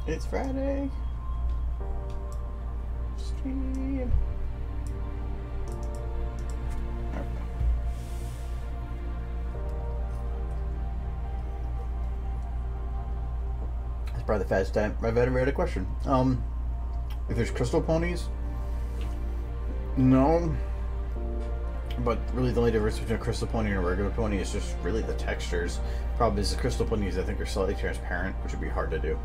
It's Friday. Stream. That's probably the fastest time I've ever read a question. If there's crystal ponies, no. But really, the only difference between a crystal pony and a regular pony is just really the textures. Problem is, the crystal ponies I think are slightly transparent, which would be hard to do.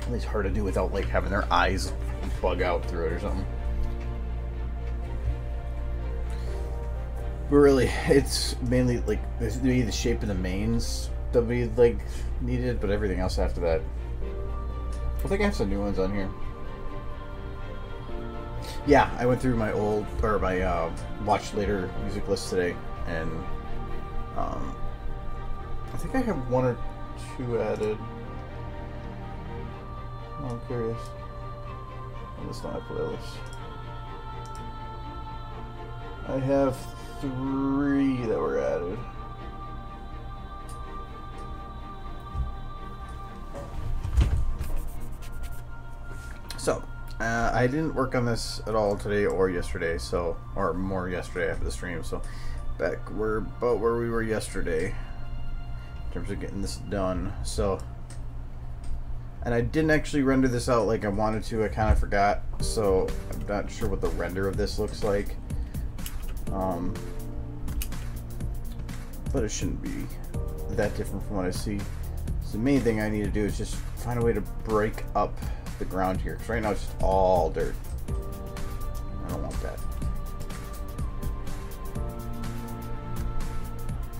At least hard to do without like having their eyes bug out through it or something. But really, it's mainly like maybe the shape of the manes that we like needed, but everything else after that. I think I have some new ones on here. Yeah, I went through my old or my watch later music list today, and I think I have one or two added. Oh, I'm curious. On this not my playlist. I have 3 that were added. So, I didn't work on this at all today or yesterday, so, or more yesterday after the stream, so we're about where we were yesterday in terms of getting this done. So, and I didn't actually render this out like I wanted to. I kind of forgot, so I'm not sure what the render of this looks like. But it shouldn't be that different from what I see. So the main thing I need to do is just find a way to break up the ground here, because right now it's just all dirt. I don't want that.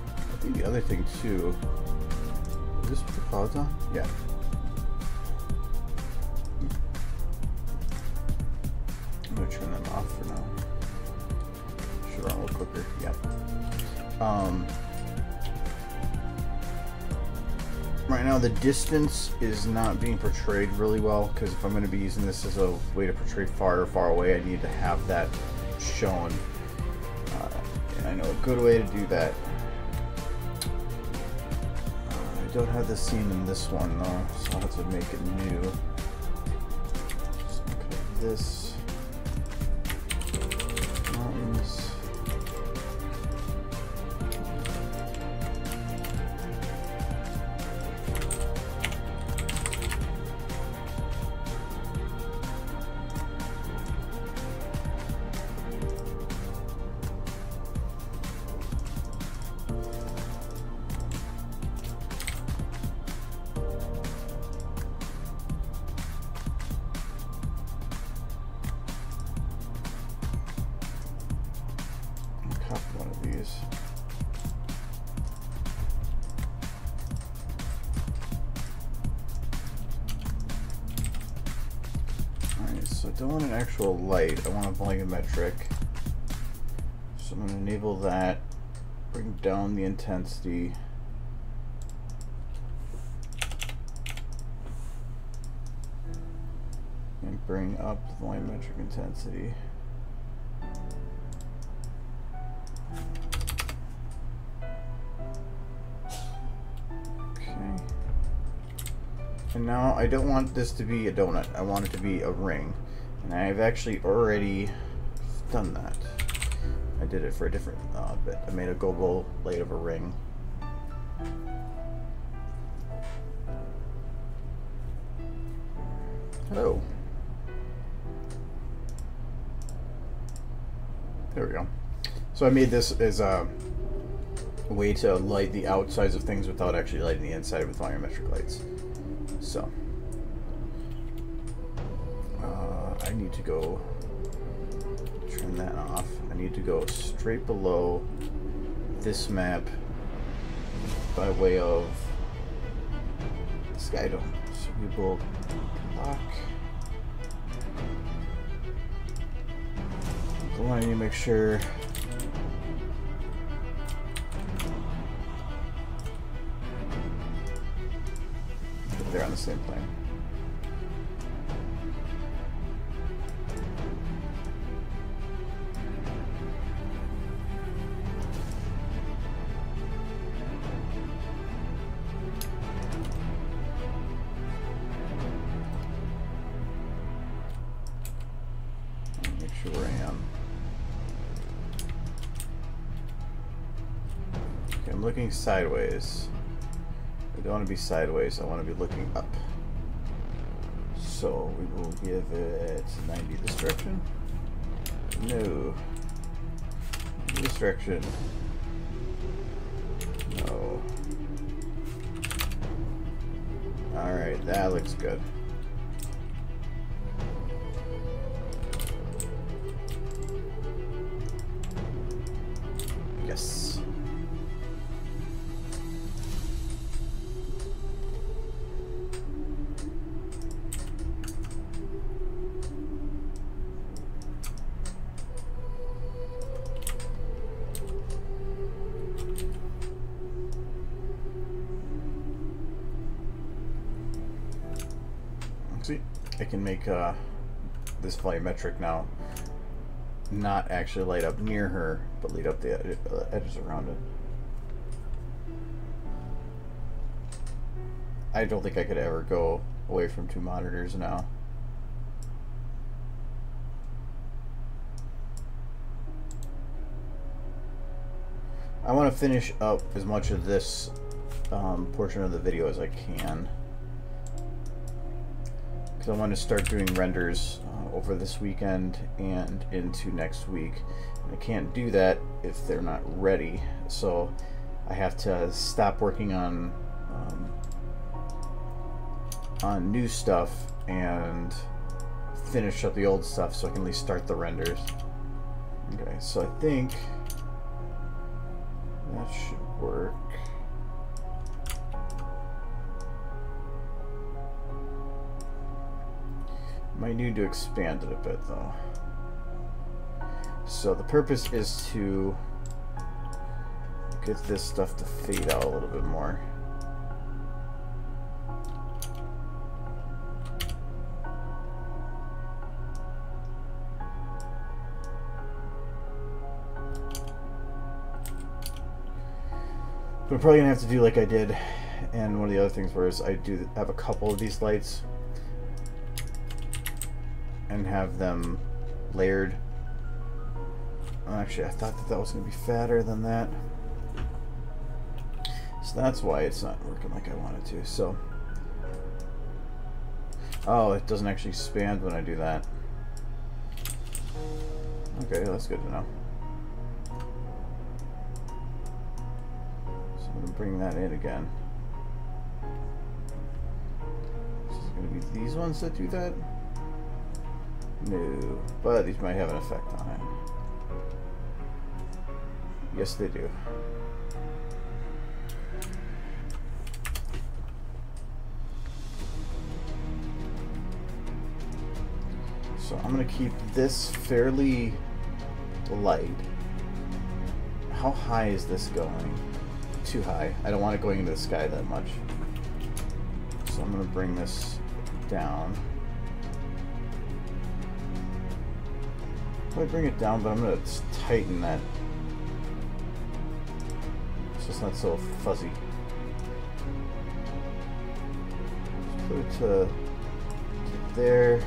I think the other thing too, is this with the clouds on? Yeah. I'm gonna turn them off for now. Should run a little quicker. Yeah. Right now the distance is not being portrayed really well, because if I'm going to be using this as a way to portray far or far away, I need to have that shown. And I know a good way to do that. I don't have this scene in this one though, so I'll have to make it new. Just cut this. Mountains. I don't want an actual light, I want a volumetric. So I'm going to enable that, bring down the intensity. And bring up the volumetric intensity. Okay. And now I don't want this to be a donut, I want it to be a ring. And I've actually already done that. I did it for a different bit. I made a gobo blade of a ring. Hello. There we go. So I made this as a way to light the outsides of things without actually lighting the inside with volumetric lights. So. I need to go turn that off. I need to go straight below this map by way of sky dome. So we will lock. So I need to make sure that they're on the same plane. sure where I am. Okay, I'm looking sideways. I don't want to be sideways, I want to be looking up. So we will give it 90 this direction. No. This direction. No. Alright, that looks good. Yes. See, I can make this volumetric now not actually light up near her, but light up the edges around it. I don't think I could ever go away from 2 monitors now. I want to finish up as much of this portion of the video as I can. I want to start doing renders over this weekend and into next week. And I can't do that if they're not ready, so I have to stop working on new stuff and finish up the old stuff so I can at least start the renders. Okay, so I think that should work. Might need to expand it a bit though. So the purpose is to get this stuff to fade out a little bit more. But I'm probably gonna have to do like I did, and one of the other things was I do have a couple of these lights and have them layered. Actually, I thought that that was going to be fatter than that, so that's why it's not working like I wanted to. So, oh, it doesn't actually expand when I do that. Okay, that's good to know. So I'm going to bring that in again. This is going to be these ones that do that. No, but these might have an effect on it. Yes, they do. So I'm going to keep this fairly light. How high is this going? Too high. I don't want it going into the sky that much. So I'm going to bring this down. I bring it down, but I'm going to tighten that so it's not so fuzzy. Just put it to there.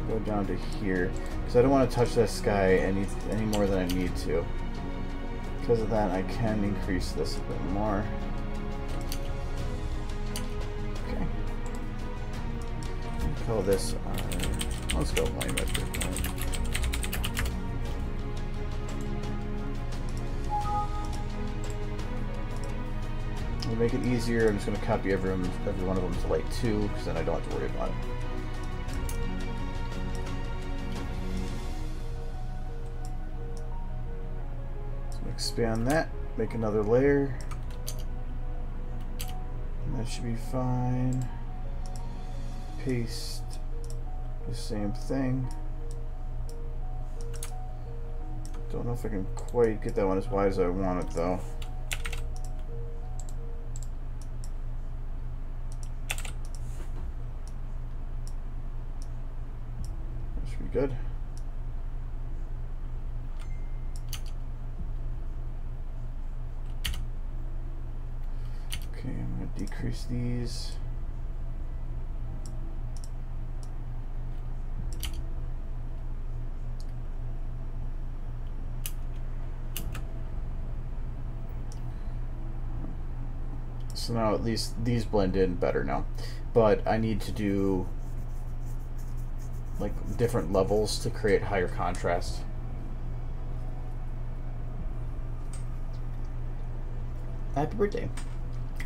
Go down to here, because I don't want to touch that sky any more than I need to. Because of that, I can increase this a bit more. Okay. I'll call this let's go volumetric. To make it easier, I'm just going to copy every one of them to light 2, because then I don't have to worry about it. So expand that, make another layer, and that should be fine. Paste the same thing. Don't know if I can quite get that one as wide as I want it though. That should be good. Okay, I'm going to decrease these. So now at least these blend in better now. But I need to do like different levels to create higher contrast. Happy birthday.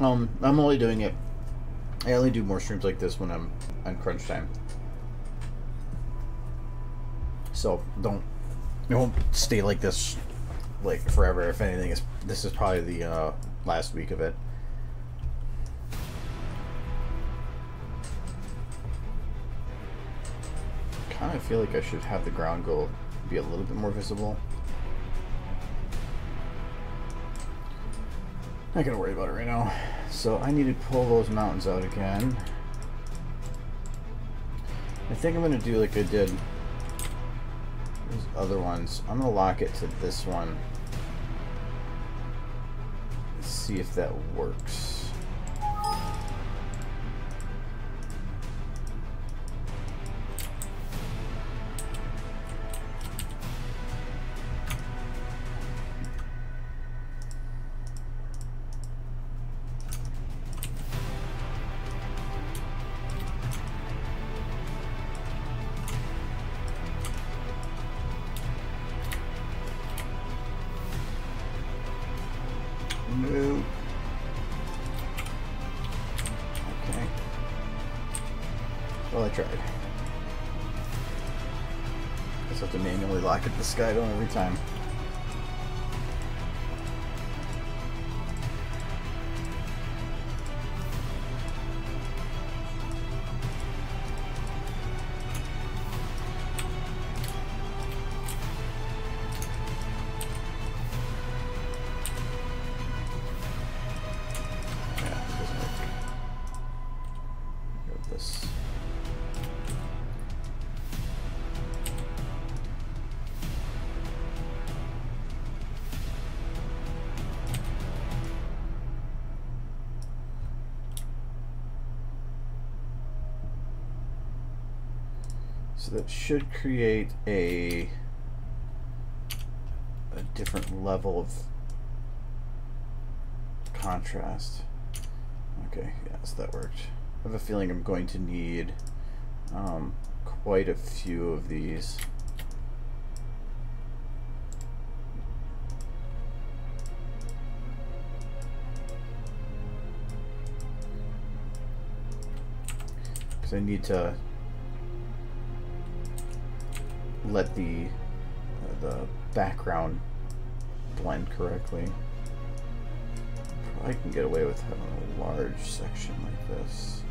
I'm only doing it. I only do more streams like this when I'm on crunch time. So it won't stay like this like forever. If anything, this is probably the last week of it. I feel like I should have the ground go be a little bit more visible. Not gonna worry about it right now. So I need to pull those mountains out again. I think I'm gonna do like I did these other ones. I'm gonna lock it to this one. Let's see if that works. Move. Okay. Well, I tried. I just have to manually lock it to sky down every time. So that should create a different level of contrast. Okay, yeah, so that worked. I have a feeling I'm going to need quite a few of these. Because I need to let the background blend correctly. Probably can get away with having a large section like this.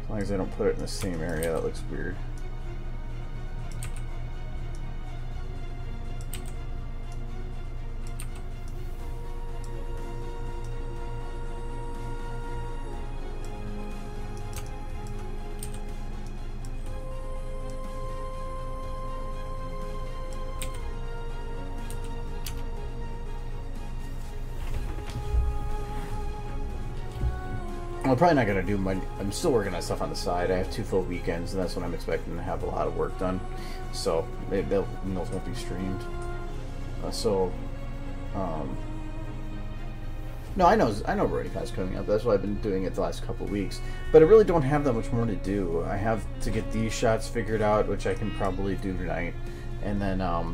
As long as I don't put it in the same area, that looks weird. I'm probably not going to do my... I'm still working on stuff on the side. I have 2 full weekends, and that's when I'm expecting to have a lot of work done. So, those won't be streamed. No, I know RoadieCon's coming up. That's why I've been doing it the last couple weeks. But I really don't have that much more to do. I have to get these shots figured out, which I can probably do tonight. And then, I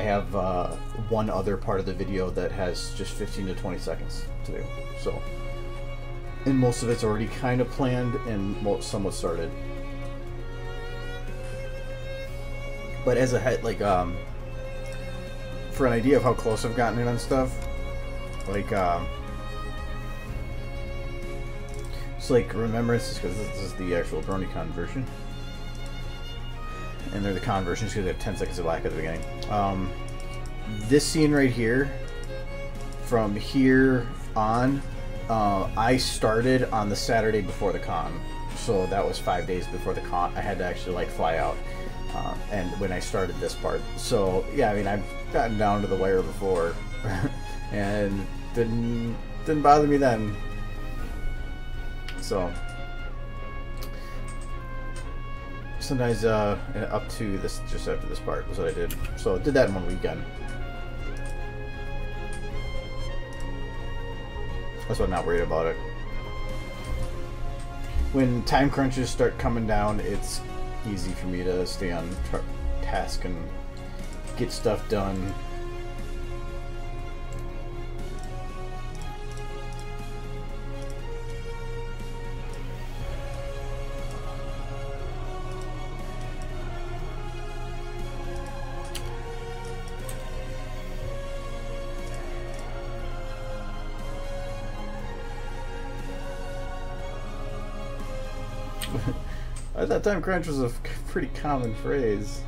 have one other part of the video that has just 15 to 20 seconds to do. So... and most of it's already kind of planned and somewhat started. But as a head, like, for an idea of how close I've gotten it on stuff, like, it's like Remembrances, because this is the actual BronyCon version. And they're the con versions because they have 10 seconds of black at the beginning. This scene right here, from here on, I started on the Saturday before the con, so that was 5 days before the con. I had to actually like fly out, and when I started this part, so yeah, I mean I've gotten down to the wire before, and didn't bother me then. So sometimes up to this, just after this part was what I did. So I did that in one weekend. That's why I'm not worried about it. When time crunches start coming down, it's easy for me to stay on task and get stuff done. I thought time crunch was a pretty common phrase.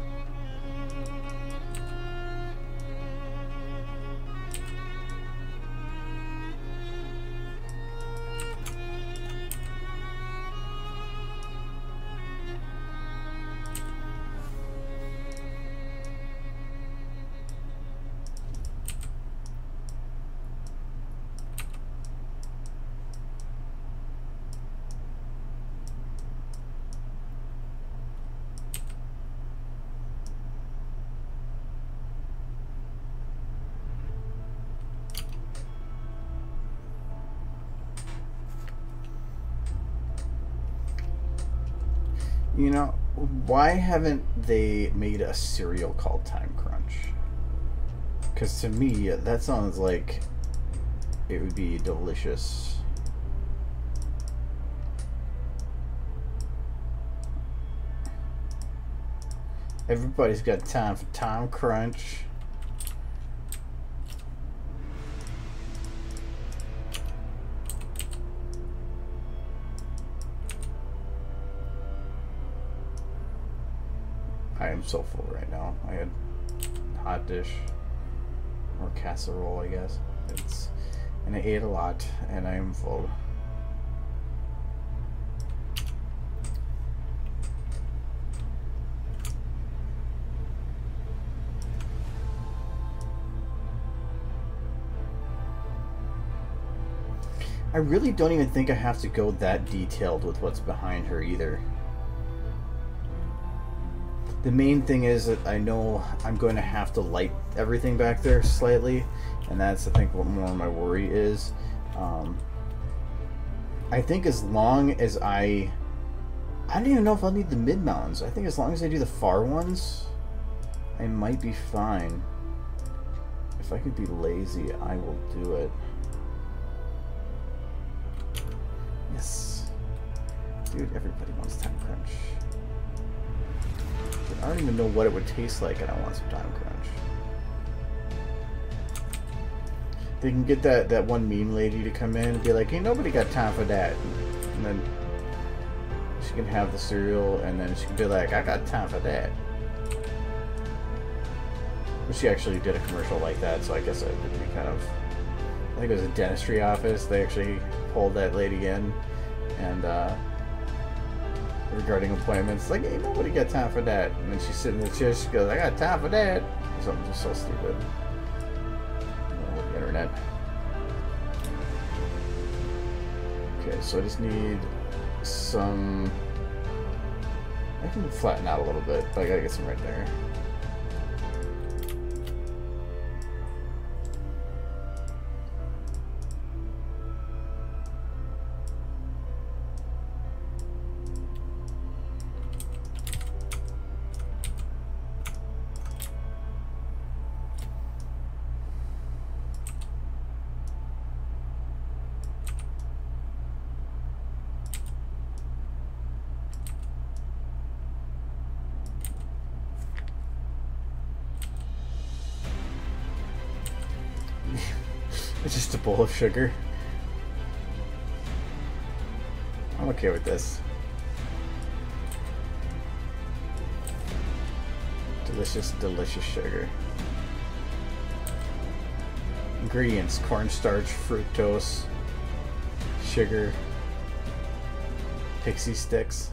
You know, why haven't they made a cereal called Time Crunch? Because to me, that sounds like it would be delicious. Everybody's got time for Time Crunch. I am so full right now. I had hot dish or casserole, I guess. And I ate a lot, and I am full. I really don't even think I have to go that detailed with what's behind her either. The main thing is that I know I'm going to have to light everything back there slightly, and that's I think what more my worry is. I think as long as I don't even know if I'll need the mid mountains. I think as long as I do the far ones, I might be fine. If I could be lazy, I will do it. Yes, dude. Everybody wants Time Crunch. I don't even know what it would taste like, and I want some Time Crunch. They can get that one meme lady to come in and be like, "Hey, nobody got time for that," and then she can have the cereal, and then she can be like, "I got time for that." But she actually did a commercial like that, so I guess it would be kind of. I think it was a dentistry office. They actually pulled that lady in, and. Regarding appointments, like, hey, nobody got time for that. And then she's sitting in the chair, she goes, I got time for that. Something just so stupid. Oh, the internet. Okay, so I just need some. I can flatten out a little bit, but I gotta get some right there. It's just a bowl of sugar. I'm okay with this. Delicious, delicious sugar. Ingredients: cornstarch, fructose, sugar, pixie sticks.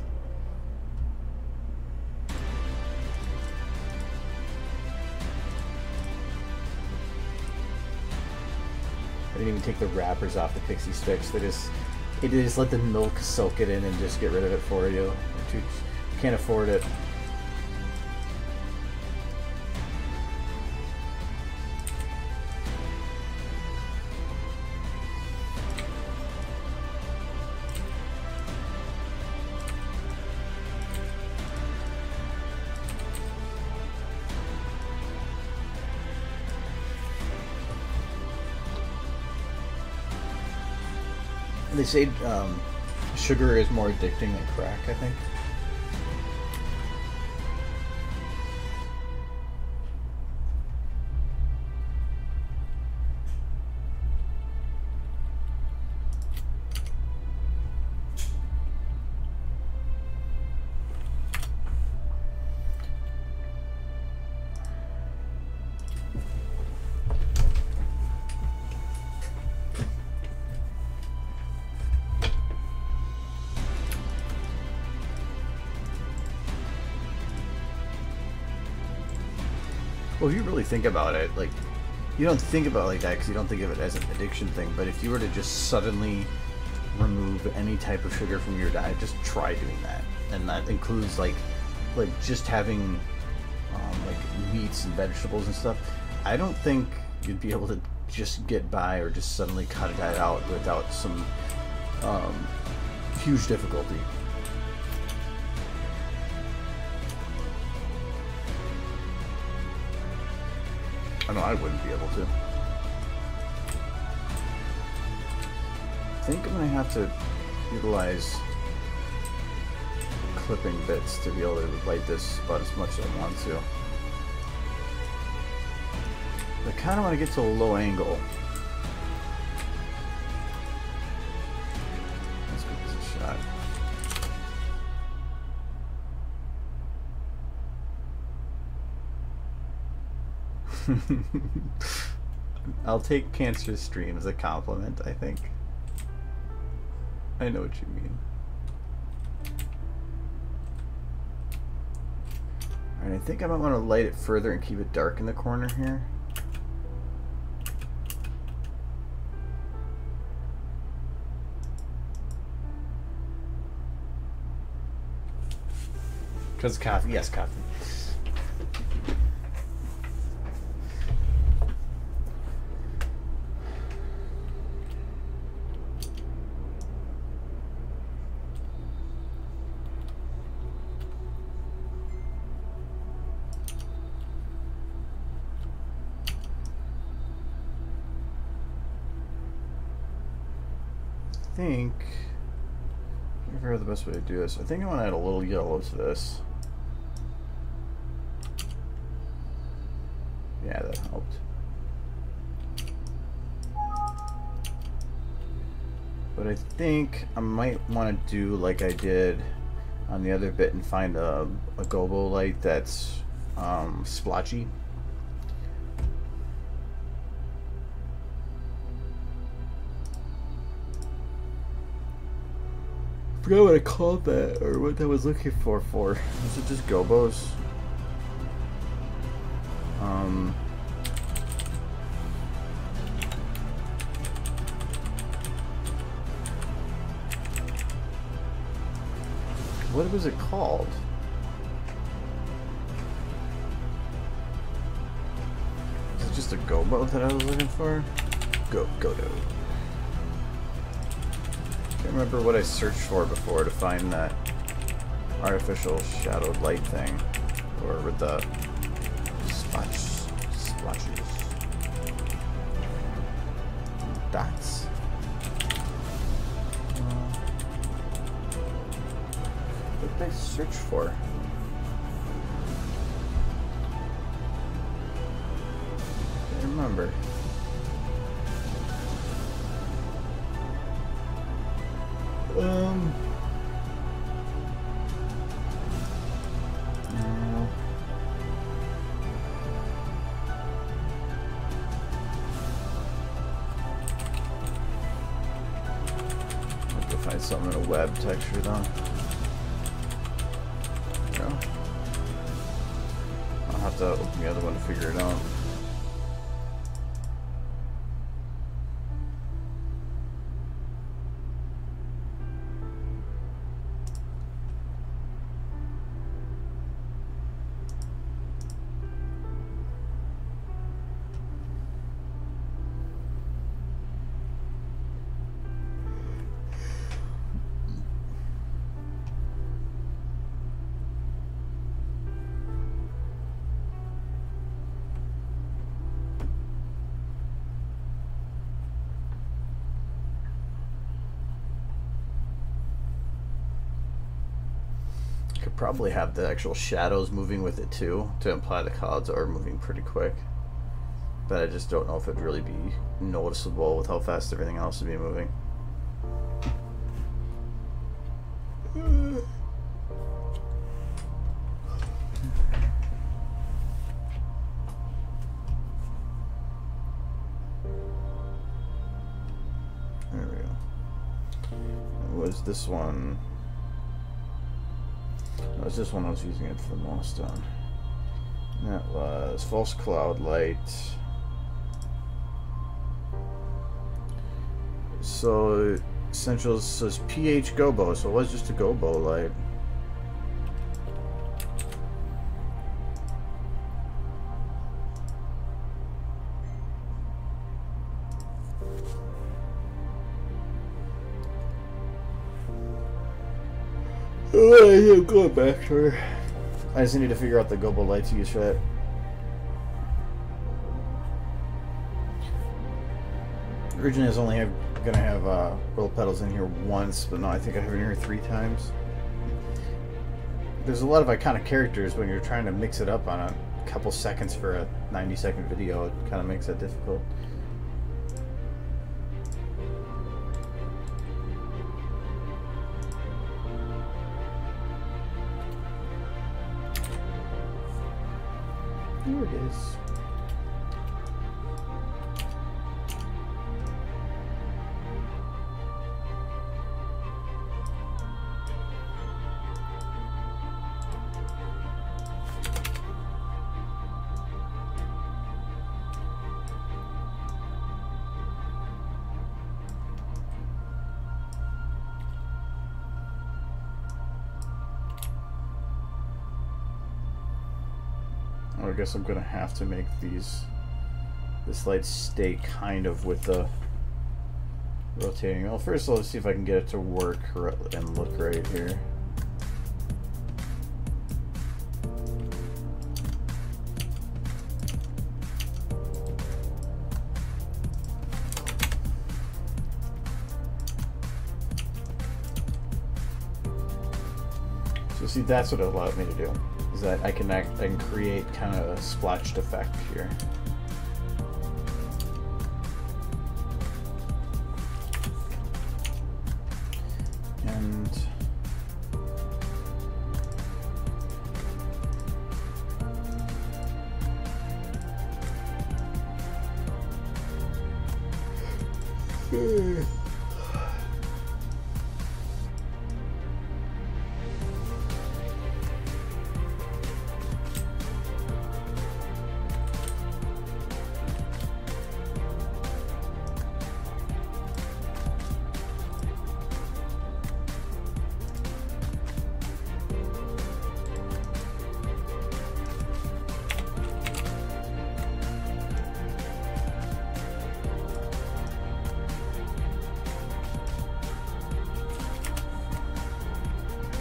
They didn't even take the wrappers off the pixie sticks. They just let the milk soak it in and just get rid of it for you. You can't afford it. They say sugar is more addicting than crack, I think. Well, if you really think about it, like, you don't think about it like that because you don't think of it as an addiction thing, but if you were to just suddenly remove any type of sugar from your diet, just try doing that. And that includes, like just having, like, meats and vegetables and stuff. I don't think you'd be able to just get by or just suddenly cut a diet out without some huge difficulty. I know I wouldn't be able to. I think I'm gonna have to utilize clipping bits to be able to light this about as much as I want to. I kind of want to get to a low angle. Let's give this a shot. I'll take cancer stream as a compliment, I think. I know what you mean. Alright, I think I might want to light it further and keep it dark in the corner here. Because coffee, yes, coffee. I think I figure out the best way to do this. I think I want to add a little yellow to this. Yeah, that helped. But I think I might want to do like I did on the other bit and find a gobo light that's splotchy. I forgot what I called that, or what I was looking for. Is it just gobos? What was it called? Is it just a gobo that I was looking for? Godo. Can't remember what I searched for before to find that artificial shadowed light thing, or with the splotches, dots. What did I search for? Can't remember. Have to find something in a web texture though. No. I'll have to open the other one to figure it out. probably have the actual shadows moving with it too, to imply the clouds are moving pretty quick. But I just don't know if it'd really be noticeable with how fast everything else would be moving. There we go. It was this one. It was this one I was using it for the most on. That was false cloud light. So essentials says pH gobo, so it was just a gobo light. Oh, I'm going back to her. I just need to figure out the gobo light to use for that. Originally I was only gonna have roll pedals in here once, but no, I think I have it in here 3 times. There's a lot of iconic characters when you're trying to mix it up on a couple seconds for a 90-second video. It kind of makes that difficult. Here it is. I guess I'm gonna have to make this light stay kind of with the rotating. Well, first let's see if I can get it to work and look right here. So see, that's what it allowed me to do. That I can create kind of a splashed effect here. And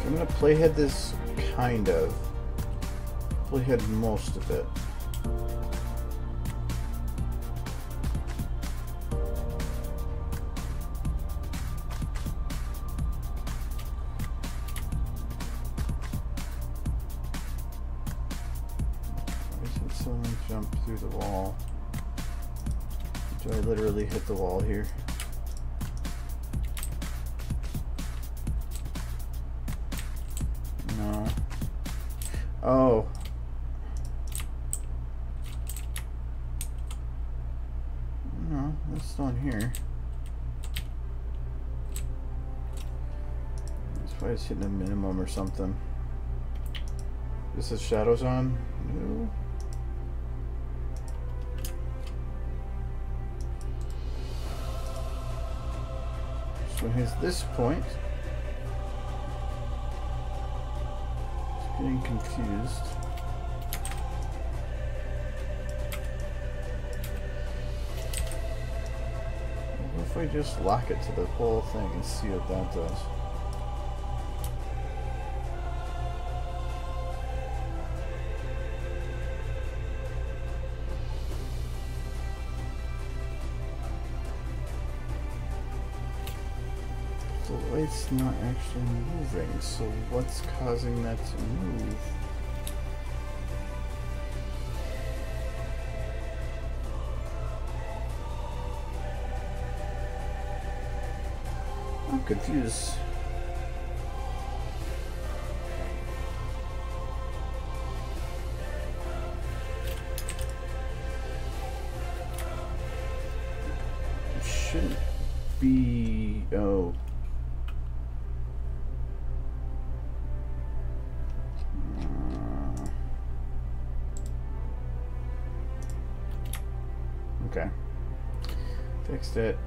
I'm gonna playhead this kind of. Playhead most of it. Did someone jump through the wall? Do I literally hit the wall here? No. Oh. No, that's on here. It's probably just hitting a minimum or something. This is shadows on? No. So here's this point. Getting confused. What if I just lock it to the whole thing and see what that does? It's a light's not actually moving, so what's causing that to move? I'm confused. It shouldn't be... oh. Okay. Fixed it.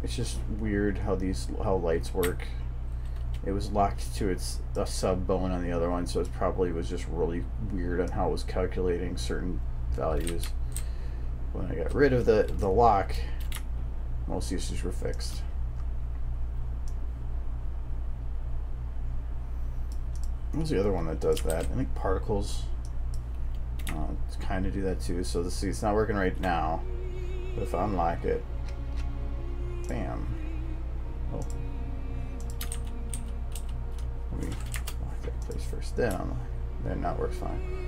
It's just weird how lights work. It was locked to a sub bone on the other one, so it probably was just really weird on how it was calculating certain values. When I got rid of the lock, most issues were fixed. What's the other one that does that? I think particles kind of do that too. So this, see, it's not working right now, but if I unlock it, bam. Oh. Let me lock that place first, then unlock. Then now it works fine.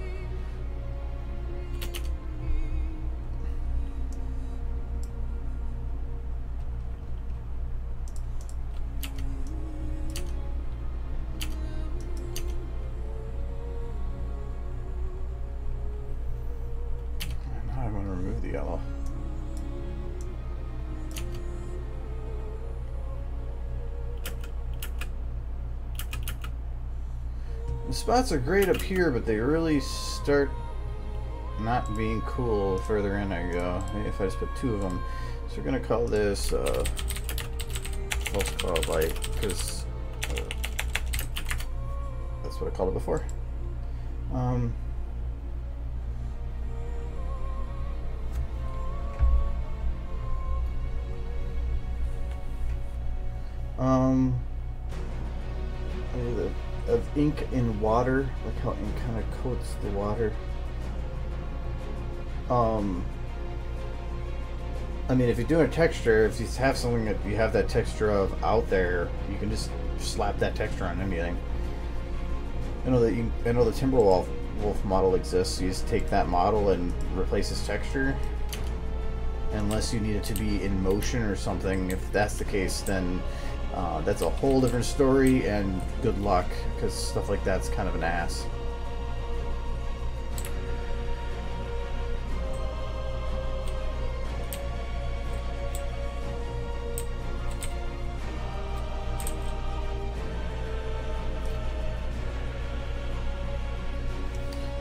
Now I'm going to remove the yellow. The spots are great up here, but they really start not being cool the further in I go. Maybe if I just put two of them. So we're going to call this false cloud light, because that's what I called it before. Of ink in water, like how ink kind of coats the water. I mean, if you're doing a texture, if you have something that you have that texture of out there, you can just slap that texture on anything. I know the Timberwolf model exists. You just take that model and replace its texture, unless you need it to be in motion or something. If that's the case, then that's a whole different story, and good luck, because stuff like that's kind of an ass.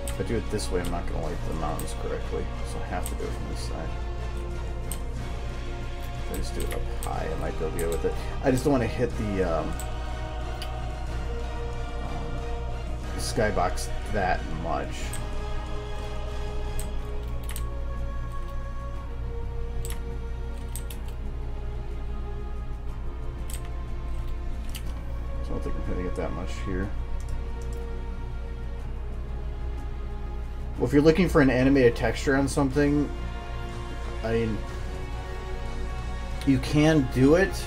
If I do it this way, I'm not going to light the mountains correctly, so I have to do it from this side. If I just do it up high, I might be able to get with it. I just don't want to hit the skybox that much. So I don't think I'm hitting it that much here. Well, if you're looking for an animated texture on something, I mean, you can do it,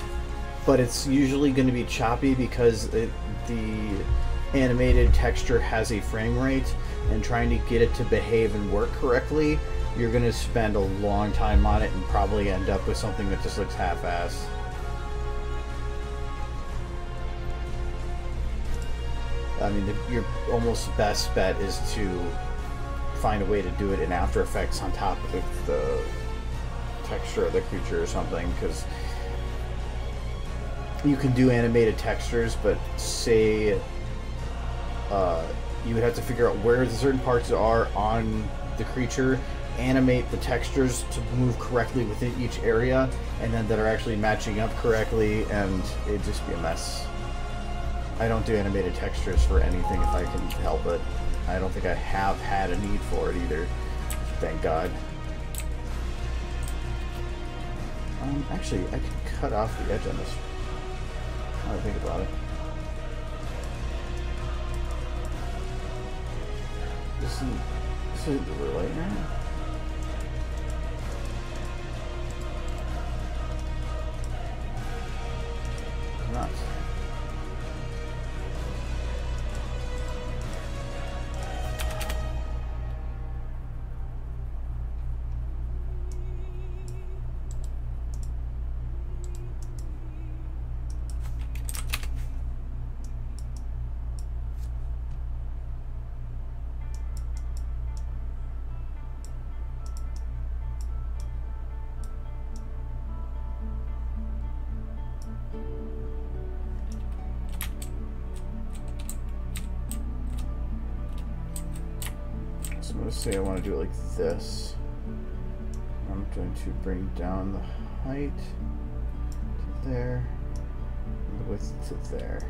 but it's usually going to be choppy because the animated texture has a frame rate, and trying to get it to behave and work correctly, you're going to spend a long time on it and probably end up with something that just looks half-assed. I mean, your almost best bet is to find a way to do it in After Effects on top of the texture of the creature or something, because you can do animated textures, but say you would have to figure out where the certain parts are on the creature, animate the textures to move correctly within each area, and then that are actually matching up correctly, and it'd just be a mess. I don't do animated textures for anything if I can help it. I don't think I have had a need for it either, thank God. Actually, I could cut off the edge on this. Now that I think about it. This isn't the light right now. I'm going to say I want to do it like this. I'm going to bring down the height to there, and the width to there.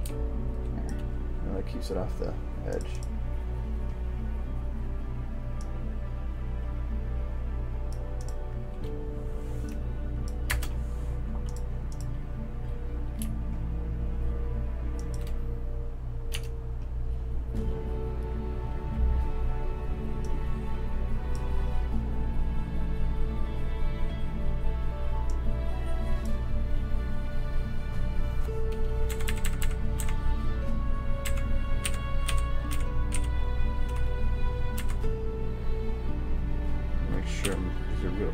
There. And that keeps it off the edge.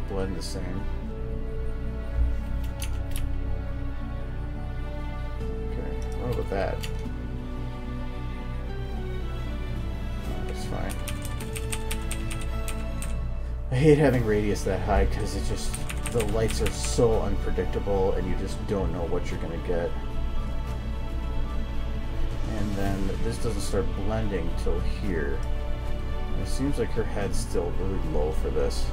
Blend the same. Okay, what about that? That's fine. I hate having radius that high because it just, the lights are so unpredictable and you just don't know what you're going to get. And then this doesn't start blending till here. And it seems like her head's still really low for this.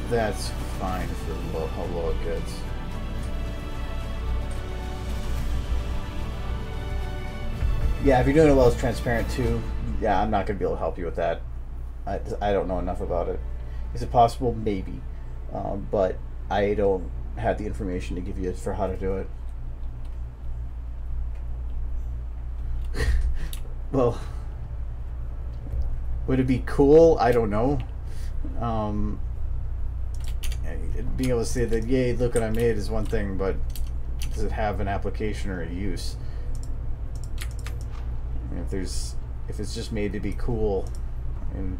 That's fine for low, how low it gets. Yeah, if you're doing it while it's transparent too, yeah, I'm not going to be able to help you with that. I don't know enough about it. Is it possible? Maybe. But I don't have the information to give you for how to do it. Well, would it be cool? I don't know. Being able to say that, yay, look what I made is one thing, but does it have an application or a use? I mean, if it's just made to be cool, and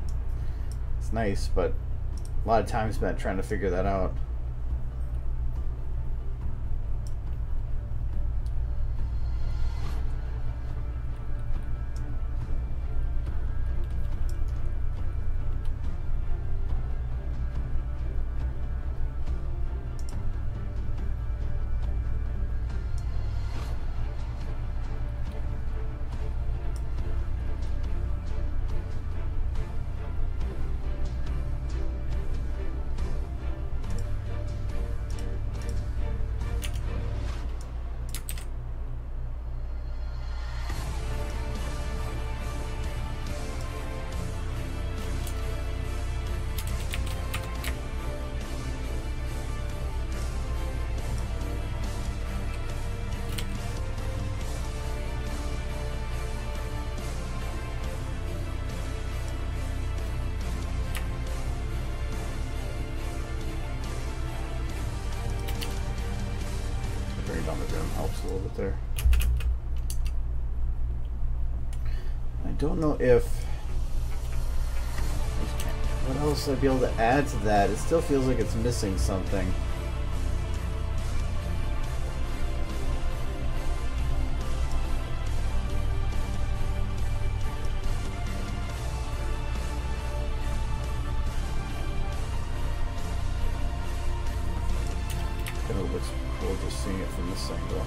it's nice, but a lot of time spent trying to figure that out. On the rim helps a little bit there. I don't know if what else I'd be able to add to that. It still feels like it's missing something. Kind of looks cool just seeing it from this angle.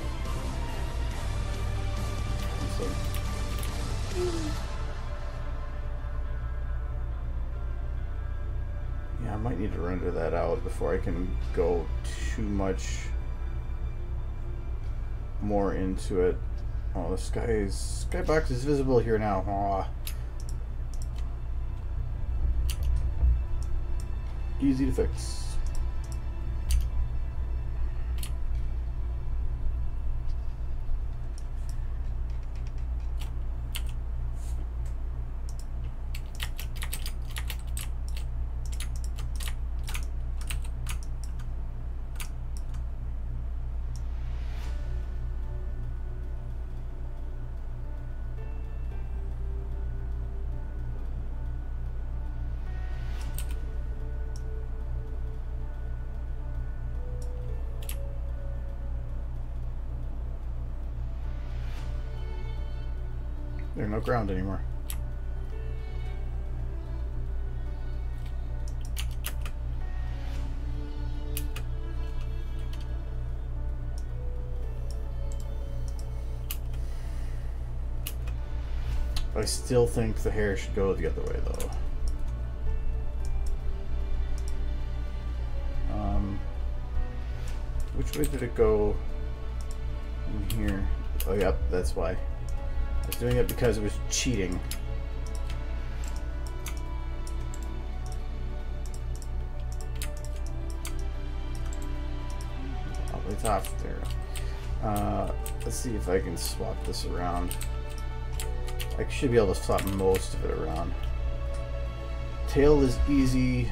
Yeah, I might need to render that out before I can go too much more into it. Oh, the skybox is visible here now. Aw. Easy to fix. There's no ground anymore. I still think the hair should go the other way, though. Which way did it go in here? Oh, yep, that's why. I was doing it because it was cheating. Oh, it's off there. Let's see if I can swap this around. I should be able to swap most of it around. Tail is easy.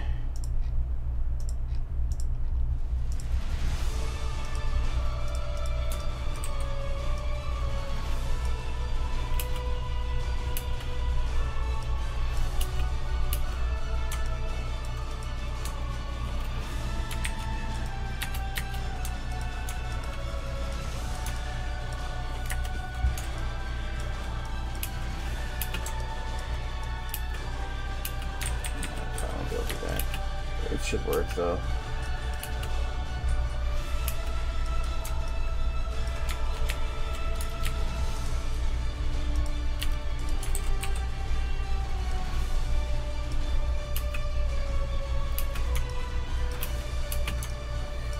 It should work though.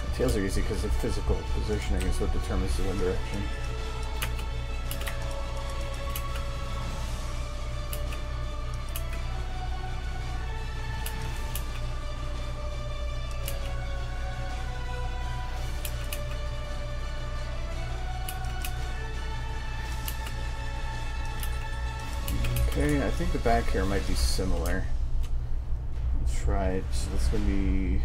The tails are easy because the physical positioning is what determines the wind direction. Okay, I think the back hair might be similar. Let's try it. So that's going to be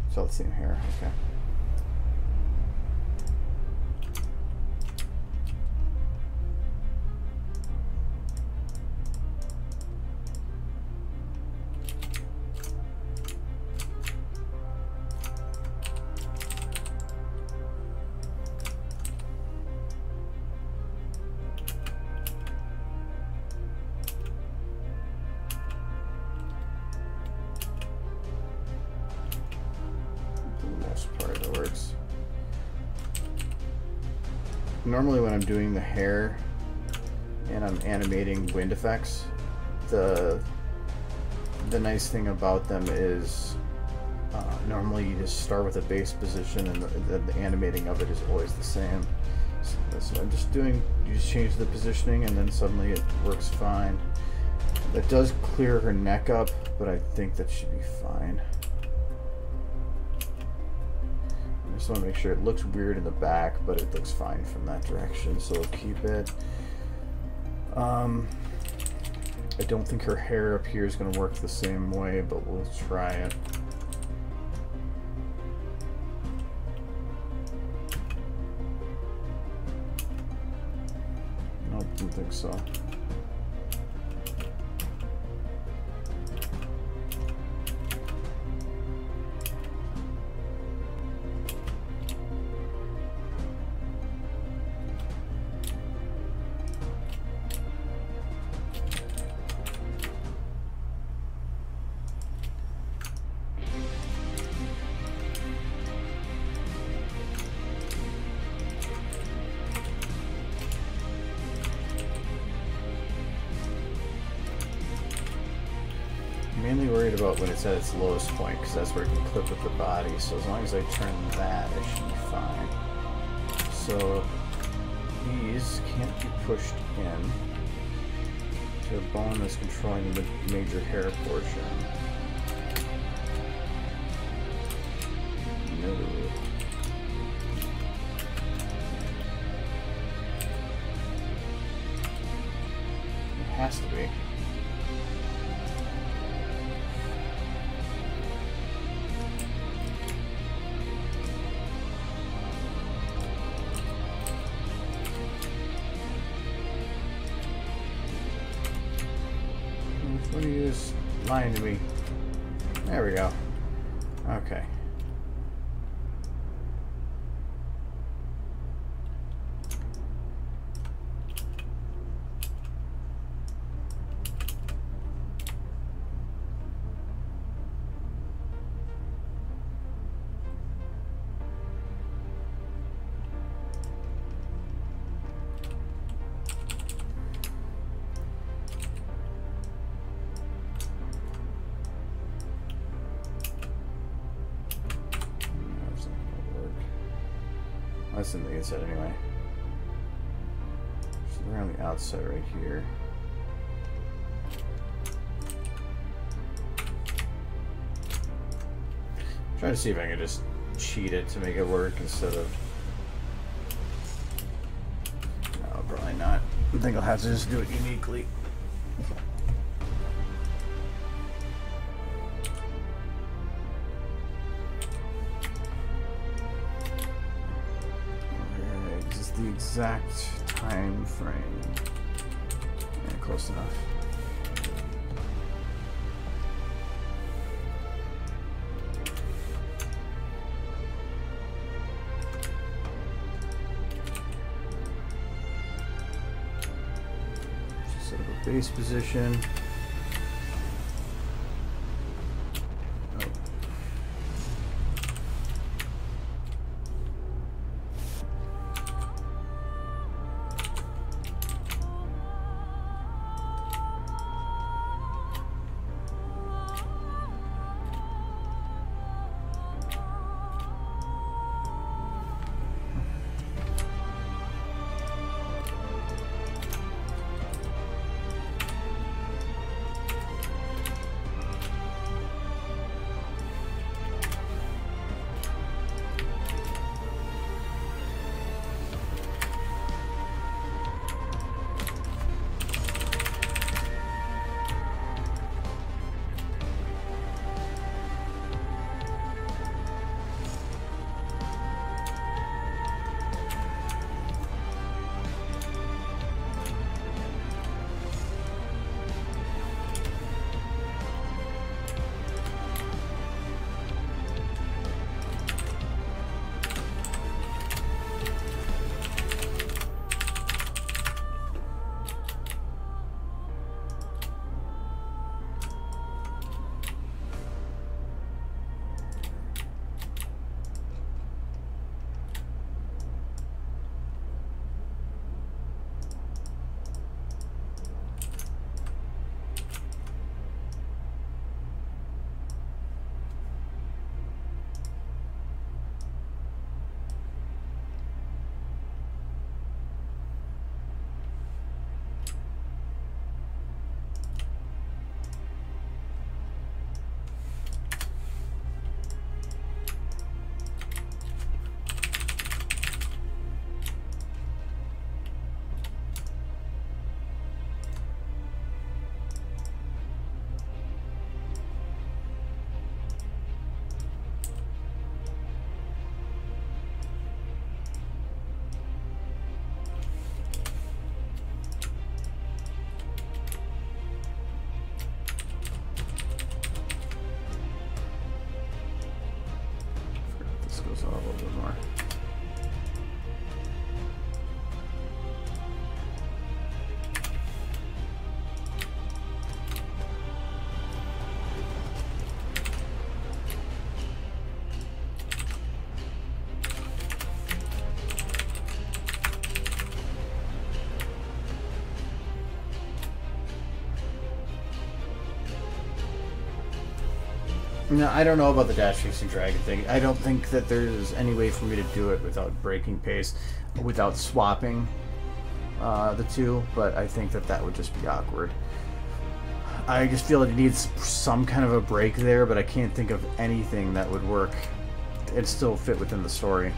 it's all the same hair. Okay. Normally when I'm doing the hair and I'm animating wind effects, the nice thing about them is normally you just start with a base position and the animating of it is always the same. So I'm just doing, you just change the positioning and then suddenly it works fine. That does clear her neck up, but I think that should be fine. I just want to make sure it looks weird in the back, but it looks fine from that direction, so we'll keep it. I don't think her hair up here is going to work the same way, but we'll try it. Nope, don't think so. Mainly worried about when it's at its lowest point, because that's where it can clip with the body. So as long as I turn that, I should be fine. So these can't be pushed in to a bone that's controlling the major hair portion. No. It has to be. What are you just lying to me? There we go. Okay. That's in the inside anyway. So they're on the outside right here. Try to see if I can just cheat it to make it work instead of... No, probably not. I think I'll have to just do it uniquely. Alright, is this the exact time frame? Yeah, close enough. Base position. Oh. Goes on a little bit more. No, I don't know about the dash chasing dragon thing. I don't think that there's any way for me to do it without breaking pace, without swapping the two, but I think that that would just be awkward. I just feel like it needs some kind of a break there, but I can't think of anything that would work and still fit within the story.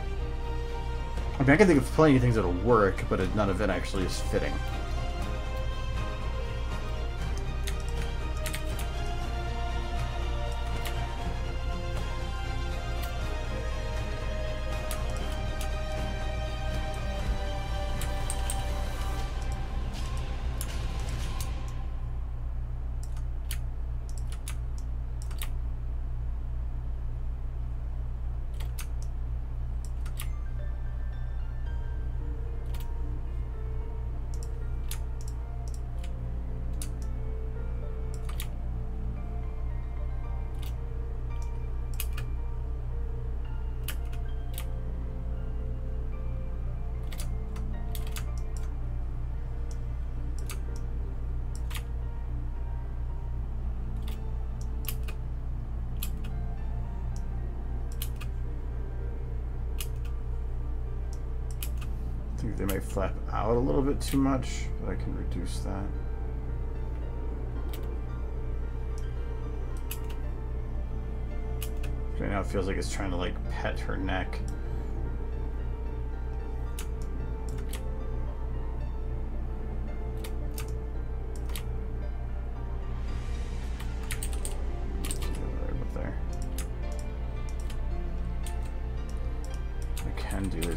I mean, I can think of plenty of things that'll work, but none of it actually is fitting. think they might flap out a little bit too much, but I can reduce that. Right now it feels like it's trying to like pet her neck.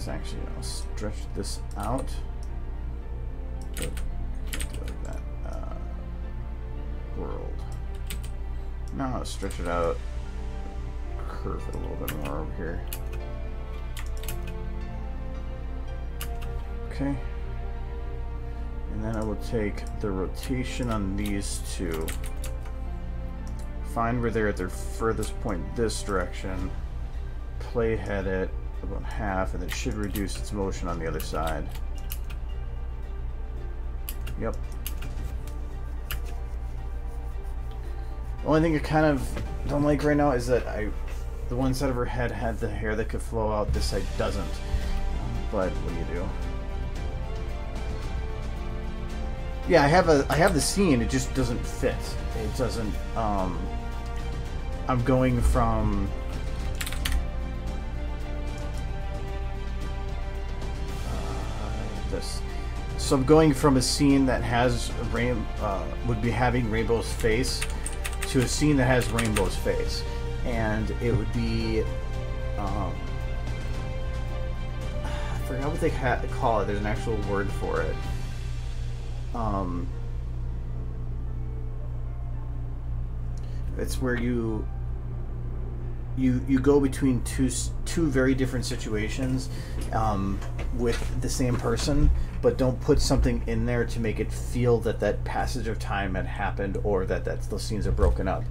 Actually, I'll stretch this out. But can't do it like that. World. Now I'll stretch it out. Curve it a little bit more over here. Okay. And then I will take the rotation on these two. Find where they're at their furthest point this direction. Playhead it about half, and it should reduce its motion on the other side. Yep. The only thing I kind of don't like right now is that the one side of her head had the hair that could flow out, this side doesn't. But what do you do? Yeah, I have the scene, it just doesn't fit. It doesn't, I'm going from this. So I'm going from a scene that has would be having Rainbow's face to a scene that has Rainbow's face, and it would be I forgot what they call it. There's an actual word for it. It's where you go between two very different situations with the same person, but don't put something in there to make it feel that that passage of time had happened, or that those scenes are broken up.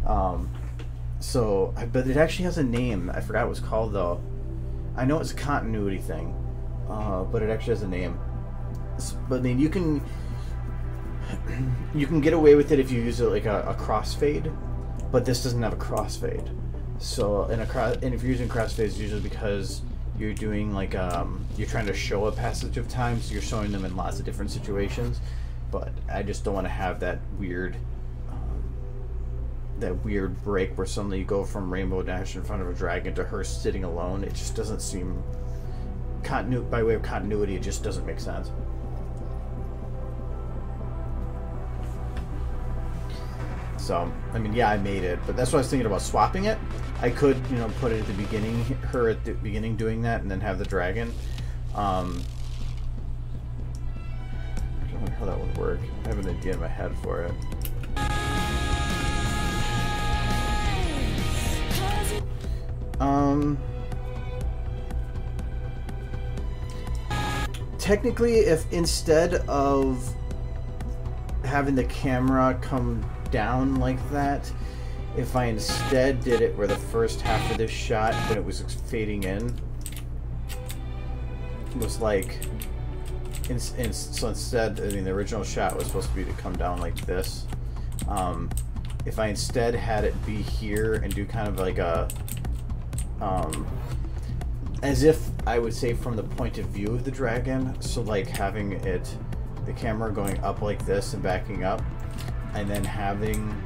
But it actually has a name. I forgot what it's called though. I know it's a continuity thing, but it actually has a name. But I mean, you can get away with it if you use it like a crossfade, but this doesn't have a crossfade. So and if you're using crossfade, it's usually because you're doing like you're trying to show a passage of time, so you're showing them in lots of different situations. But I just don't want to have that weird break where suddenly you go from Rainbow Dash in front of a dragon to her sitting alone. It just doesn't seem by way of continuity. It just doesn't make sense. So, I mean, yeah, I made it, but that's what I was thinking about swapping it. I could, put it at the beginning, her at the beginning doing that, and then have the dragon. I don't know how that would work. I have an idea in my head for it. Technically, if instead of having the camera come down like that, if I instead did it where the first half of this shot, when it was fading in, was like, so instead, I mean, the original shot was supposed to be to come down like this. If I instead had it be here and do kind of like a, as if I would say from the point of view of the dragon, so like having it, the camera going up like this and backing up, and then having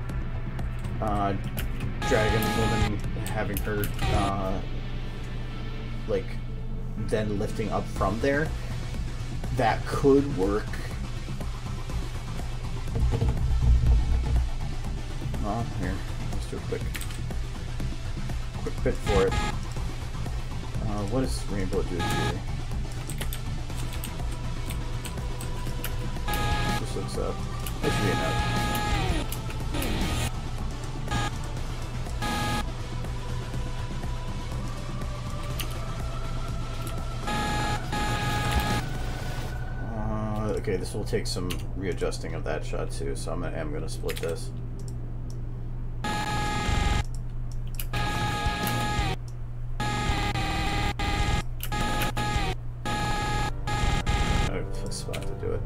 dragon woman, having her like then lifting up from there, that could work. Well, here, let's do a quick bit for it. What does Rainbow do here? This looks up. That should be enough. Okay, this will take some readjusting of that shot too, so I'm gonna split this. A spot to do it.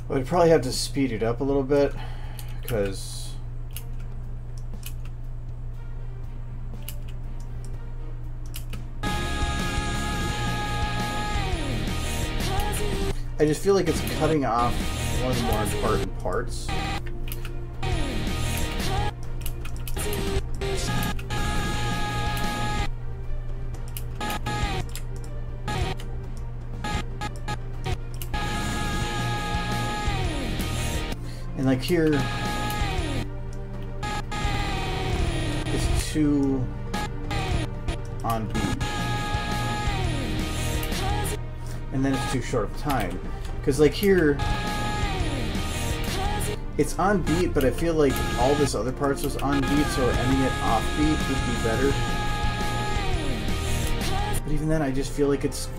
But I'd probably have to speed it up a little bit, because I just feel like it's cutting off one of the more important parts. And like here, it's too on beat. And then it's too short of time. Because like here, it's on beat, but I feel like all this other parts was on beat, so ending it off beat would be better. But even then, I just feel like it's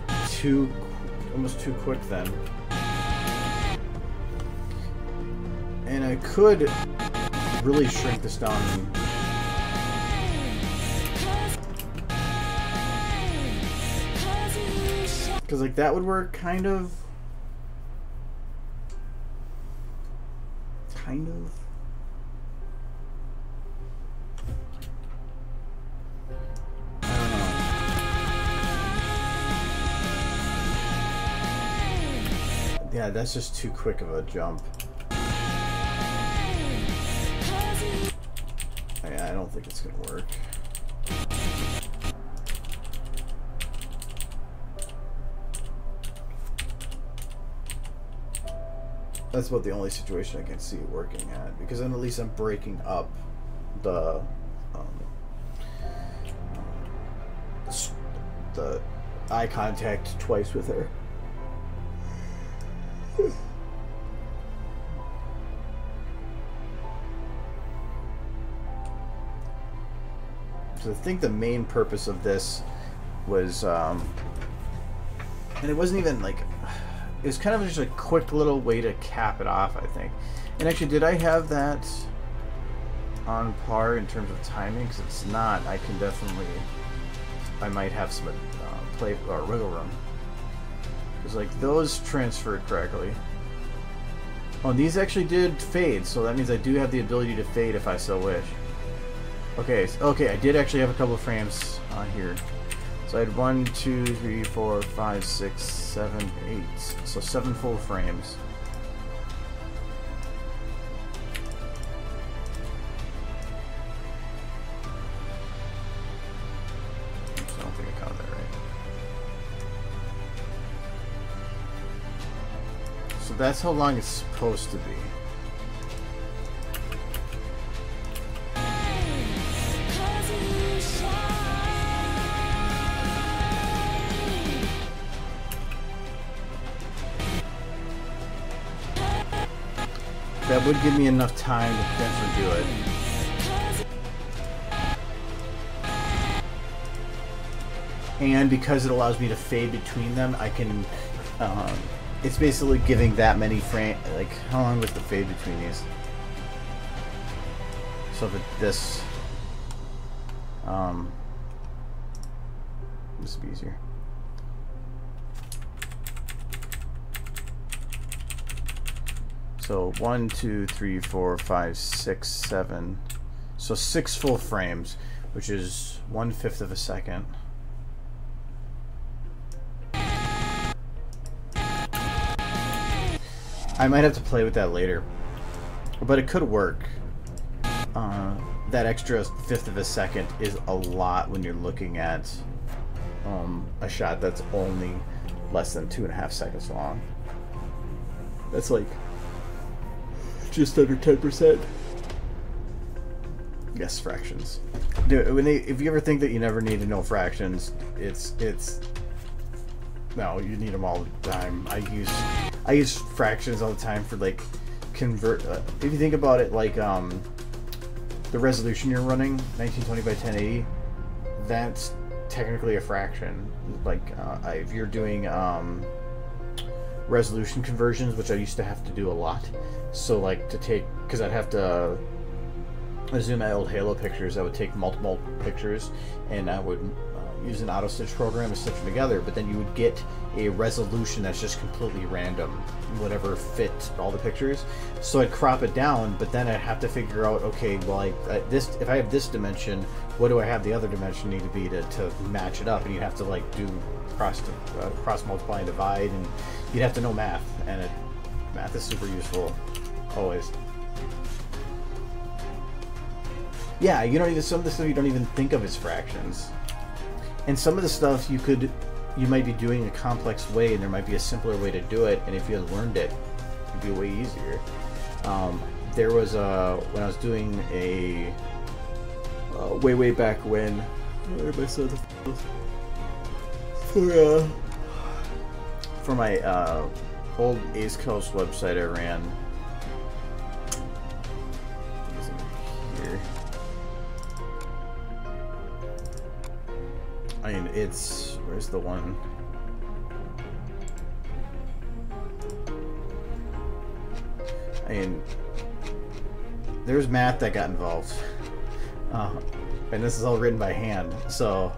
almost too quick then. And I could really shrink this down. Because like that would work kind of. I don't know. Yeah, that's just too quick of a jump. Yeah, I don't think it's gonna work. That's about the only situation I can see it working at, because then at least I'm breaking up the eye contact twice with her. So I think the main purpose of this was, and it wasn't even like, it was kind of just a quick little way to cap it off, I think. And actually, did I have that on par in terms of timing? Because if it's not, I can definitely, I might have some play or wiggle room. Because like those transferred correctly. Oh, these actually did fade, so that means I do have the ability to fade if I so wish. Okay, okay, I did actually have a couple of frames on here. So I had 1, 2, 3, 4, 5, 6, 7, 8. So 7 full frames. Oops, I don't think I counted that right. So that's how long it's supposed to be. That would give me enough time to potentially do it. And because it allows me to fade between them, I can, it's basically giving that many frames, like, how long was the fade between these? So that this will be easier. So 1, 2, 3, 4, 5, 6, 7. So 6 full frames, which is 1/5 of a second. I might have to play with that later, but it could work. That extra 1/5 of a second is a lot when you're looking at a shot that's only less than 2.5 seconds long. That's like just under 10%. Yes, fractions. Dude, if you ever think that you never need to know fractions, it's no, you need them all the time. I use fractions all the time for like convert. If you think about it, like the resolution you're running, 1920 by 1080, that's technically a fraction. Like if you're doing resolution conversions, which I used to have to do a lot. So like because I'd have to zoom my old Halo pictures, I would take multiple pictures, and I would use an auto stitch program to stitch them together, but then you would get a resolution that's just completely random, whatever fit all the pictures. So I'd crop it down, but then I'd have to figure out, okay, well, if I have this dimension, what do I have the other dimension need to be to match it up? And you'd have to like do cross multiply and divide, and you'd have to know math, and math is super useful always. Yeah, you don't even, some of the stuff you don't even think of as fractions. And some of the stuff you might be doing a complex way, and there might be a simpler way to do it, and if you had learned it, it'd be way easier. There was when I was doing a way back when, where did I say the for my old East Coast website I ran. Here. I mean, where's the one? I mean, there's math that got involved, and this is all written by hand. So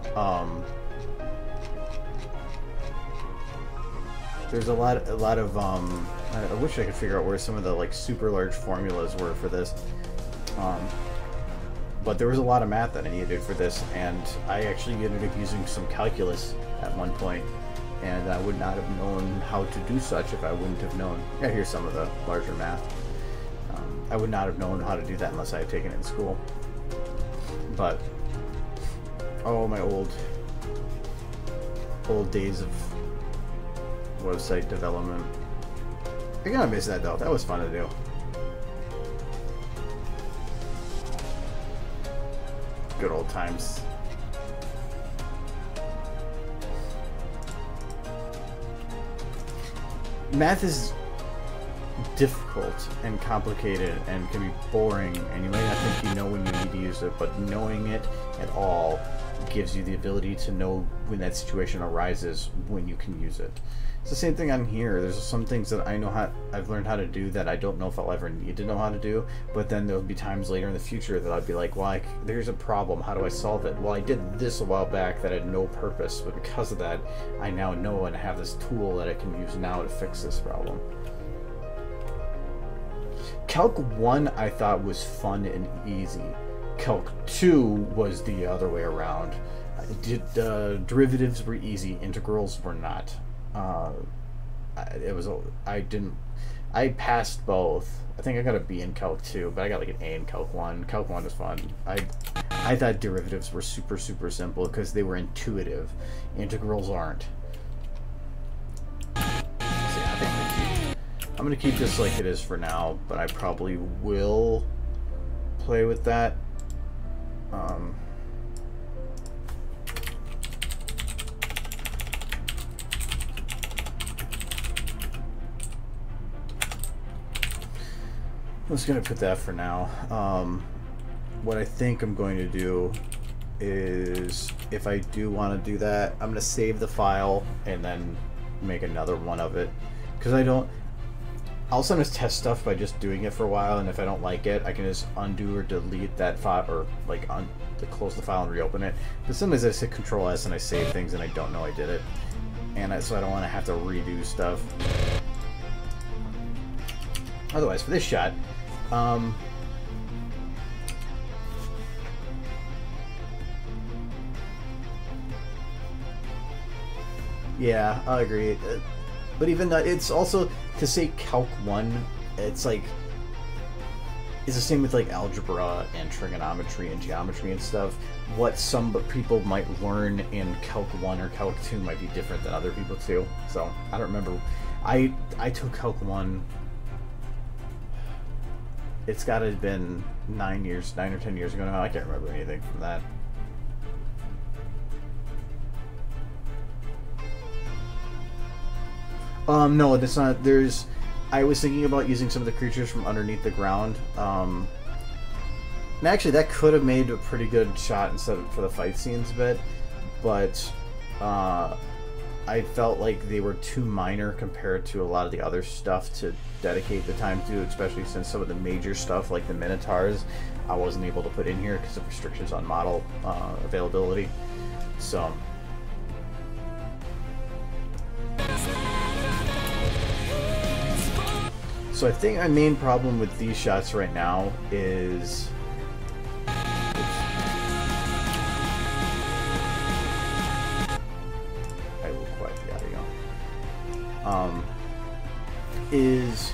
there's a lot of I wish I could figure out where some of the like super large formulas were for this. But there was a lot of math that I needed for this, and I actually ended up using some calculus at one point, and I would not have known how to do such if I wouldn't have known. Yeah, here's some of the larger math. I would not have known how to do that unless I had taken it in school. But oh, my old days of website development. I gotta miss that though. That was fun to do. Good old times. Math is difficult and complicated and can be boring, and you might not think you know when you need to use it, but knowing it at all gives you the ability to know when that situation arises, when you can use it. It's the same thing on here. There's some things that I've learned how to do that I don't know if I'll ever need to know how to do, but then there'll be times later in the future that I'll be like, well, there's a problem, how do I solve it? Well, I did this a while back that had no purpose, but because of that, I now know and have this tool that I can use now to fix this problem. Calc 1 I thought was fun and easy. Calc 2 was the other way around. Derivatives were easy, integrals were not. I passed both. I think I got a B in Calc 2, but I got like an A in Calc 1. Calc 1 was fun. I thought derivatives were super simple because they were intuitive. Integrals aren't. So yeah, I'm gonna keep this like it is for now, but I probably will play with that. I'm just going to put that for now. What I think I'm going to do is, if I do want to do that, I'm going to save the file and then make another one of it. Because I'll sometimes test stuff by just doing it for a while, and if I don't like it, I can just undo or delete that file, or like to close the file and reopen it. But sometimes I hit Control S and I save things and I don't know I did it. And so I don't want to have to redo stuff. Otherwise, for this shot, yeah, I agree. But even that, it's also, to say Calc 1, it's like, it's the same with like algebra and trigonometry and geometry and stuff. What some people might learn in Calc 1 or Calc 2 might be different than other people too. So, I don't remember. I took Calc 1, it's got to have been 9 or 10 years ago now. I can't remember anything from that. No, that's not. I was thinking about using some of the creatures from underneath the ground. And actually, that could have made a pretty good shot instead of for the fight scenes a bit. But I felt like they were too minor compared to a lot of the other stuff to dedicate the time to, especially since some of the major stuff like the Minotaurs I wasn't able to put in here because of restrictions on model availability. So I think my main problem with these shots right now is is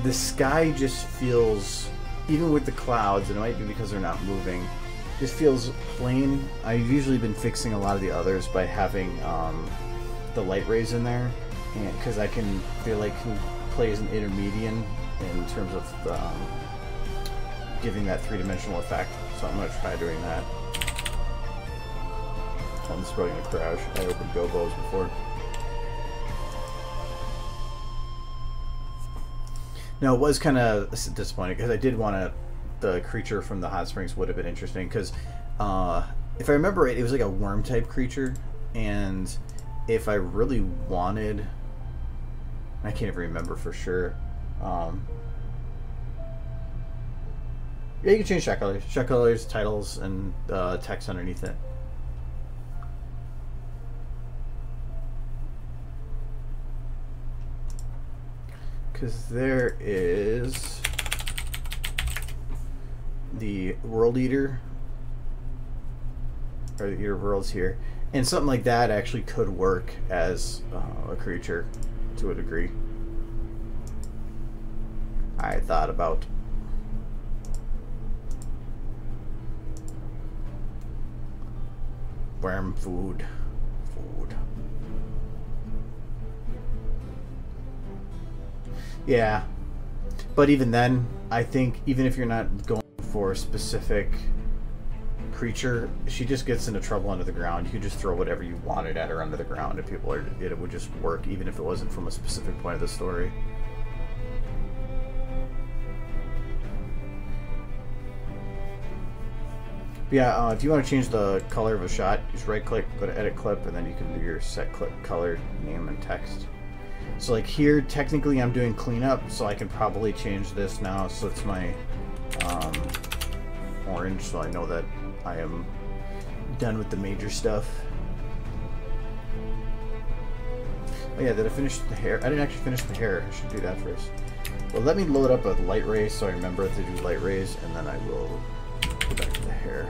the sky just feels, even with the clouds, and it might be because they're not moving, just feels plain. I've usually been fixing a lot of the others by having the light rays in there, and because I can feel like can play as an intermediate in terms of giving that three-dimensional effect. So I'm going to try doing that. I'm just probably going to crash. I opened gobos before. No, it was kind of disappointing because I did want to. The creature from the hot springs would have been interesting because, if I remember right, it was like a worm type creature, and if I really wanted, I can't even remember for sure. Yeah, you can change shot colors, titles, and text underneath it. Because there is the World Eater, or the Eater of Worlds here, and something like that actually could work as a creature to a degree. I thought about. Worm food. Yeah, but even then, I think even if you're not going for a specific creature, she just gets into trouble under the ground. You could just throw whatever you wanted at her under the ground, and people are, it would just work, even if it wasn't from a specific point of the story. But yeah, if you want to change the color of a shot, just right-click, go to Edit Clip, and then you can do your set clip color, name, and text. So like here, technically I'm doing cleanup, so I can probably change this now so it's my orange, so I know that I am done with the major stuff. Oh yeah, did I finish the hair? I didn't actually finish the hair. I should do that first. Well, let me load up a light ray so I remember to do light rays, and then I will go back to the hair.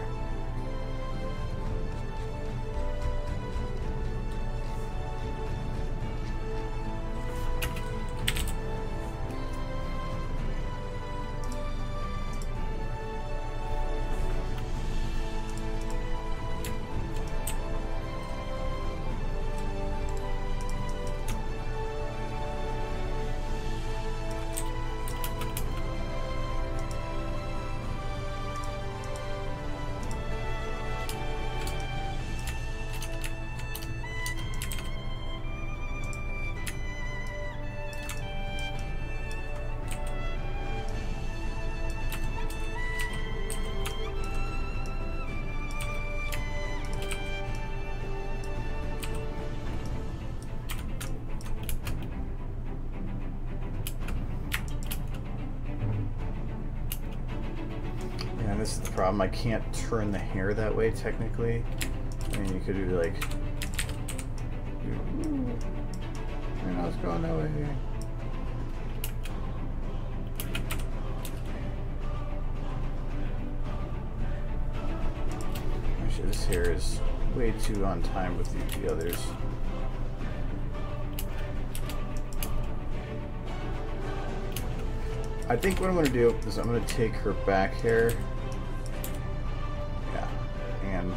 This is the problem. I can't turn the hair that way technically. I mean, you could do like, you know, it's going that way. Actually, this hair is way too on time with the others. I think what I'm going to do is I'm going to take her back hair. And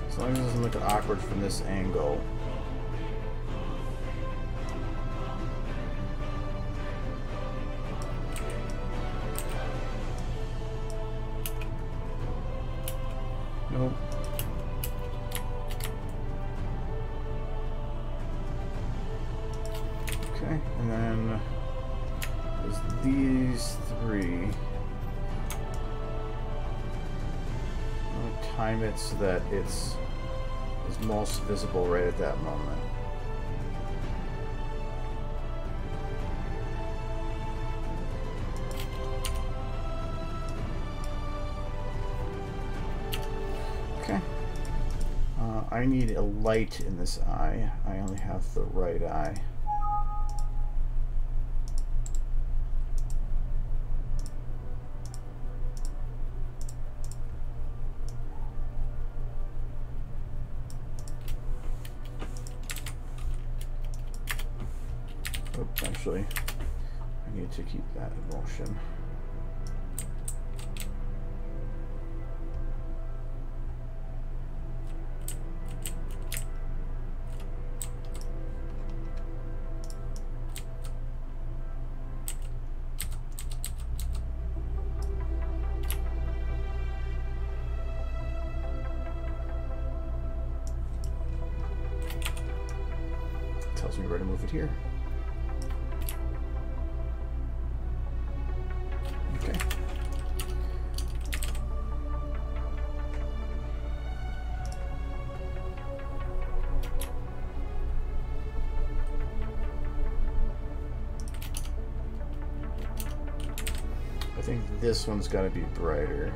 as long as it doesn't look awkward from this angle. Nope. Okay, and then there's these three. Time it so that it's is most visible right at that moment. Okay. I need a light in this eye. I only have the right eye. Actually, I need to keep that in motion. It tells me where to move it here. Okay. I think this one's got to be brighter.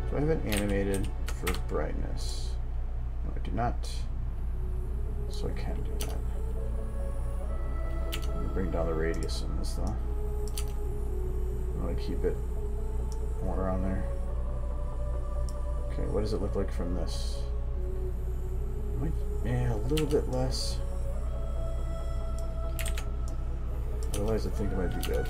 Do I have it animated for brightness? No, I do not. So I can do that. I'm gonna bring down the radius in this though. I want to keep it more on there. Okay, what does it look like from this? Yeah, a little bit less. Otherwise, I think it might be good.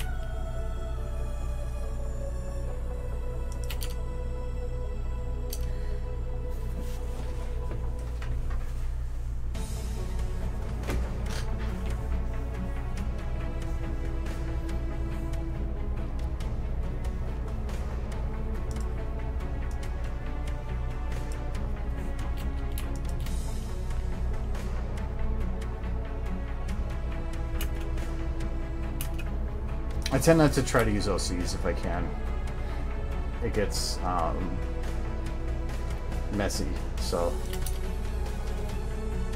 I tend not to try to use OCs if I can. It gets messy, so.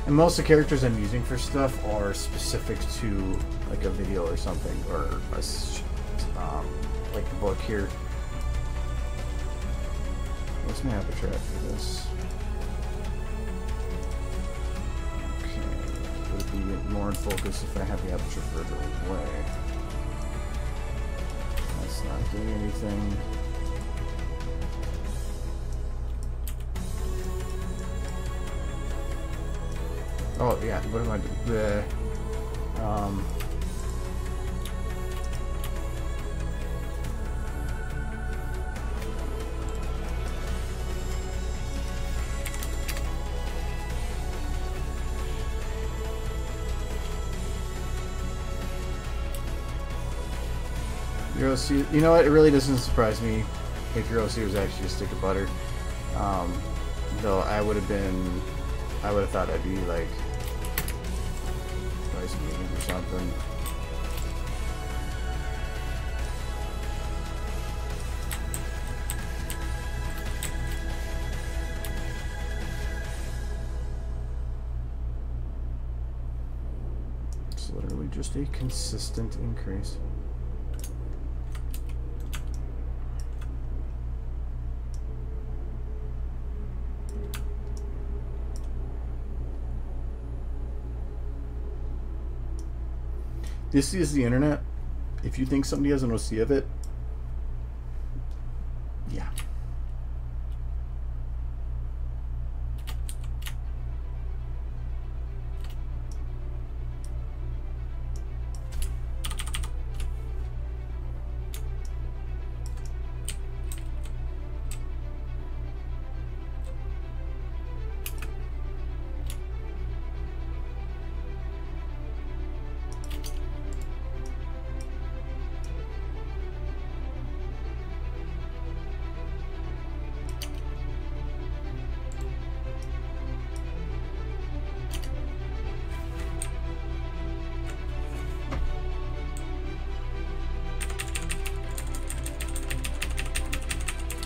And most of the characters I'm using for stuff are specific to like a video or something, or a, like the book here. What's my aperture after this? Okay, would it be more in focus if I have the aperture further away? That's not doing anything. Oh yeah, what am I doing? Your OC, you know what? It really doesn't surprise me if your OC was actually a stick of butter. Though I would have thought I'd be like rice beans or something. It's literally just a consistent increase. This is the internet. If you think somebody has an OC of it, yeah.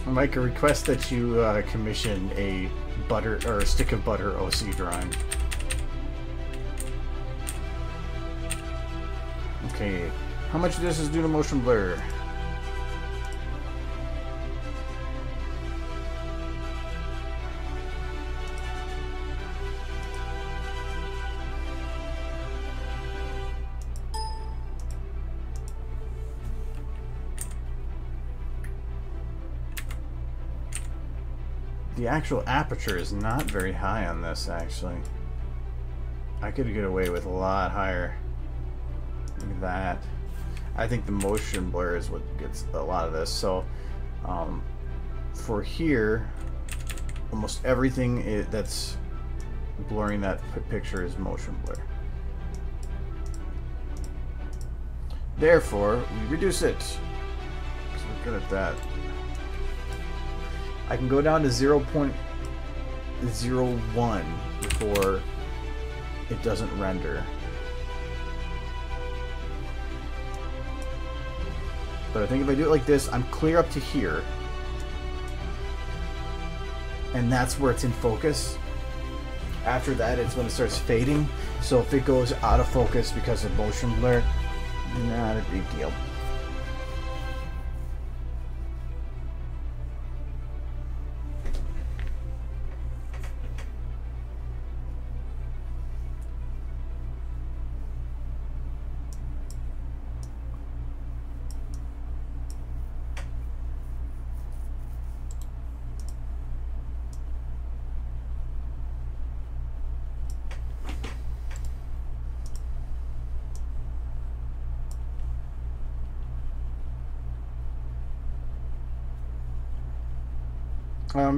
Mike, a request that you commission a butter or a stick of butter OC drawing. Okay, how much of this is due to motion blur? The actual aperture is not very high on this, actually. I could get away with a lot higher. Look at that. I think the motion blur is what gets a lot of this. So, for here, almost everything that's blurring that picture is motion blur. Therefore, we reduce it. Because we're good at that. I can go down to 0.01 before it doesn't render. But I think if I do it like this, I'm clear up to here. And that's where it's in focus. After that, it's when it starts fading. So if it goes out of focus because of motion blur, not a big deal.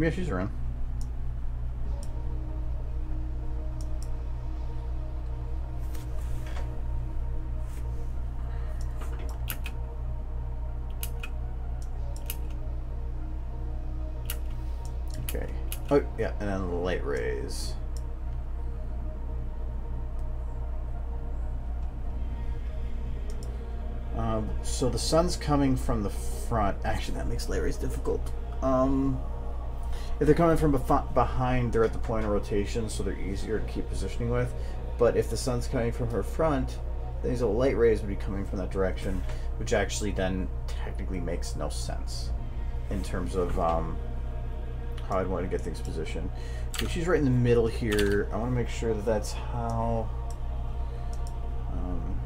Yeah, she's around. Okay. Oh, yeah, and then the light rays. So the sun's coming from the front. Actually, that makes light rays difficult. If they're coming from behind, they're at the point of rotation, so they're easier to keep positioning with. But if the sun's coming from her front, then these little light rays would be coming from that direction, which actually then technically makes no sense in terms of how I'd want to get things positioned. So she's right in the middle here. I want to make sure that that's how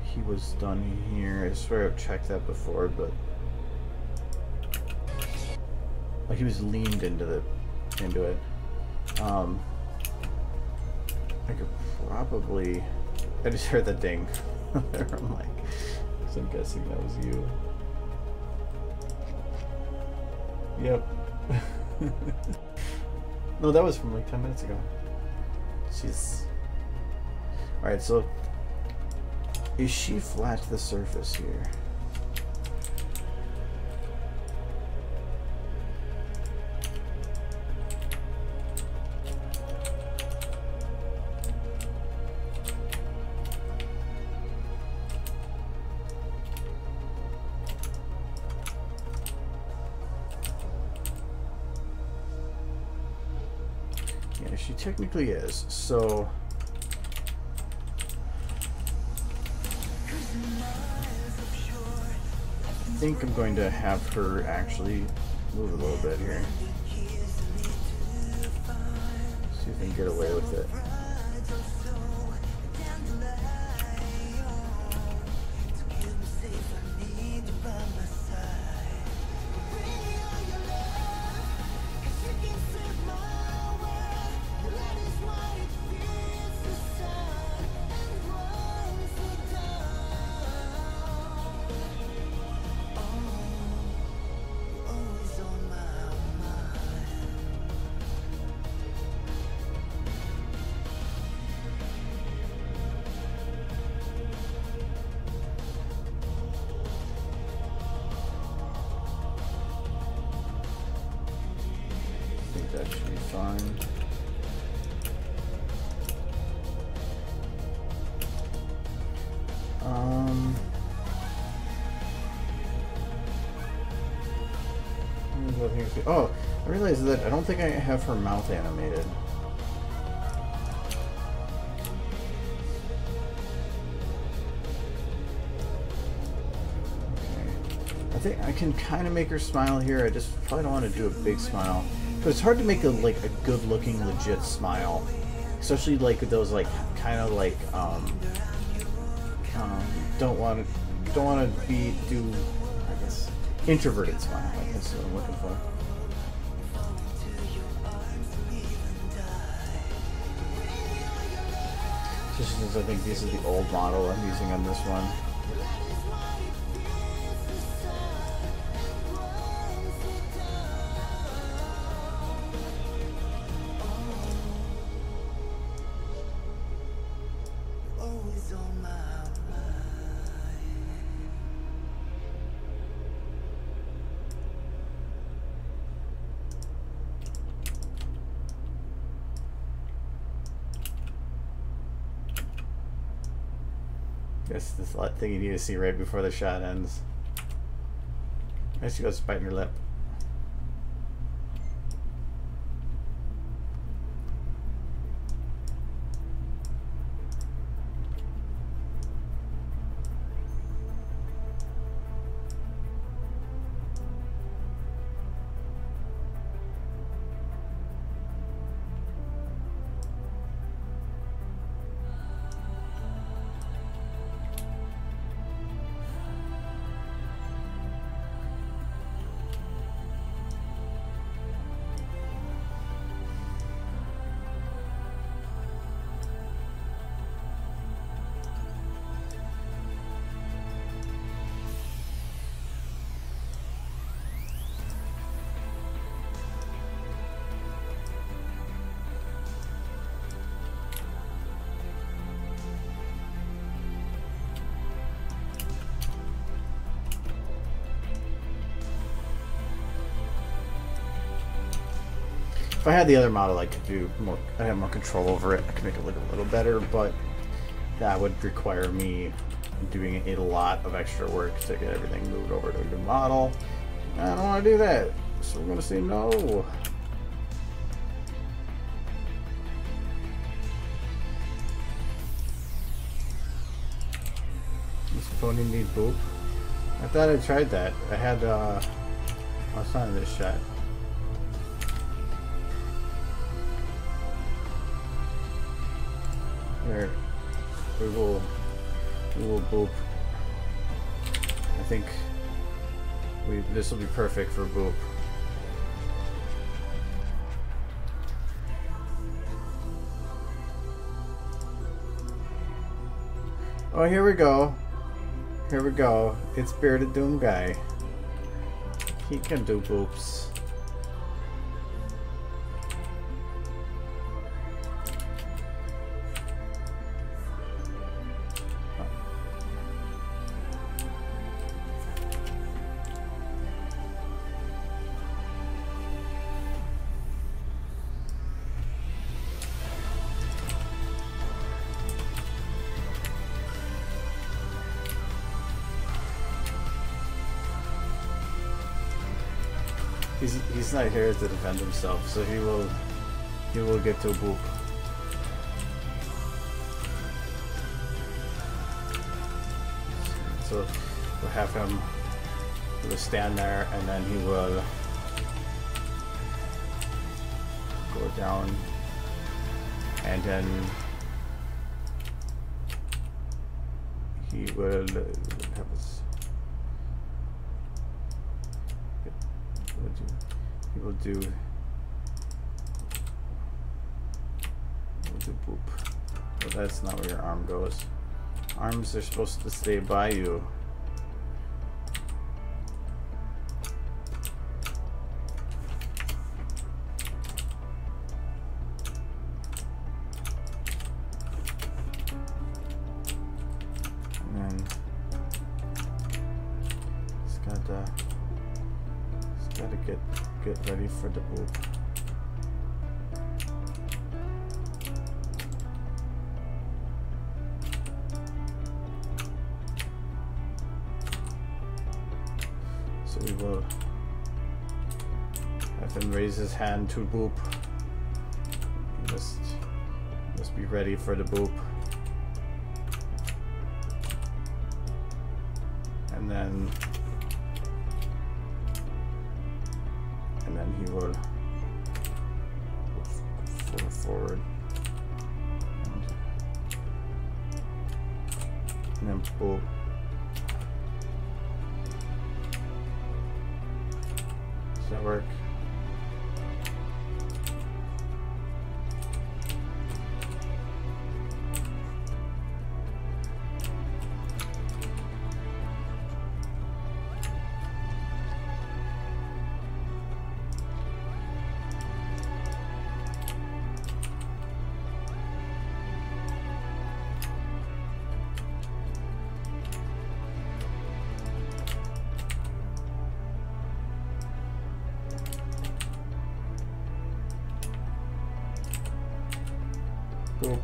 he was done here. I swear I've checked that before, but like he was leaned into it. I could probably. I just heard the ding. I'm like, so I'm guessing that was you. Yep. No, that was from like 10 minutes ago. Jeez. Alright, so is she flat to the surface here? Yeah, she technically is, so I think I'm going to have her actually move a little bit here. See if I can get away with it. That should be fine. Oh, I realized that I don't think I have her mouth animated. I think I can kind of make her smile here. I just probably don't want to do a big smile. But it's hard to make a good looking legit smile. Especially like those like kind of like don't want to do I guess introverted smile. I guess what I'm looking for. Just since I think this is the old model I'm using on this one. Guess this thing you need to see right before the shot ends. I see you guys biting your lip. If I had the other model, I could do more. I have more control over it. I could make it look a little better, but that would require me doing a lot of extra work to get everything moved over to a new model. I don't want to do that, so we're going to say no. Does pony need boop? I thought I tried that. I had. I was trying this shot. Here, we will boop. I think this will be perfect for boop. Oh, here we go. Here we go. It's Bearded Doom Guy. He can do boops. He's not here to defend himself, so he will get to a boop. So we'll have him. He will stand there, and then he will go down, and then he will have his. He will do boop. But that's not where your arm goes. Arms are supposed to stay by you. And then it's got to get ready for the boop. So we will have him raise his hand to boop. Must be ready for the boop. And then and then he would go forward. And then boop. Does that work? Boop.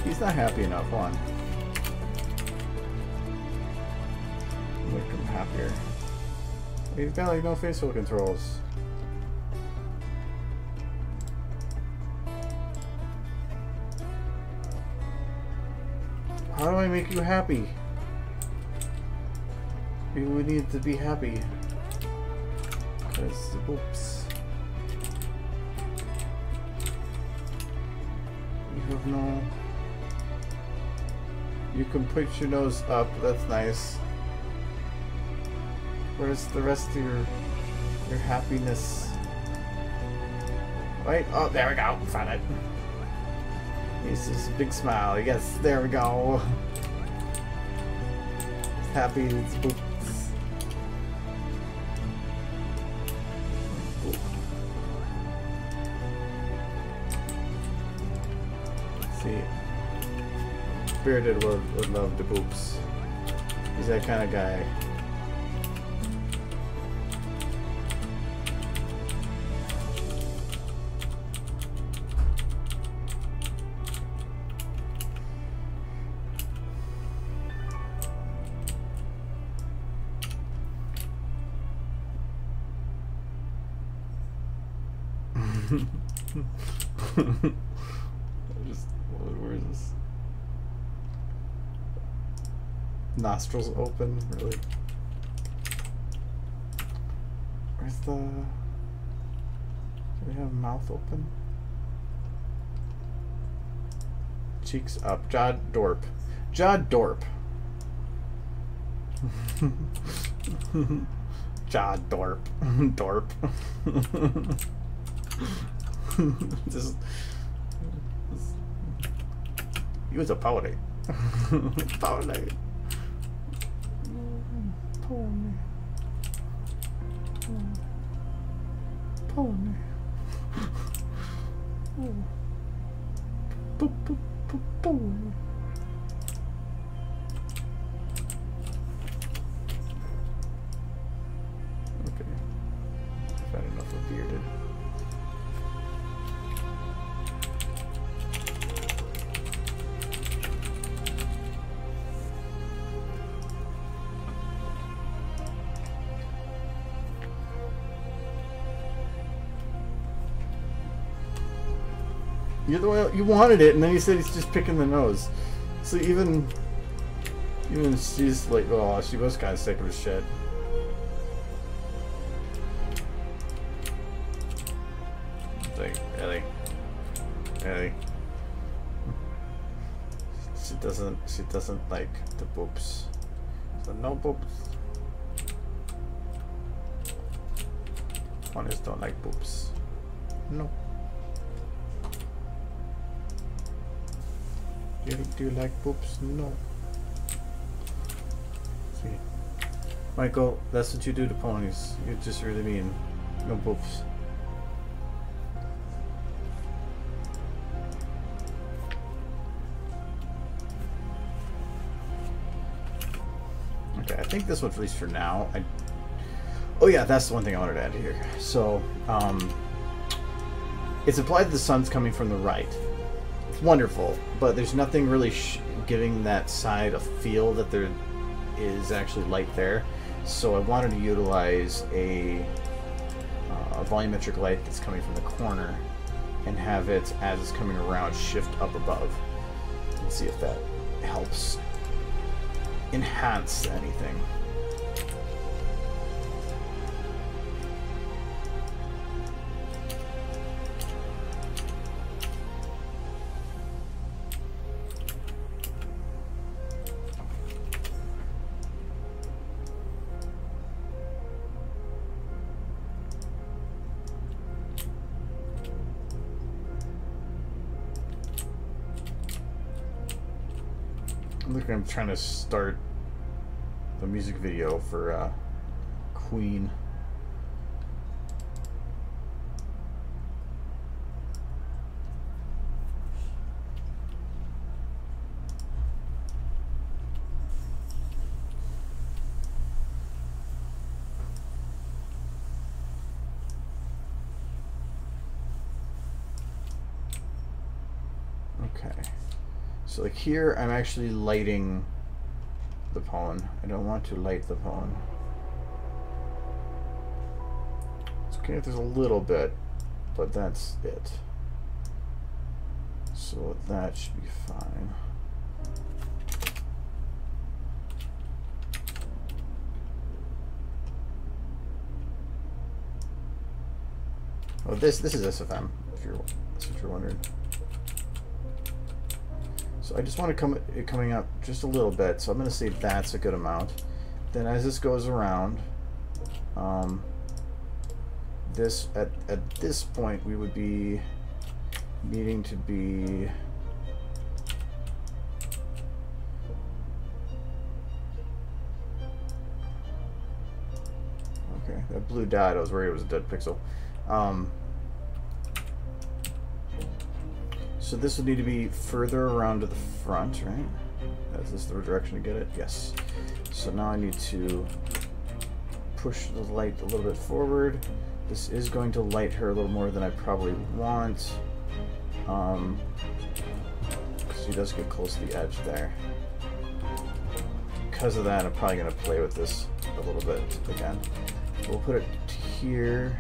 He's not happy enough, one. Make him happier. He's got like no facial controls. How do I make you happy? You would need to be happy. Because, oops. You have no... You can put your nose up, that's nice. Where's the rest of your happiness? Wait, oh, there we go, found it. He's just a big smile, yes, there we go. It's happy, it's boops. Let's see. Bearded would love the boops. He's that kind of guy. Where is this? Nostrils open, really? Where's the... Do we have mouth open? Cheeks up. Jaw dorp. Jaw dorp. Jaw dorp. Dorp. Just... Use a powder. Powder. Pony. Pony. Pony. Okay. I've had enough of bearded. You're the one, you wanted it, and then you said he's just picking the nose. So even she's like, oh, she was kind of sick of his shit. It's like, really? She doesn't like the boobs. So no boobs. Honest don't like boobs. No. Do you like boobs? No. See. Michael, that's what you do to ponies. You're just really mean. No boofs. Okay, I think this one's at least for now. Oh yeah, that's the one thing I wanted to add here. So, it's implied that the sun's coming from the right. It's wonderful, but there's nothing really giving that side a feel that there is actually light there. So I wanted to utilize a volumetric light that's coming from the corner and have it, as it's coming around, shift up above. Let's see if that helps enhance anything. Look, I'm trying to start the music video for Queen. Okay. So like here, I'm actually lighting the pollen. I don't want to light the pollen. It's okay if there's a little bit, but that's it. So that should be fine. Oh, this is SFM, if that's what you're wondering. So I just want to coming up just a little bit, so I'm going to say that's a good amount. Then as this goes around, this at this point we would be needing to be okay. That blue dot, I was worried it was a dead pixel. So this would need to be further around to the front, right? Is this the direction to get it? Yes. So now I need to push the light a little bit forward. This is going to light her a little more than I probably want. She does get close to the edge there. Because of that, I'm probably going to play with this a little bit again. We'll put it here.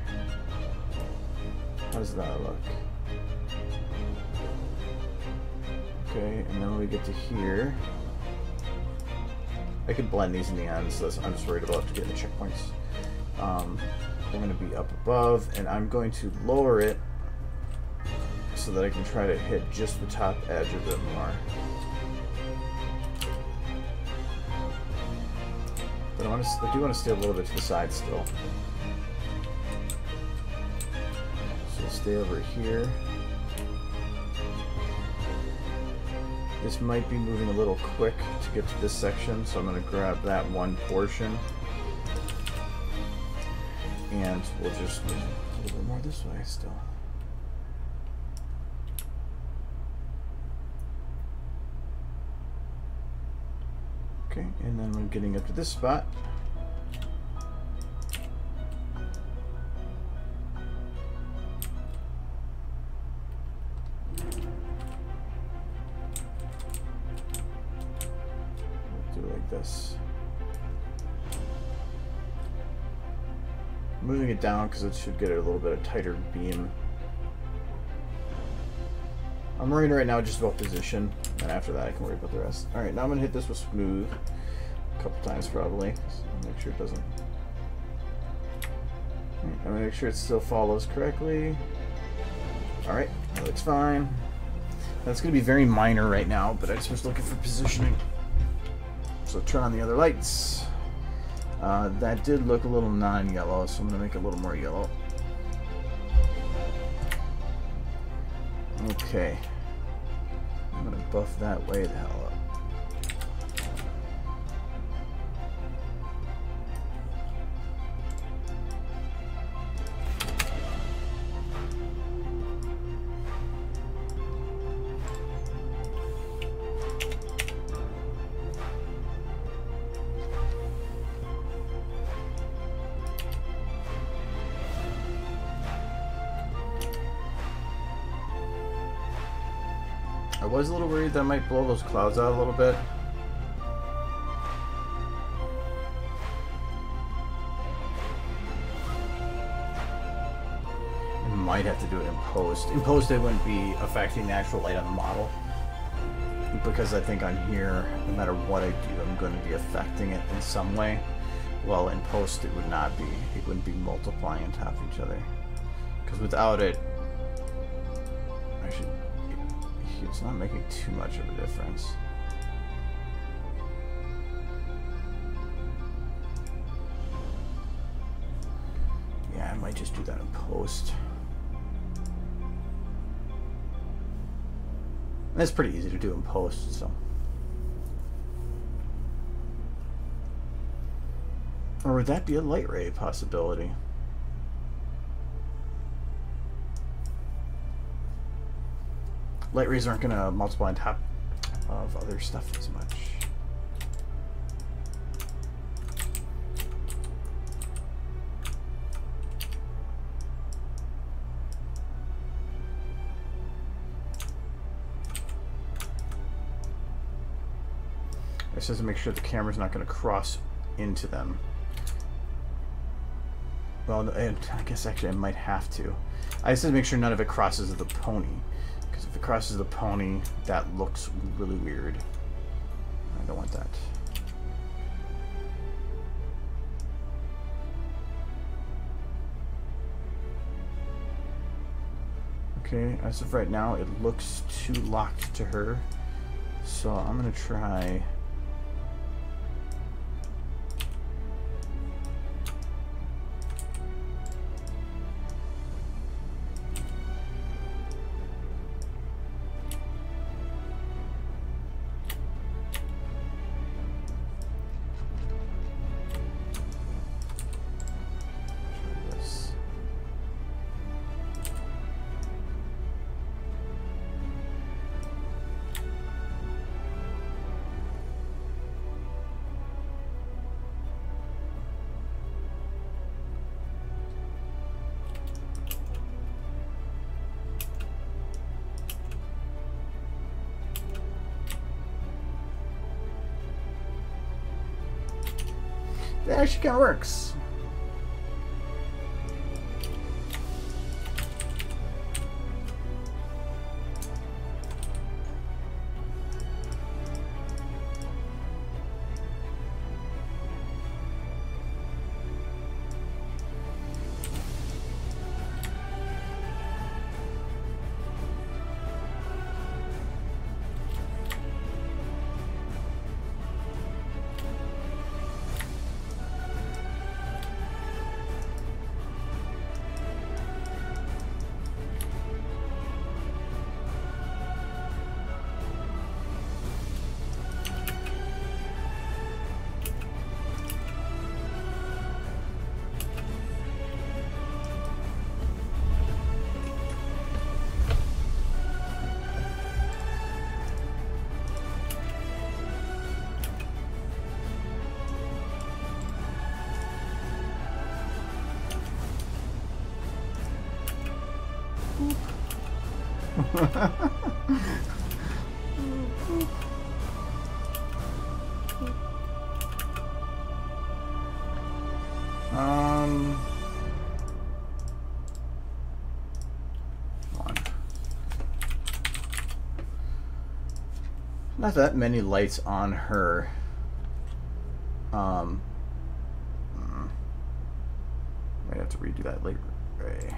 How does that look? Okay, and then when we get to here, I could blend these in the end, so I'm just worried about getting the checkpoints. I'm going to be up above, and I'm going to lower it so that I can try to hit just the top edge a bit more. But I do want to stay a little bit to the side still. So stay over here. This might be moving a little quick to get to this section, so I'm going to grab that one portion. And we'll just move a little bit more this way still. Okay, and then when getting up to this spot, this. Moving it down because it should get a little bit of tighter beam. I'm worrying right now just about position, and after that I can worry about the rest. Alright, now I'm going to hit this with smooth a couple times probably. So make sure it doesn't. I'm going to make sure it still follows correctly. Alright, that looks fine. That's going to be very minor right now, but I just was looking for positioning. So turn on the other lights. That did look a little non-yellow, so I'm going to make it a little more yellow. Okay. I'm going to buff that way the hell up. was a little worried that might blow those clouds out a little bit. I might have to do it in post. In post, it wouldn't be affecting the actual light on the model, because I think on here, no matter what I do, I'm going to be affecting it in some way. Well, in post, it would not be. It wouldn't be multiplying on top of each other. Because without it, actually, it's not making too much of a difference. Yeah, I might just do that in post. And it's pretty easy to do in post, so. Or would that be a light ray possibility? Light rays aren't going to multiply on top of other stuff as much. It says to make sure the camera's not going to cross into them. Well, and I guess actually I might have to. I just have to make sure none of it crosses the pony. Because if it crosses the pony, that looks really weird. I don't want that. Okay, as of right now, it looks too locked to her. So I'm going to try... That actually kind of works. Not that many lights on her. Might have to redo that later. Ray.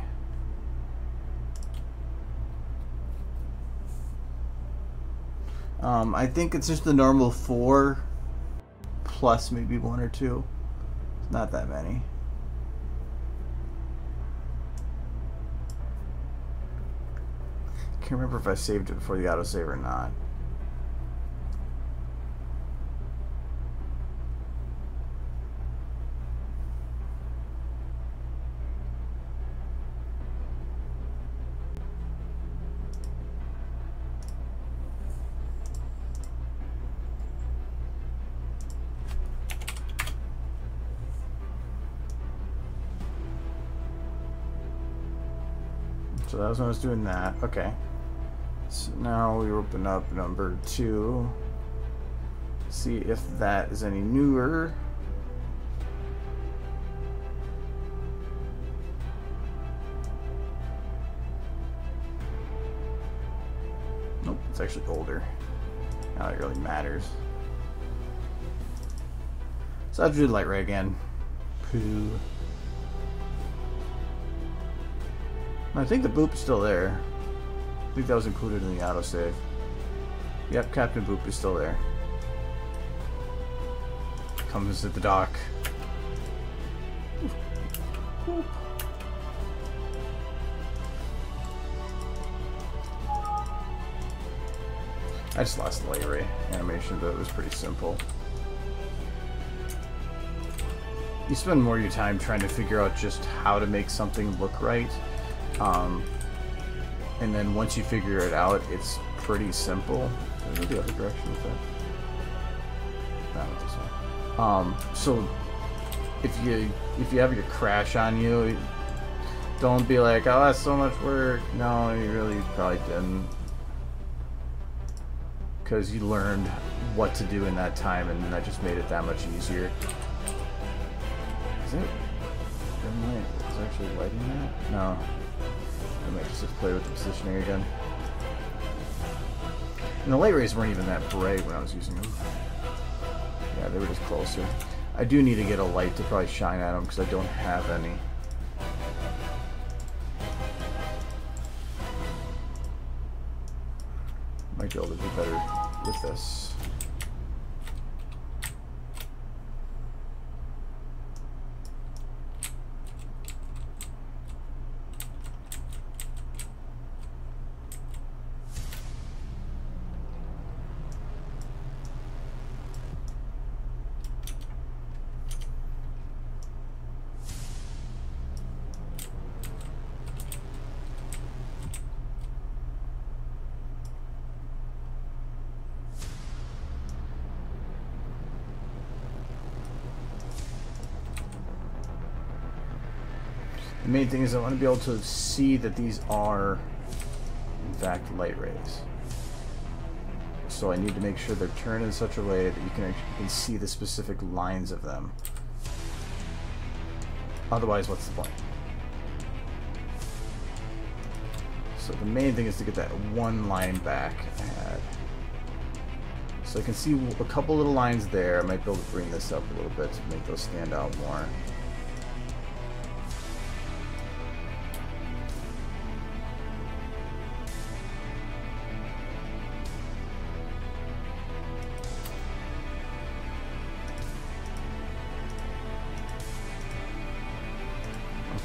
I think it's just the normal 4 plus maybe 1 or 2. It's not that many. Can't remember if I saved it before the autosave or not. So that was when I was doing that. Okay. So now we open up number 2. See if that is any newer. Nope, it's actually older. Now it really matters. So I'll do the light ray again. Poo. I think the boop is still there. I think that was included in the autosave. Yep, Captain Boop is still there. Comes at the dock. Boop. I just lost the light ray animation, but it was pretty simple. You spend more of your time trying to figure out just how to make something look right. And then once you figure it out, it's pretty simple. Did I go the other direction with that? No, not this one. So if you have your crash on you, don't be like, oh, that's so much work. No, you really probably didn't. Because you learned what to do in that time, and that just made it that much easier. Is it? Is it actually lighting that? No. I might just have to play with the positioning again. And the light rays weren't even that bright when I was using them. Yeah, they were just closer. I do need to get a light to probably shine at them because I don't have any. Might be able to do better with this. The main thing is I want to be able to see that these are, in fact, light rays. So I need to make sure they're turned in such a way that you can see the specific lines of them. Otherwise, what's the point? So the main thing is to get that one line back ahead. So I can see a couple little lines there. I might be able to bring this up a little bit to make those stand out more.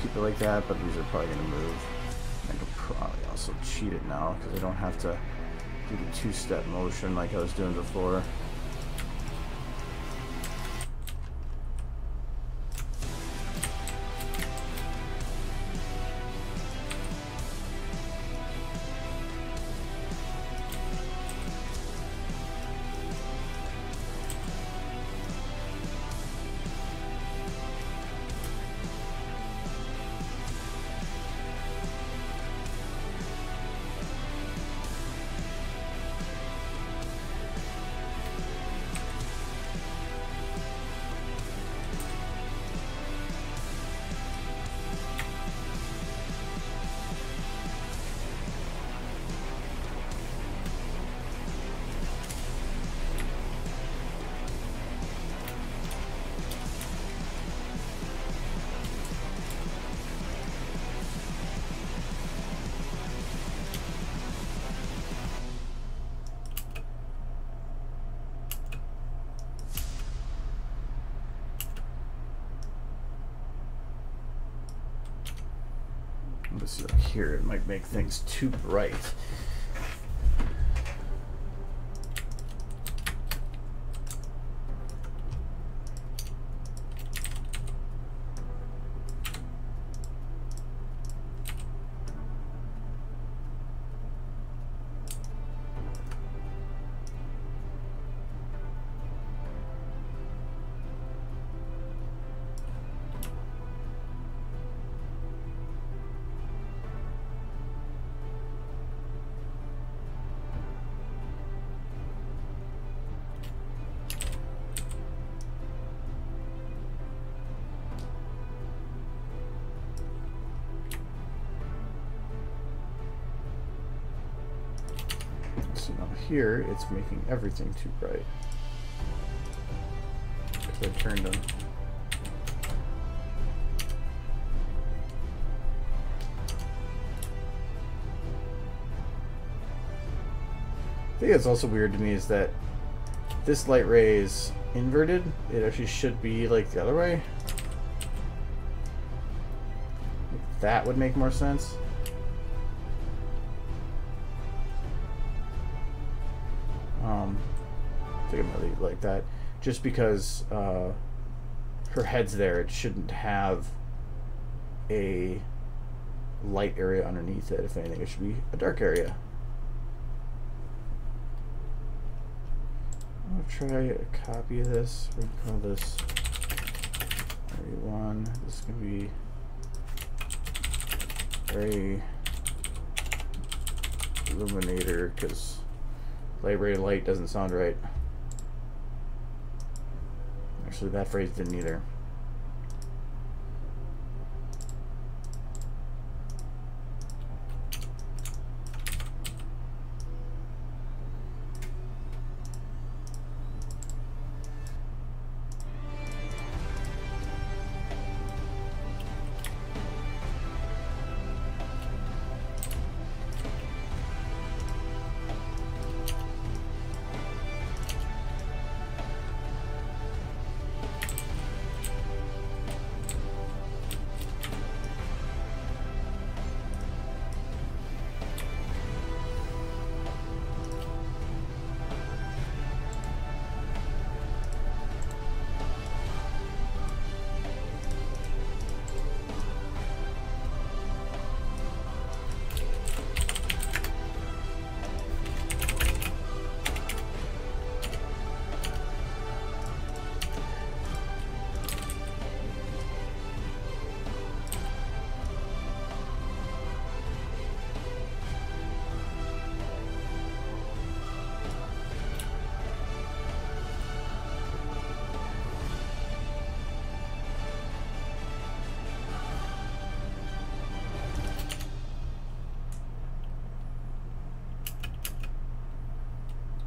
Keep it like that, but these are probably going to move. I could probably also cheat it now because I don't have to do the two-step motion like I was doing before. Let's see, like here, it might make things too bright. here it's making everything too bright. Because I turned them. I think that's also weird to me is that this light ray is inverted. It actually should be like the other way. That would make more sense. I think I'm gonna leave it like that. Just because her head's there, it shouldn't have a light area underneath it. If anything, it should be a dark area. I'll try a copy of this. We can call this area 1. This is going to be ray illuminator because light ray light doesn't sound right. Actually, that phrase didn't either.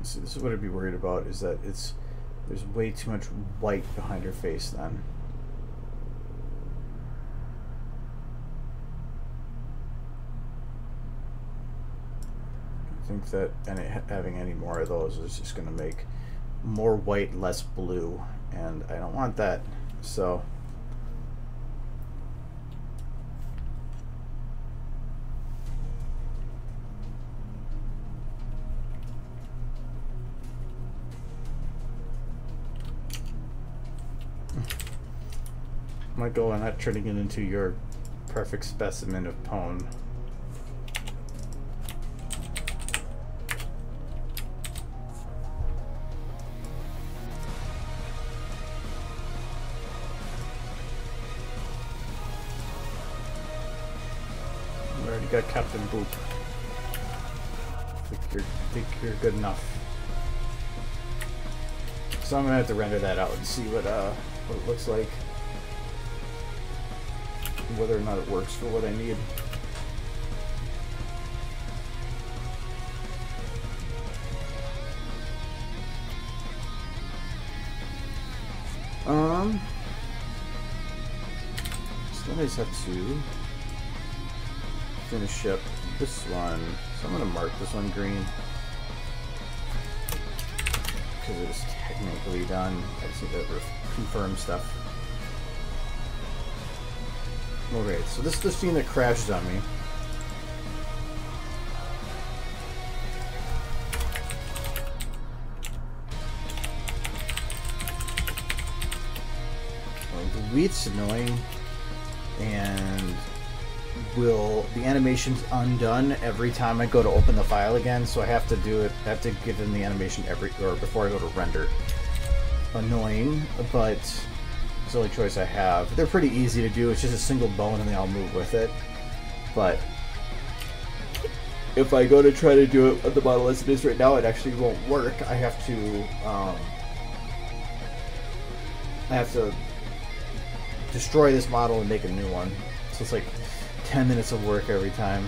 See, this is what I'd be worried about, is that there's way too much white behind her face then. I think that having any more of those is just going to make more white, less blue, and I don't want that. So might go on that, turning it into your perfect specimen of pwn. We already got Captain Boop. I think you're good enough. So I'm gonna have to render that out and see what it looks like. Whether or not it works for what I need. So then I just have to finish up this one. So I'm gonna mark this one green because it was technically done. I just need to confirm stuff. Alright, so this is the scene that crashes on me. The wheat's annoying, and the animation's undone every time I go to open the file again, so I have to do it. I have to give them the animation before I go to render. Annoying, but it's the only choice I have. They're pretty easy to do. It's just a single bone and they all move with it. But if I go to try to do it with the model as it is right now, it actually won't work. I have to destroy this model and make a new one. So it's like 10 minutes of work every time.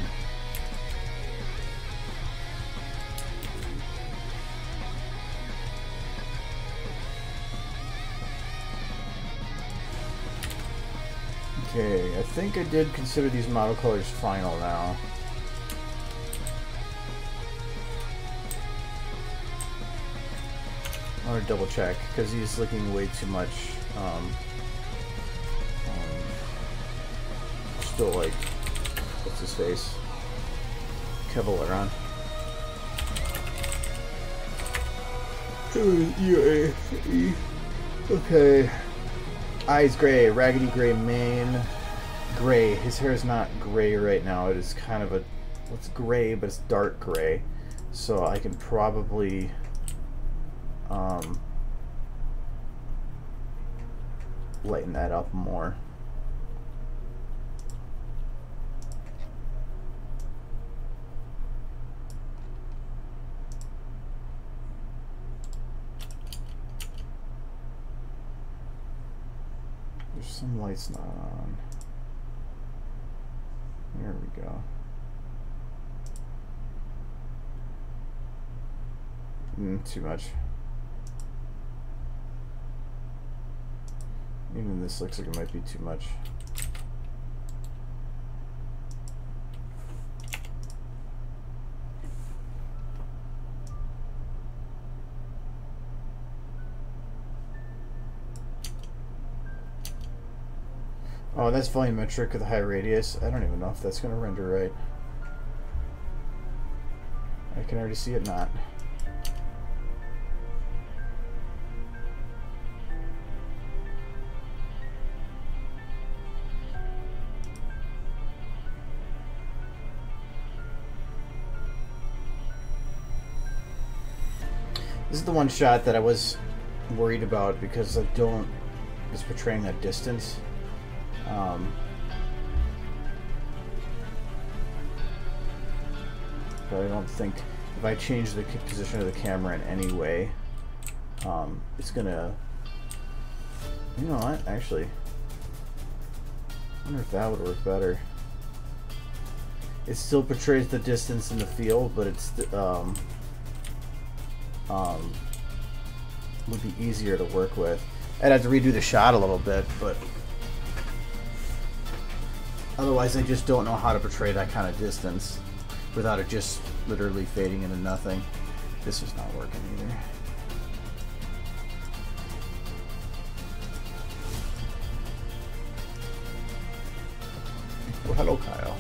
Okay, I think I did consider these model colors final now. I want to double check because he's looking way too much. Still like, what's his face? Kevalaron. Okay. Eyes gray, raggedy gray mane, gray. His hair is not gray right now. It is kind of a, it's gray, but it's dark gray. So I can probably lighten that up more. There's some lights not on. There we go. Too much. Even this looks like it might be too much. Oh, that's volumetric with a high radius. I don't even know if that's going to render right. I can already see it not. This is the one shot that I was worried about because it's portraying that distance. But I don't think if I change the position of the camera in any way, it's gonna. You know what? Actually, I wonder if that would work better. It still portrays the distance in the field, but it's would be easier to work with. I'd have to redo the shot a little bit, but otherwise I just don't know how to portray that kind of distance without it just literally fading into nothing. This is not working either. Well, hello, Kyle.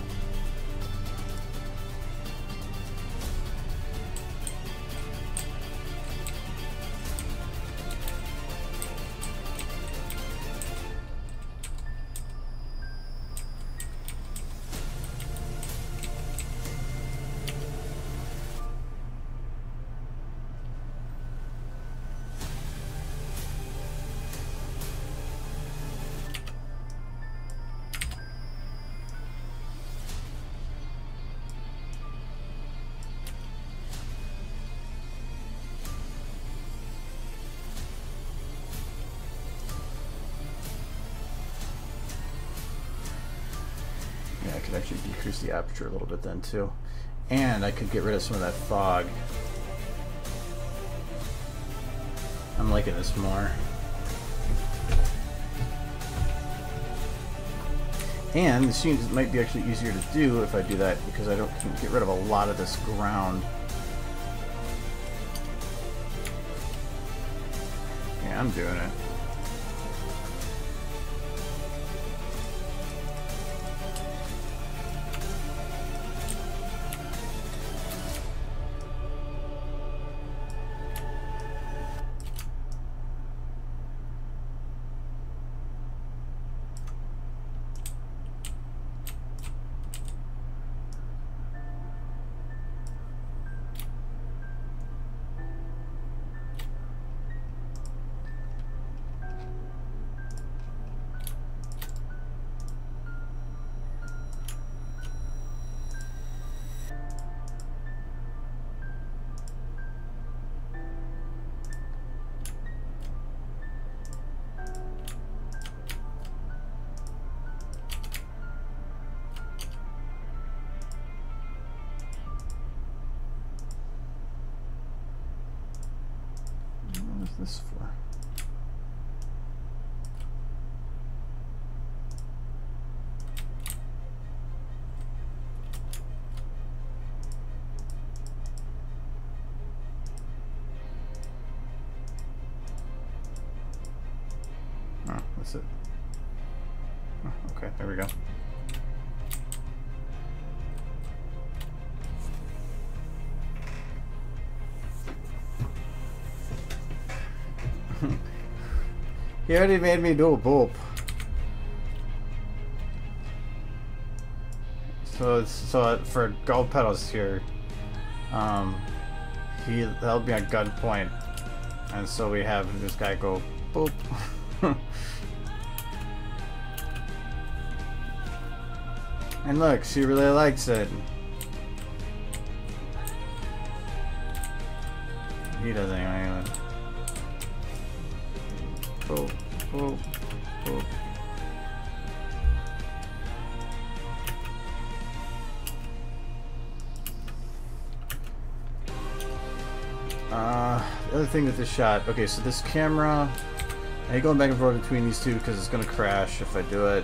I could actually decrease the aperture a little bit then too. And I could get rid of some of that fog. I'm liking this more. And the scenes might be actually easier to do if I do that because I don't can get rid of a lot of this ground. Yeah, I'm doing it. What is this for? That's it. Oh, okay, there we go. He already made me do a boop. So for gold pedals here, he held me at gunpoint, and so we have this guy go boop. And look, she really likes it. He doesn't anyway. Boop, boop, boop. The other thing with this shot, okay, so this camera, I hate going back and forth between these two because it's going to crash if I do it.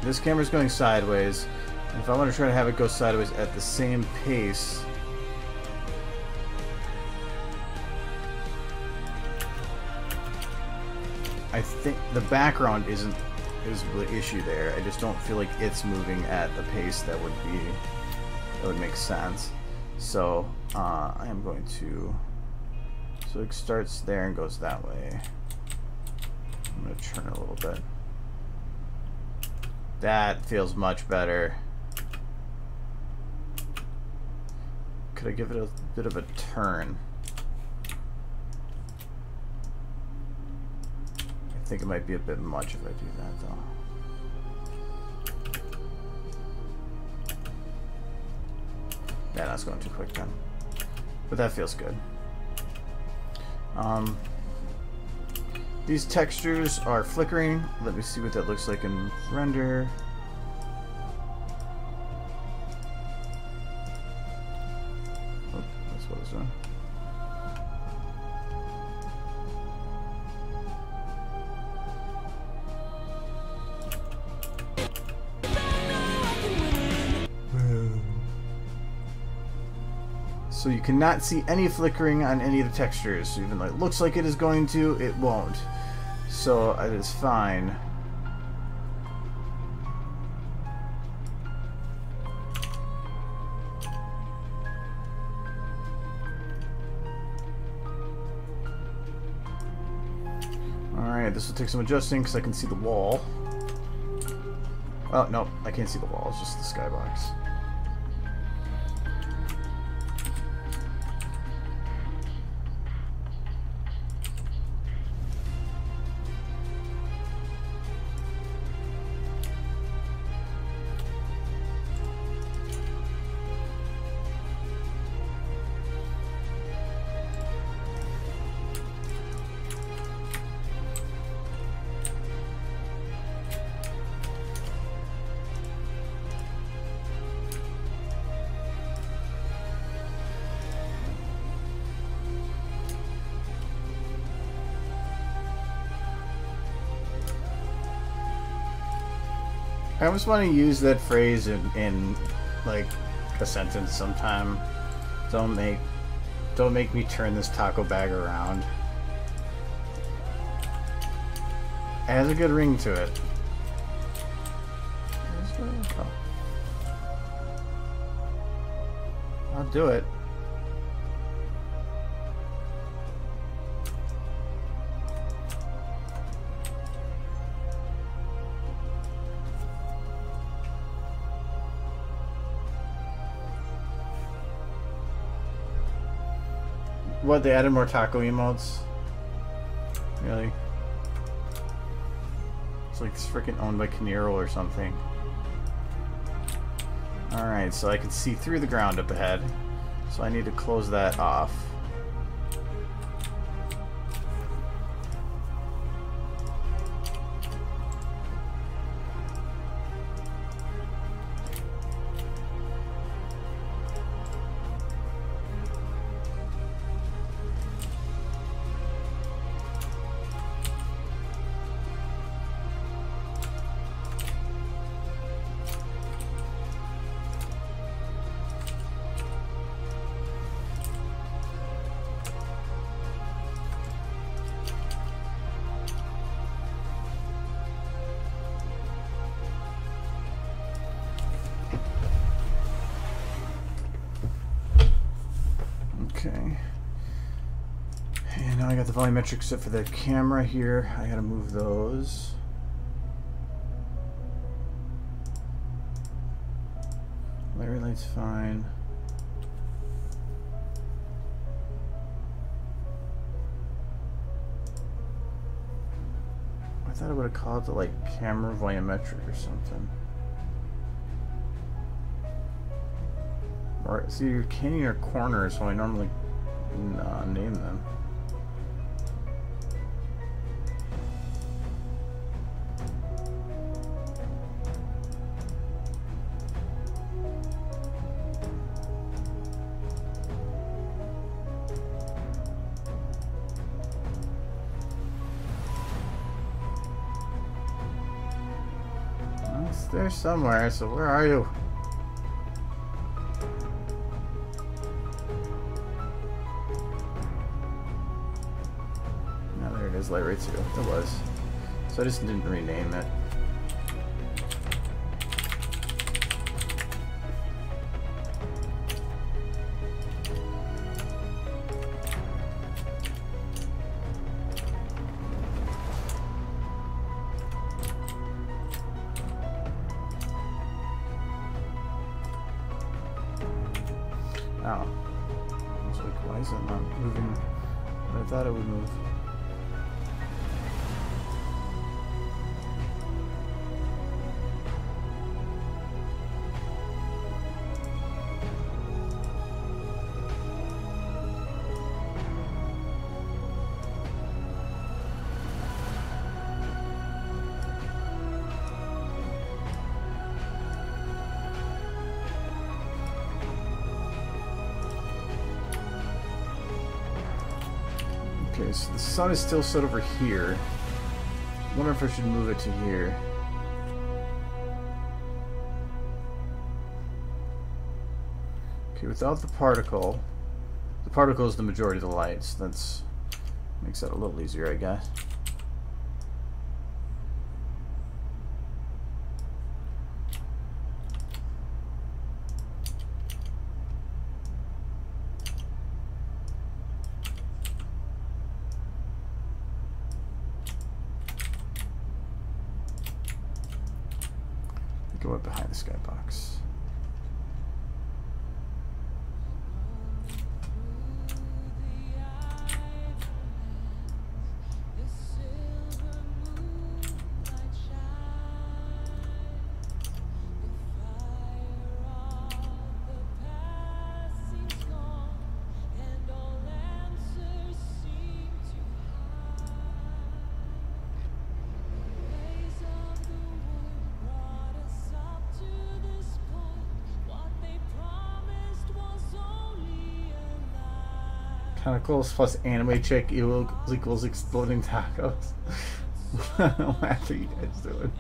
This camera's going sideways, and if I want to try to have it go sideways at the same pace, I think the background is the issue there. I just don't feel like it's moving at the pace that would make sense. So I am going to, so it starts there and goes that way. I'm going to turn it a little bit. That feels much better. Could I give it a bit of a turn? I think it might be a bit much if I do that though. Yeah, that's going too quick then. But that feels good. These textures are flickering. Let me see what that looks like in render. Oh, that's what it's doing. So you cannot see any flickering on any of the textures. So even though it looks like it is going to, it won't. So it is fine. Alright, this will take some adjusting because I can see the wall. Oh, no, I can't see the wall. It's just the skybox. I almost want to use that phrase in like a sentence sometime. Don't make me turn this taco bag around. It has a good ring to it. I'll do it. What, they added more taco emotes? Really? It's like it's freaking owned by Kinero or something. Alright, so I can see through the ground up ahead. So I need to close that off. the volumetric set for the camera here. I gotta move those. Light light's fine. I thought I would have called it like camera volumetric or something. Or see, you're canning your corners, so I normally name them. It's there somewhere, so where are you? Light right too. It was. So I just didn't rename it. Ow. I was like, why is it not moving when I thought it would move? Okay, so the sun is still set over here. I wonder if I should move it to here. Okay, without the particle is the majority of the lights. That's makes that a little easier, I guess. Go up behind the skybox. Kind of close, plus anime chick equals exploding tacos. What are you guys doing?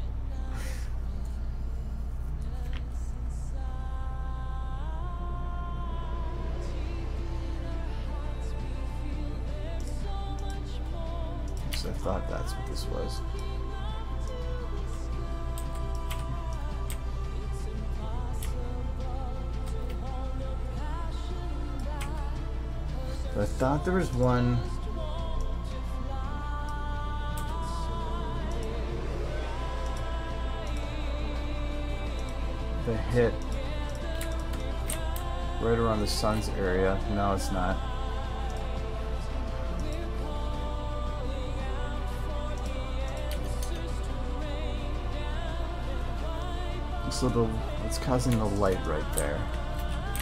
So I thought that's what this was. I thought there was one that hit right around the sun's area. No, it's not. So it's causing the light right there.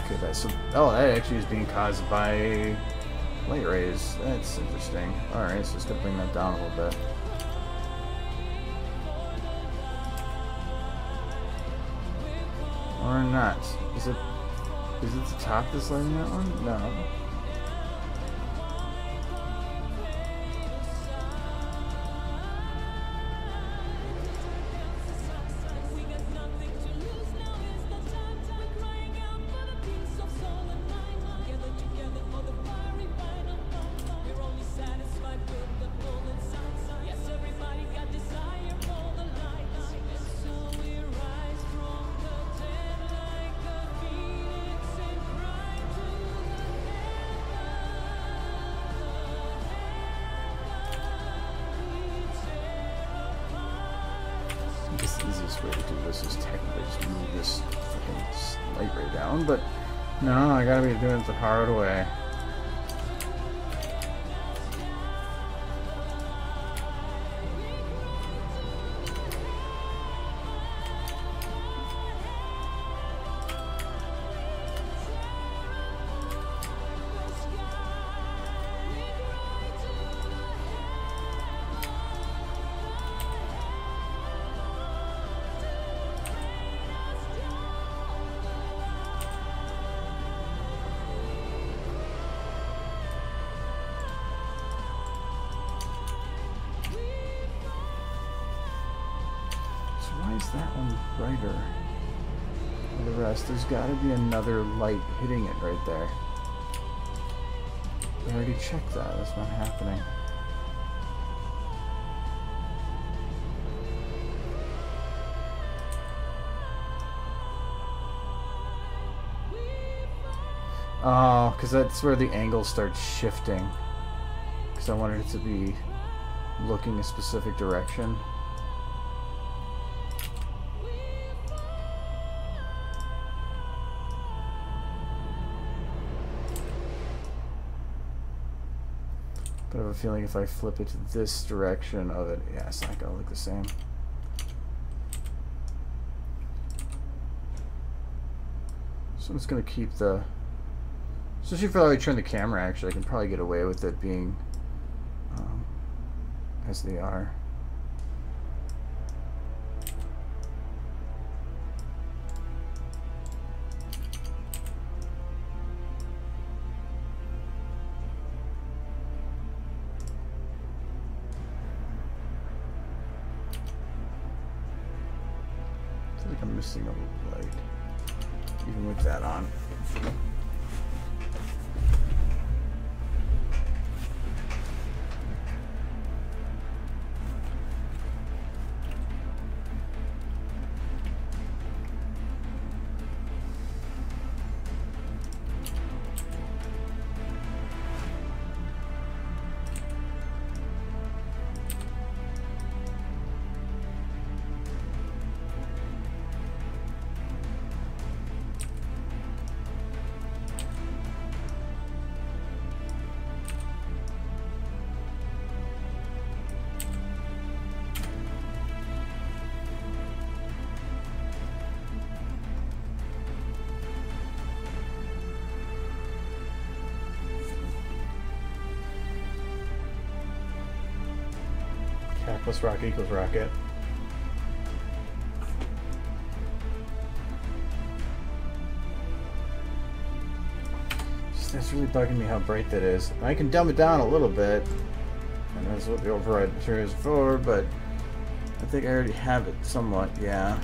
Okay, that actually is being caused by light rays. That's interesting. Alright, so just gonna bring that down a little bit. Or not. Is it the top that's lighting that one? No. the easiest way to do this is technically just move this fucking light ray down, but no, I gotta be doing it the hard way. Why is that one brighter than the rest? There's got to be another light hitting it right there. I already checked that. That's not happening. Oh, because that's where the angle starts shifting. Because I wanted it to be looking a specific direction. But I have a feeling if I flip it to this direction of it, yeah, it's not going to look the same. So I'm just going to keep the... Especially if I turn the camera, actually, I can probably get away with it being as they are. I feel like I'm missing a light, even with that on. Cat plus rocket equals rocket. That's really bugging me how bright that is. I can dumb it down a little bit, and that's what the override material is for, but I think I already have it somewhat, yeah.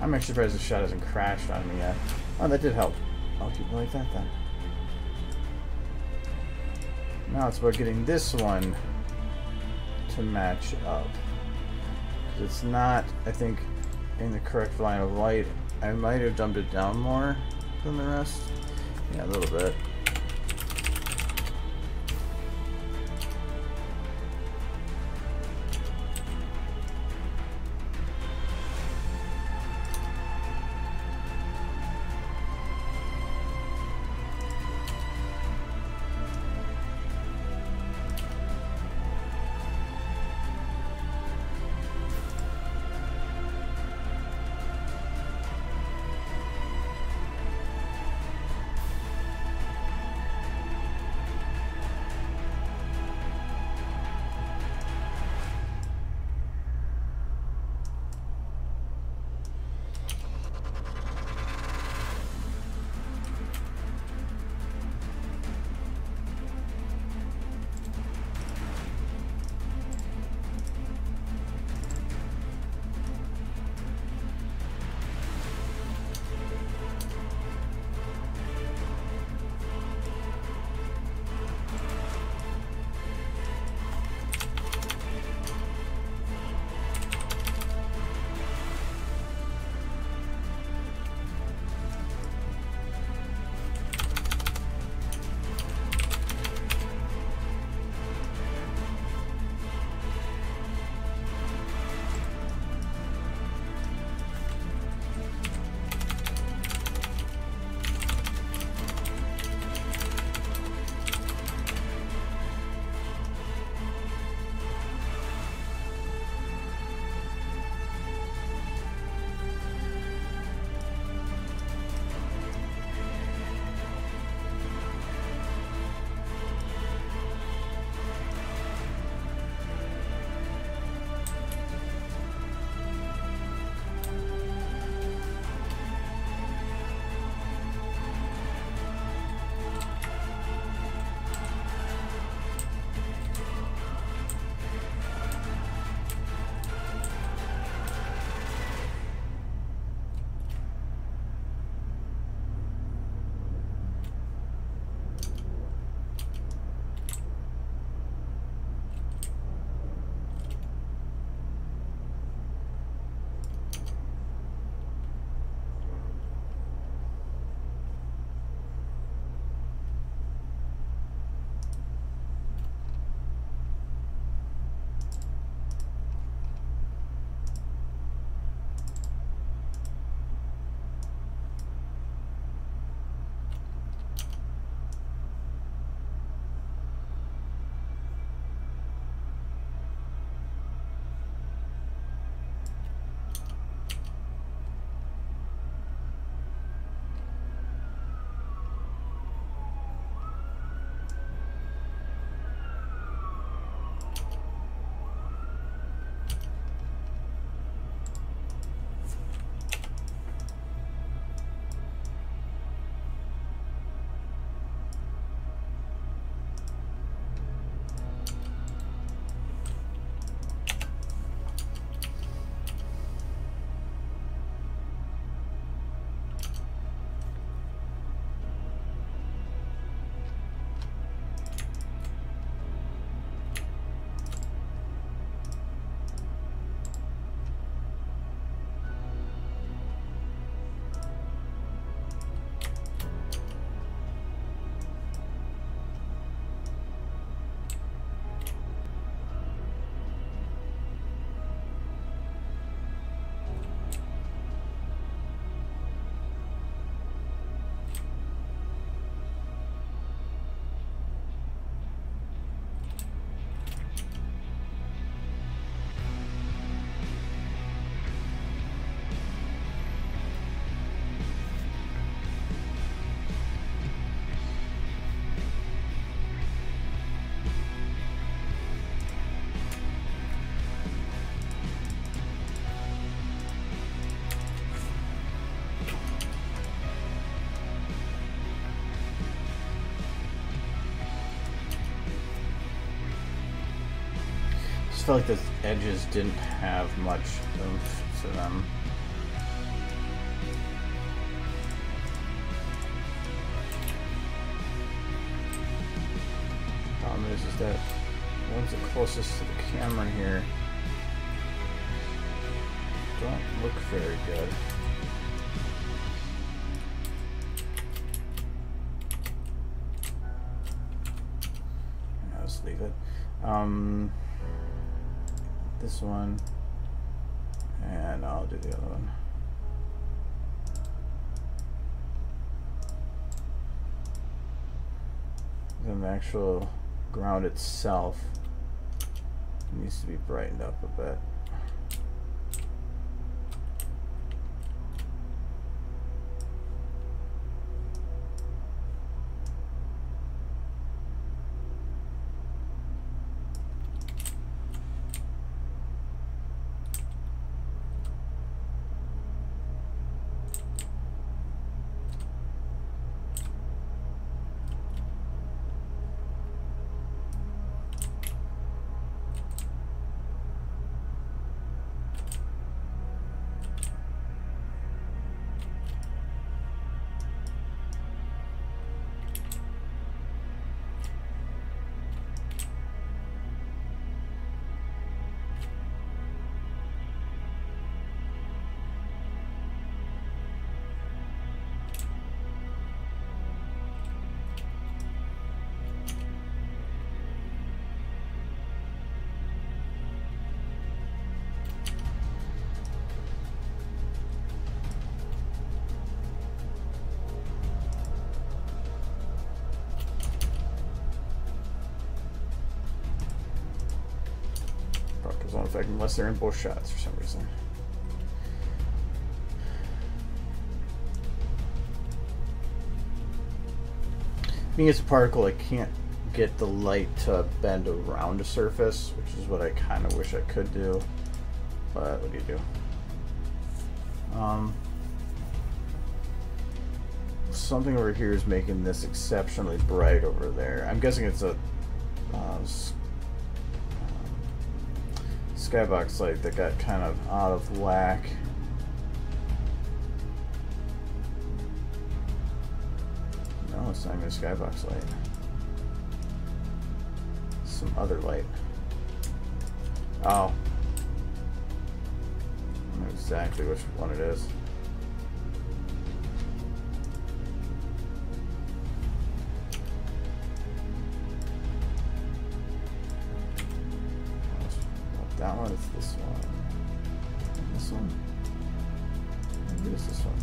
I'm actually surprised the shot hasn't crashed on me yet. Oh, that did help. I'll keep it like that then. Now it's about getting this one to match up. It's not, I think, in the correct line of light. I might have dumped it down more than the rest. Yeah, a little bit. just felt like the edges didn't have much oomph to them. Problem is that the ones the closest to the camera here don't look very good. I'll just leave it. This one, and I'll do the other one. Then the actual ground itself needs to be brightened up a bit. Won't affect unless they're in both shots for some reason. Being it's a particle, I can't get the light to bend around a surface, which is what I kind of wish I could do. But what do you do? Something over here is making this exceptionally bright over there. I'm guessing it's a skybox light that got kind of out of whack. No, it's not even a skybox light. Some other light. Oh. I know exactly which one it is. That one is this one. And this one? Maybe it's this one.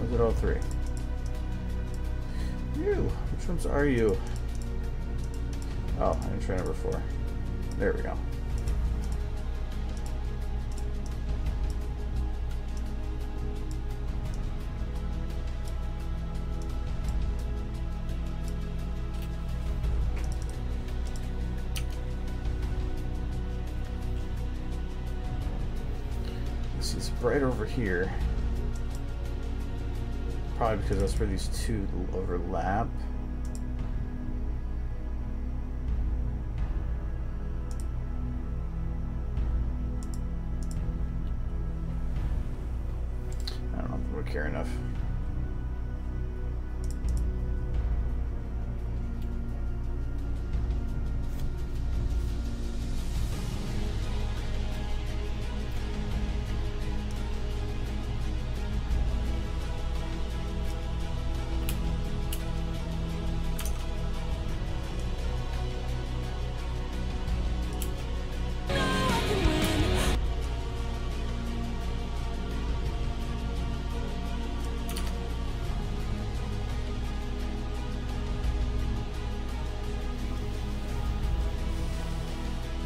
Or is it all three? You! Which ones are you? Oh, I didn't try number 4. There we go. It's bright over here, probably because that's where these two overlap. I don't know if we'll care enough.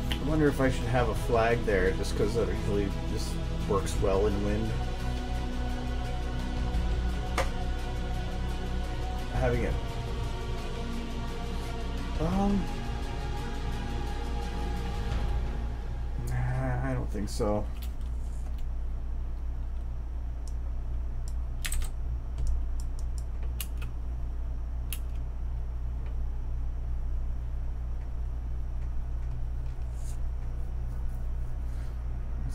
I wonder if I should have a flag there, just because that usually just works well in wind. Having it. Nah, I don't think so.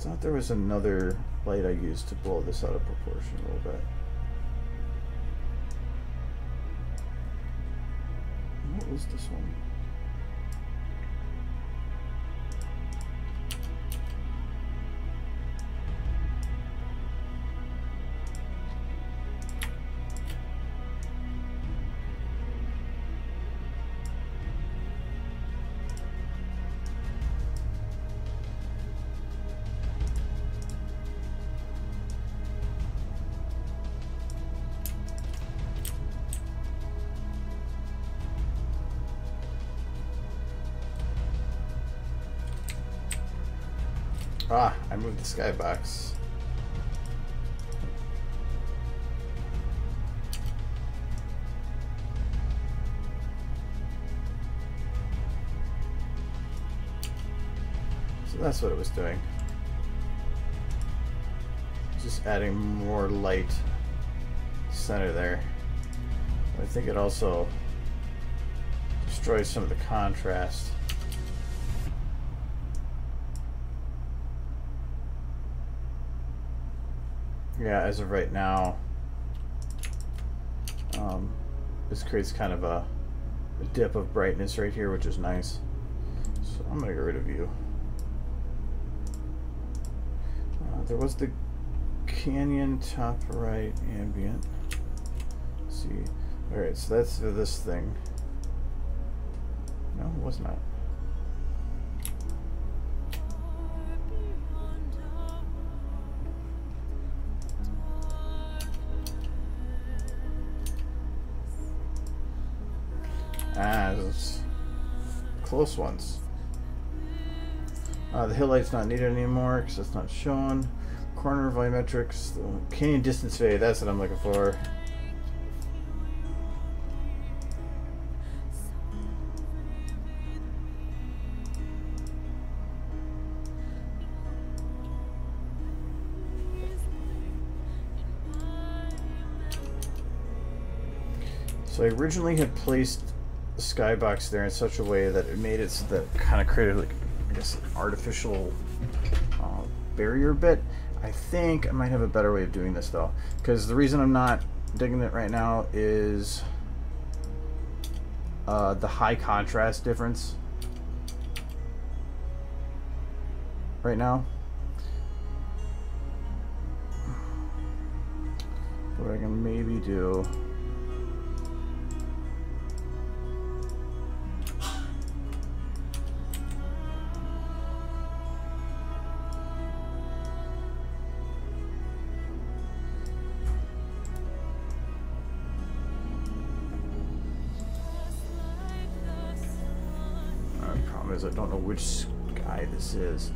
thought there was another light I used to blow this out of proportion a little bit. What was this one? Ah, I moved the skybox. So that's what it was doing. Just adding more light center there. I think it also destroys some of the contrast. Yeah, as of right now, this creates kind of a dip of brightness right here, which is nice. So I'm gonna get rid of you. There was the canyon top right ambient. Let's see. Alright, so that's for this thing. No, it was not. Ah, those close ones. The hill light's not needed anymore because it's not shown. Corner volumetrics, the canyon distance fade, that's what I'm looking for. So I originally had placed the skybox there in such a way that it made it so that it kind of created, like, I guess, an artificial barrier bit. I think I might have a better way of doing this though, because the reason I'm not digging it right now is the high contrast difference right now. What I can maybe do, I don't know which sky this is.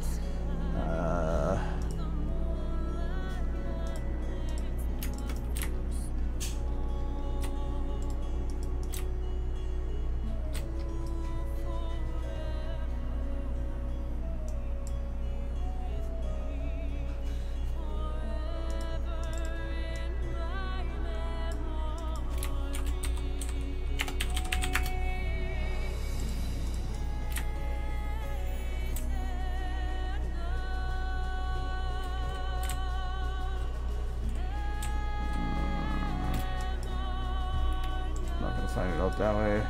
Find it out that way.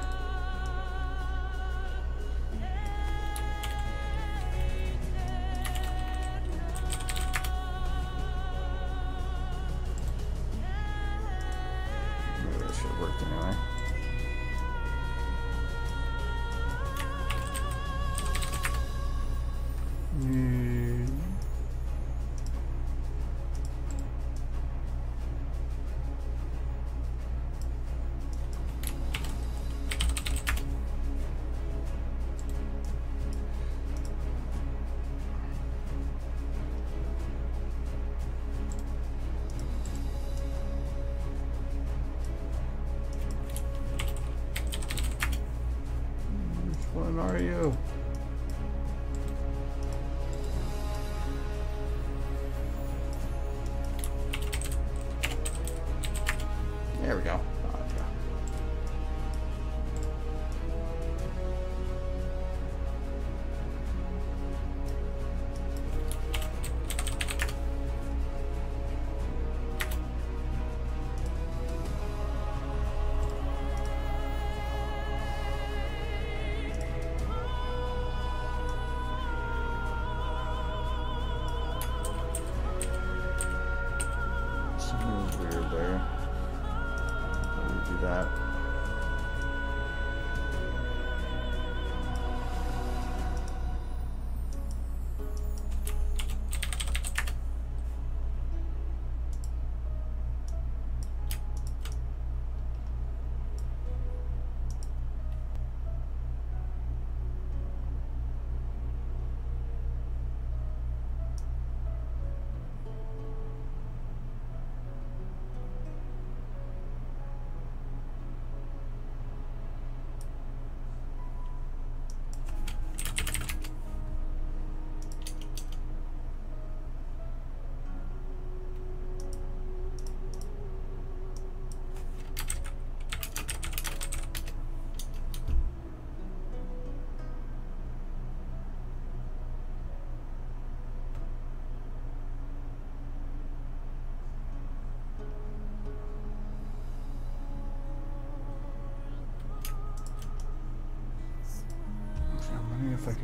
Maybe that should have worked anyway. What are you? There we go. Oh, yeah.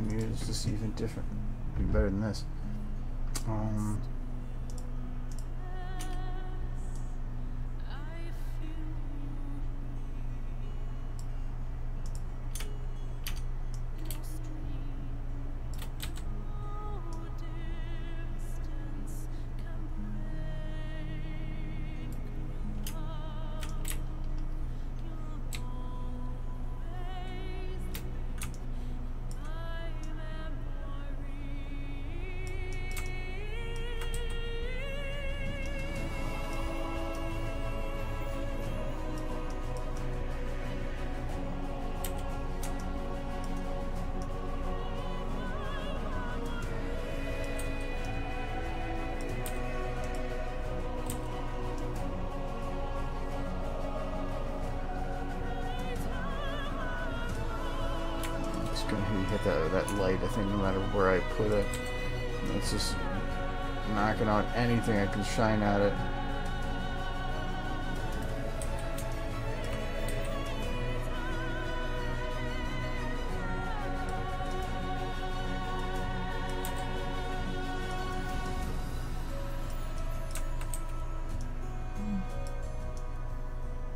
Maybe it's just even different. Even better than this. Hit that light, I think, no matter where I put it. It's just knocking out anything I can shine at it.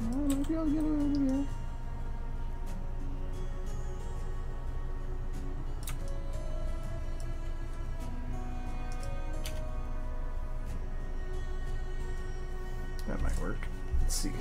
Maybe I'll get it over here. That might work. Let's see.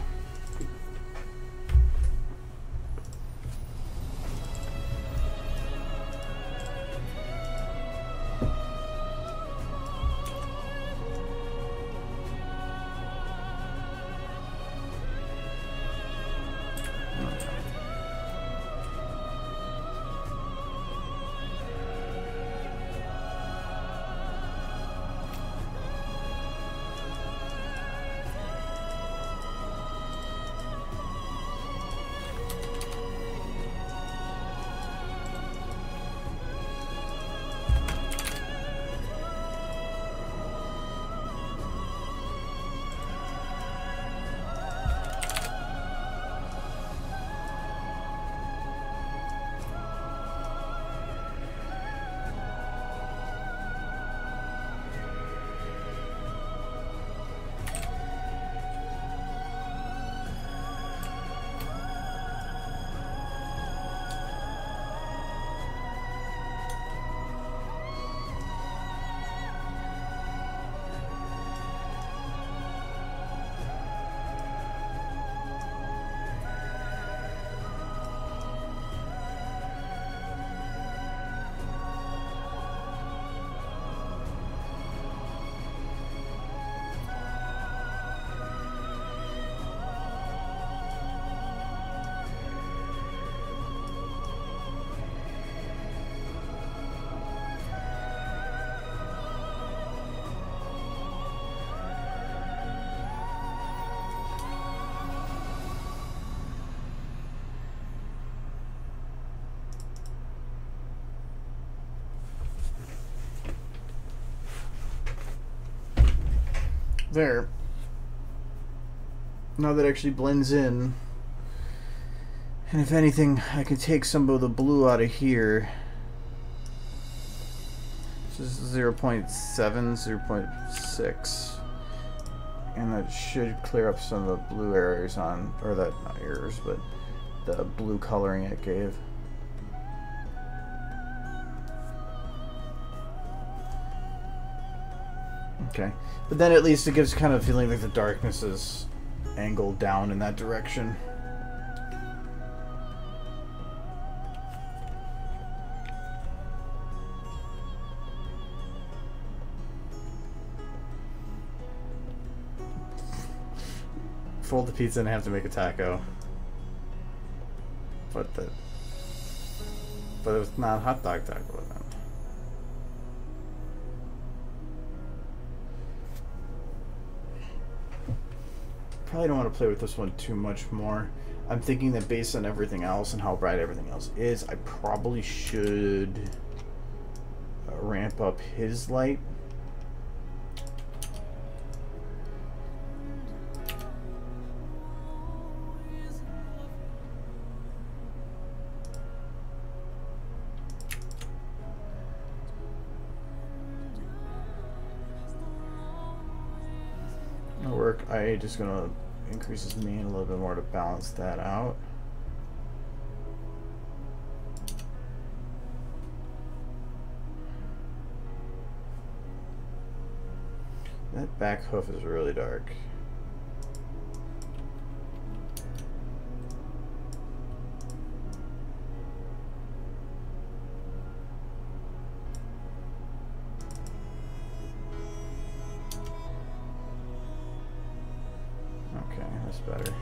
There. Now that actually blends in. And if anything, I can take some of the blue out of here. This is 0.7, 0.6. And that should clear up some of the blue areas on, or that, not errors, but the blue coloring it gave. Okay. But then at least it gives kind of a feeling like the darkness is angled down in that direction. Fold the pizza and have to make a taco. But it was not hot dog taco then. Probably don't want to play with this one too much more. I'm thinking that based on everything else and how bright everything else is, I probably should ramp up his light. I just gonna increase his mane a little bit more to balance that out. That back hoof is really dark. Okay, that's better.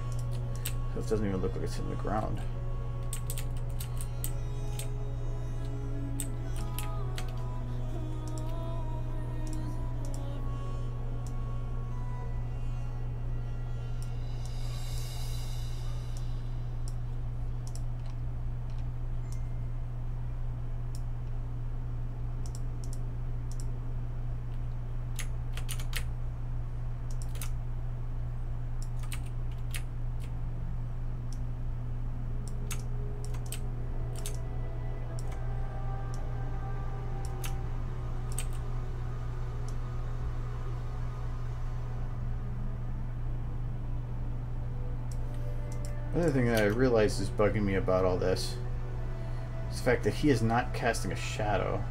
So it doesn't even look like it's in the ground. Another thing that I realized is bugging me about all this is the fact that he is not casting a shadow.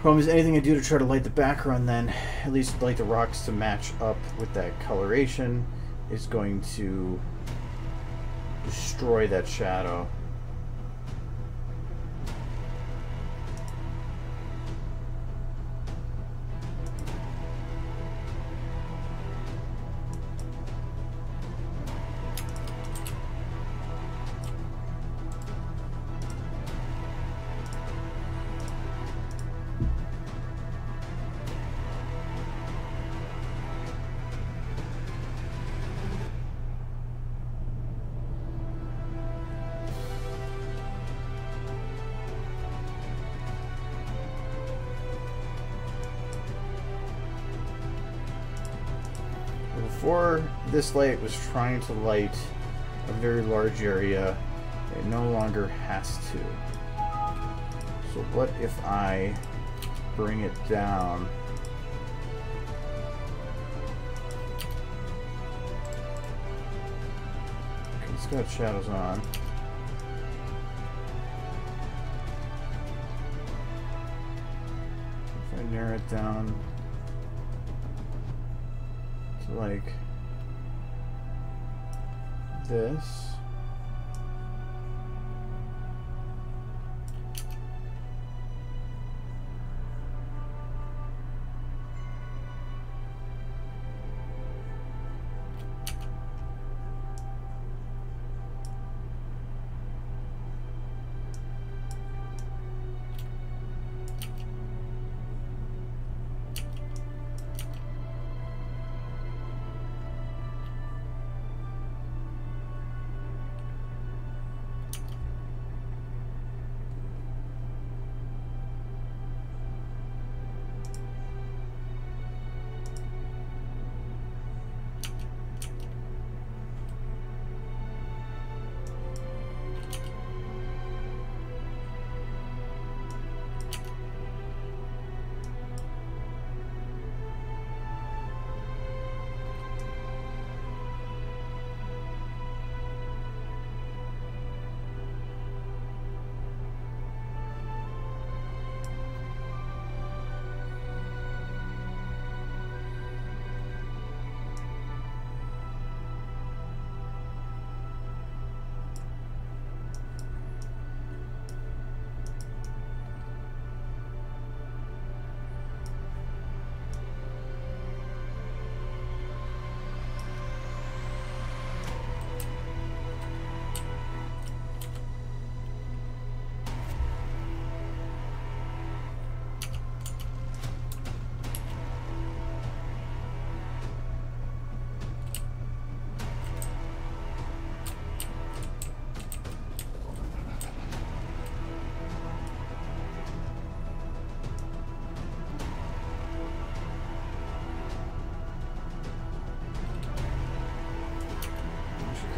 Problem is, anything I do to try to light the background, then at least light the rocks to match up with that coloration, is going to destroy that shadow. Before, this light was trying to light a very large area. It no longer has to. So what if I bring it down? Okay, it's got shadows on. If I narrow it down like this.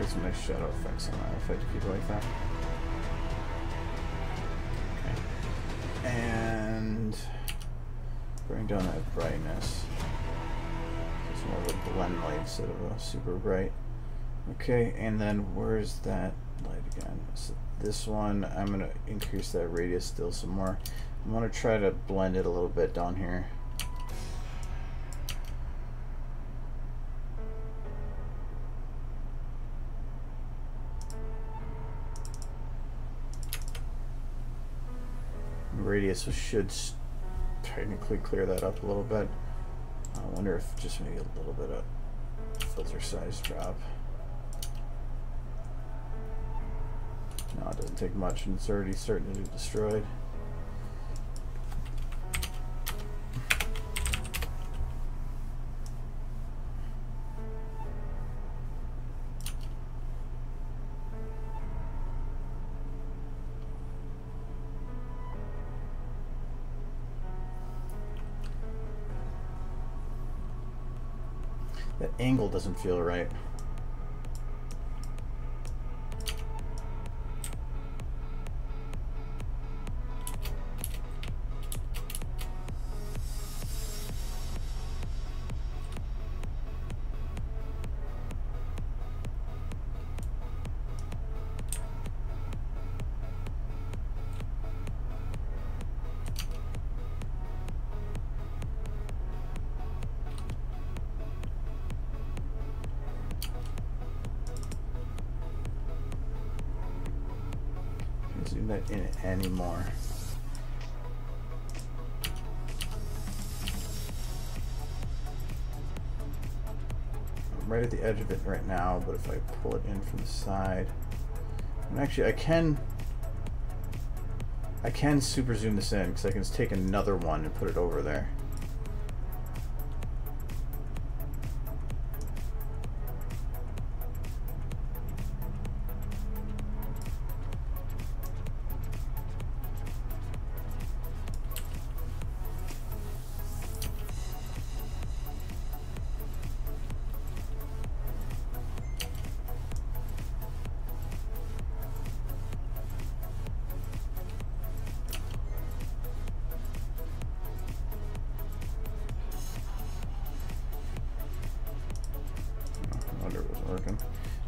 some nice shadow effects on that if I keep it like that. Okay. And bring down that brightness. It's more of a blend light instead of a super bright. Okay, and then where's that light again? So this one, I'm going to increase that radius still some more. I'm going to try to blend it a little bit down here. Radius should technically clear that up a little bit. I wonder if just maybe a little bit of filter size drop. No, it doesn't take much, and it's already starting to be destroyed. That angle doesn't feel right. Zoom that in anymore. I'm right at the edge of it right now, but if I pull it in from the side, and actually I can super zoom this in because I can just take another one and put it over there.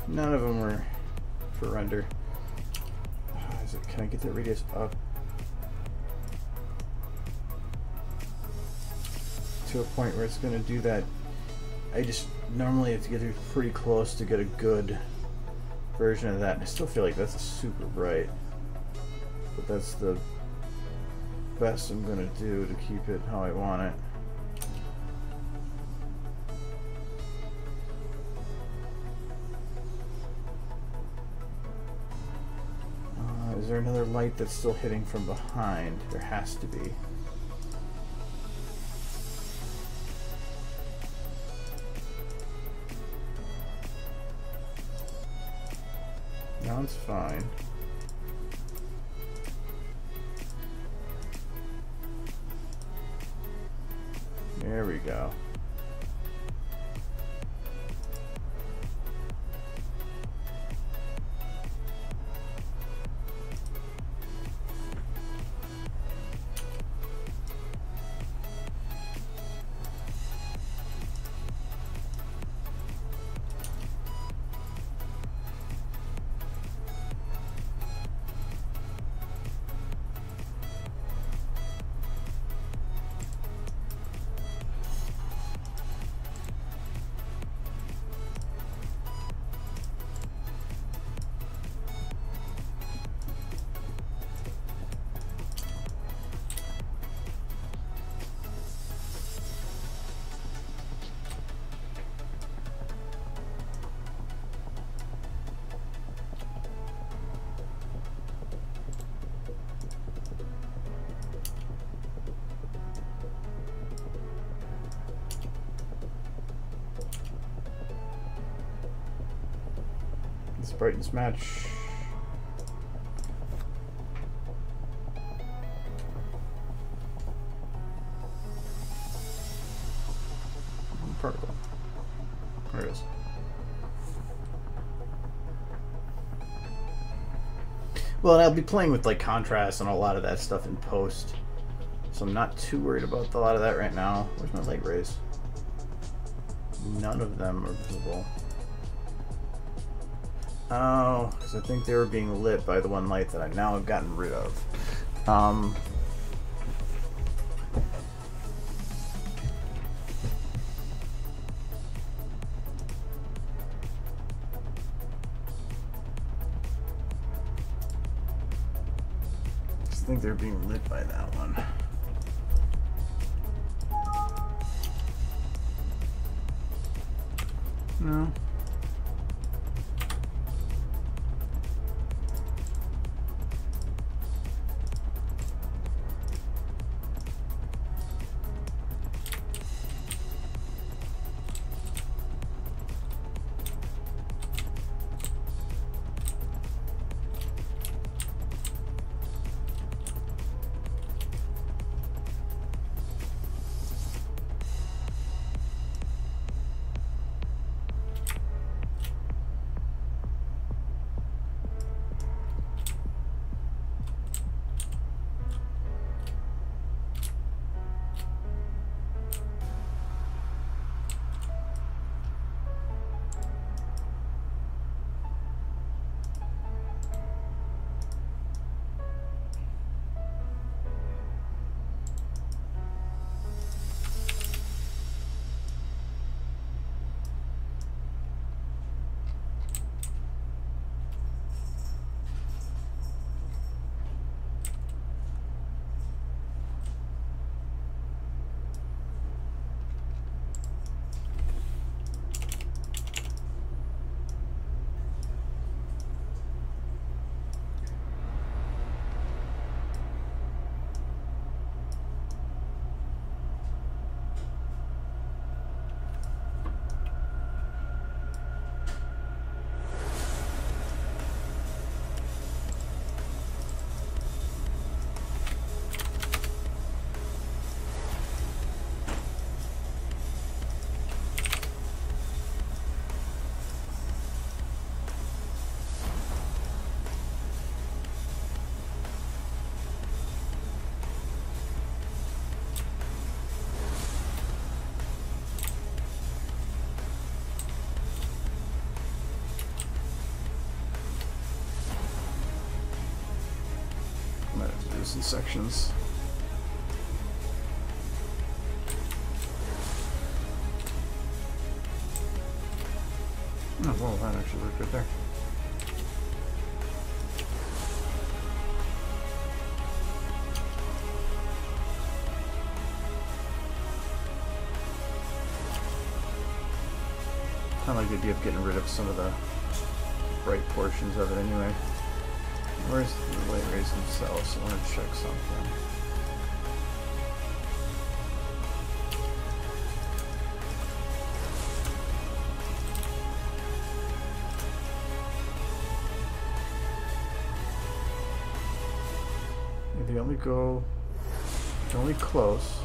None of them were for render. Can I get the radius up to a point where it's going to do that? I just normally have to get it pretty close to get a good version of that. And I still feel like that's super bright, but that's the best I'm going to do to keep it how I want it. Is there another light that's still hitting from behind? There has to be. Now it's fine. There we go. Let's brightness match. Particle. There it is. Well, and I'll be playing with like contrast and a lot of that stuff in post, so I'm not too worried about a lot of that right now. Where's my light rays? None of them are visible. Oh, because I think they were being lit by the one light that I now have gotten rid of. I think they're being lit by that one. No. In sections. Oh, well, that actually worked right there. I like the idea of getting rid of some of the bright portions of it anyway. Where's the light rays themselves? I want to check something. They only go, they're only close.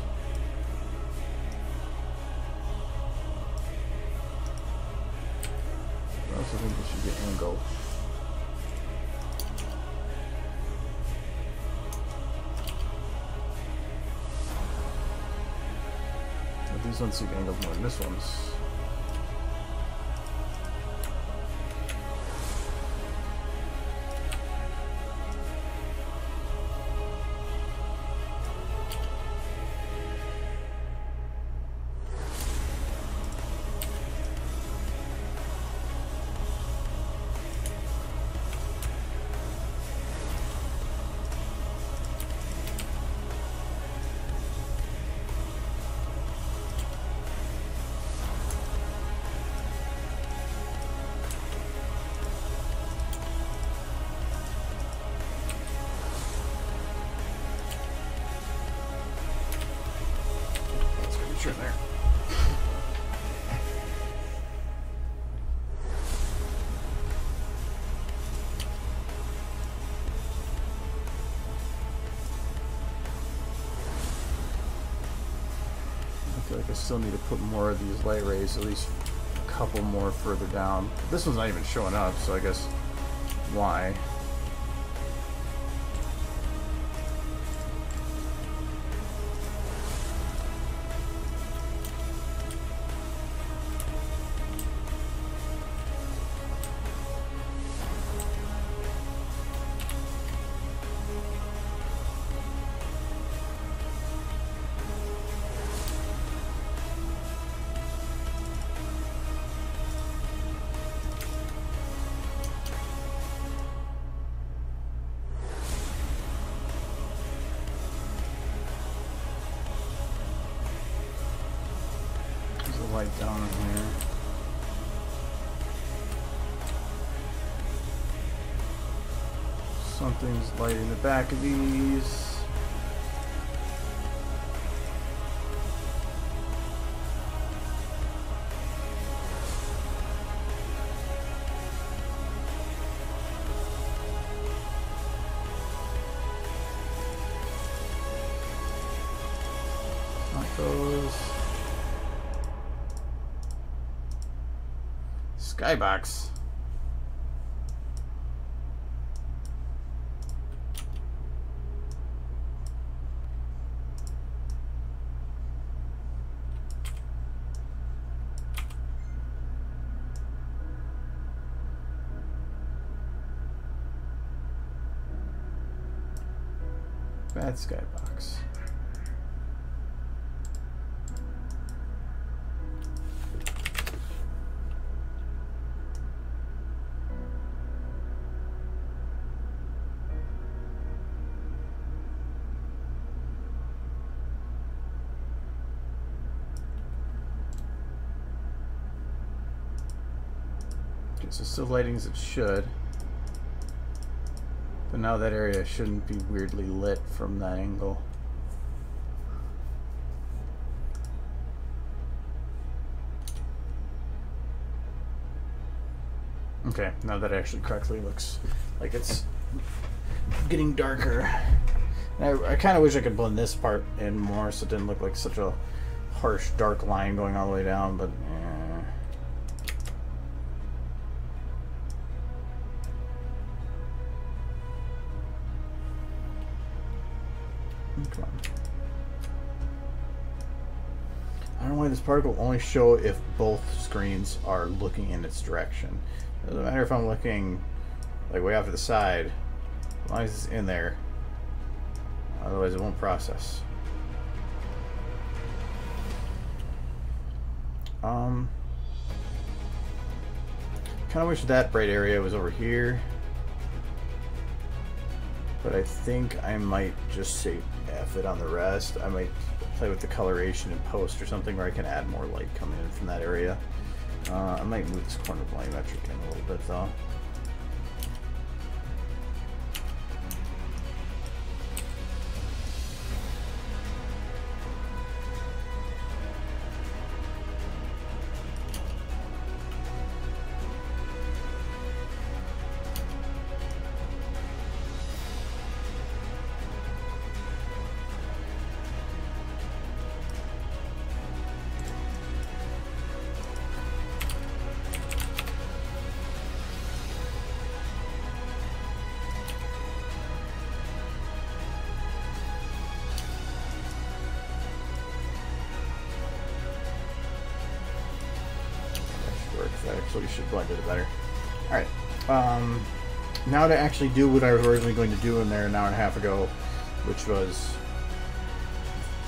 I also think they should get angled. These ones seem angled more than this one's. In there. I feel like I still need to put more of these light rays, at least a couple more further down. This one's not even showing up, so I guess why? light down in here. Something's lighting the back of these. Skybox. Bad skybox. So still lighting as it should, but now that area shouldn't be weirdly lit from that angle. Okay, now that actually correctly looks like it's getting darker. And I kind of wish I could blend this part in more so it didn't look like such a harsh dark line going all the way down, but come on. I don't know why this particle will only show if both screens are looking in its direction. It doesn't matter if I'm looking like way off to the side, as long as it's in there. Otherwise it won't process. Kind of wish that bright area was over here. But I think I might just say F it on the rest. I might play with the coloration in post or something where I can add more light coming in from that area. I might move this corner volumetric in a little bit though. That actually should blend it better. Alright. Now to actually do what I was originally going to do in there an hour and a half ago, which was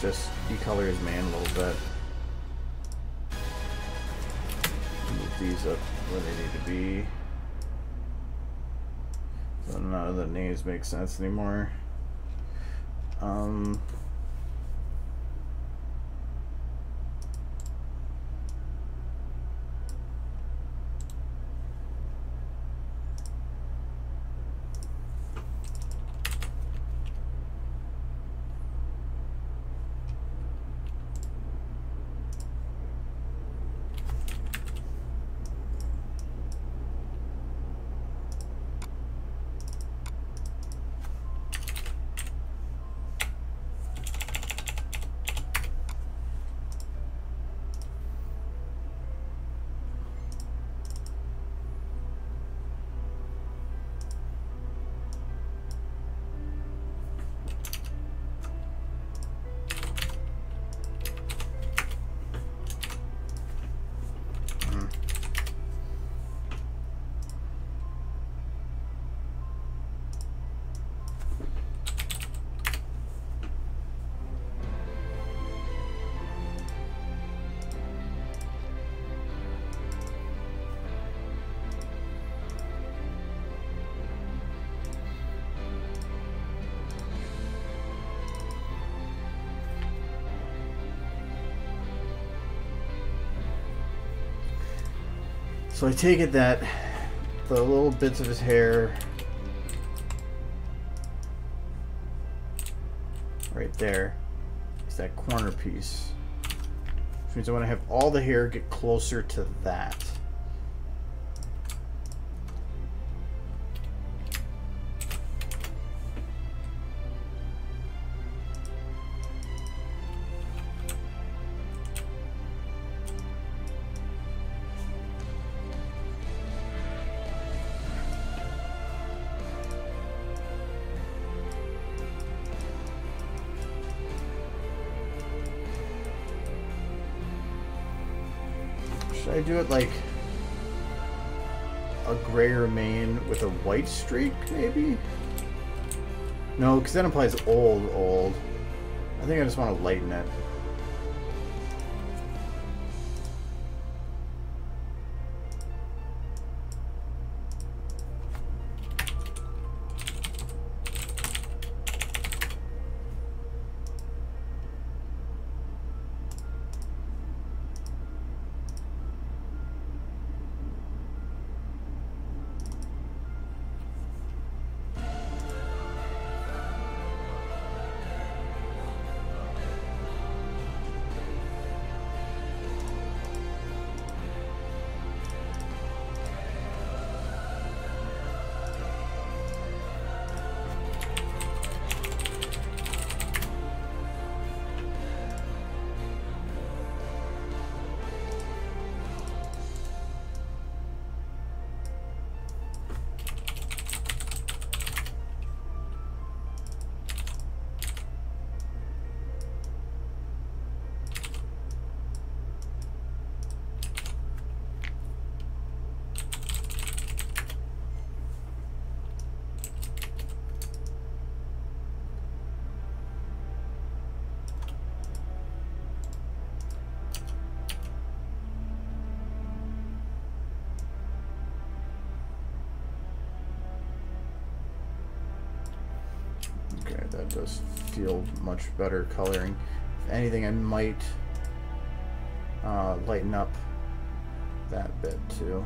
just decolor his man a little bit. Move these up where they need to be. So none of the names make sense anymore. So I take it that the little bits of his hair right there is that corner piece. Which means I want to have all the hair get closer to that. Should I do it like a grayer mane with a white streak, maybe? No, because that implies old. I think I just want to lighten it. Okay, that does feel much better coloring. If anything, I might lighten up that bit too.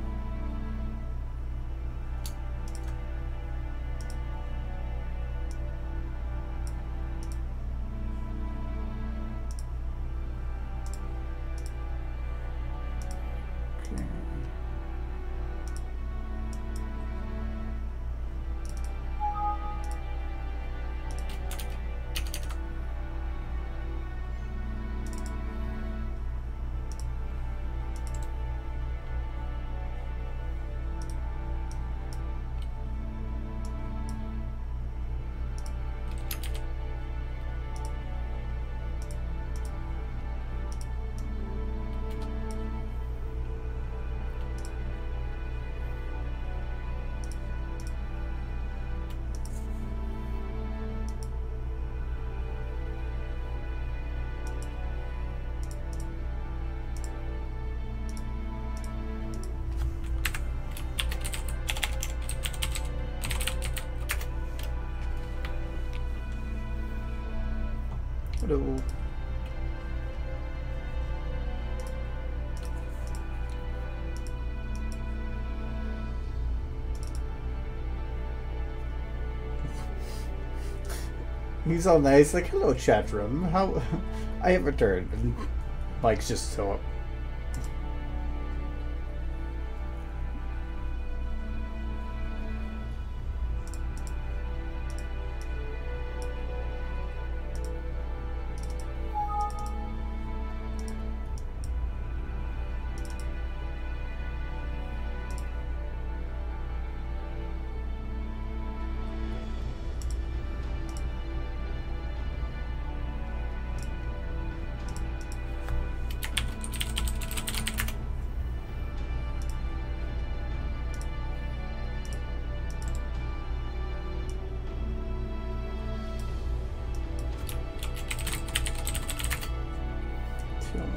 Okay. Hello. He's all nice, like, hello chat room. How I have returned. And Mike's just so up.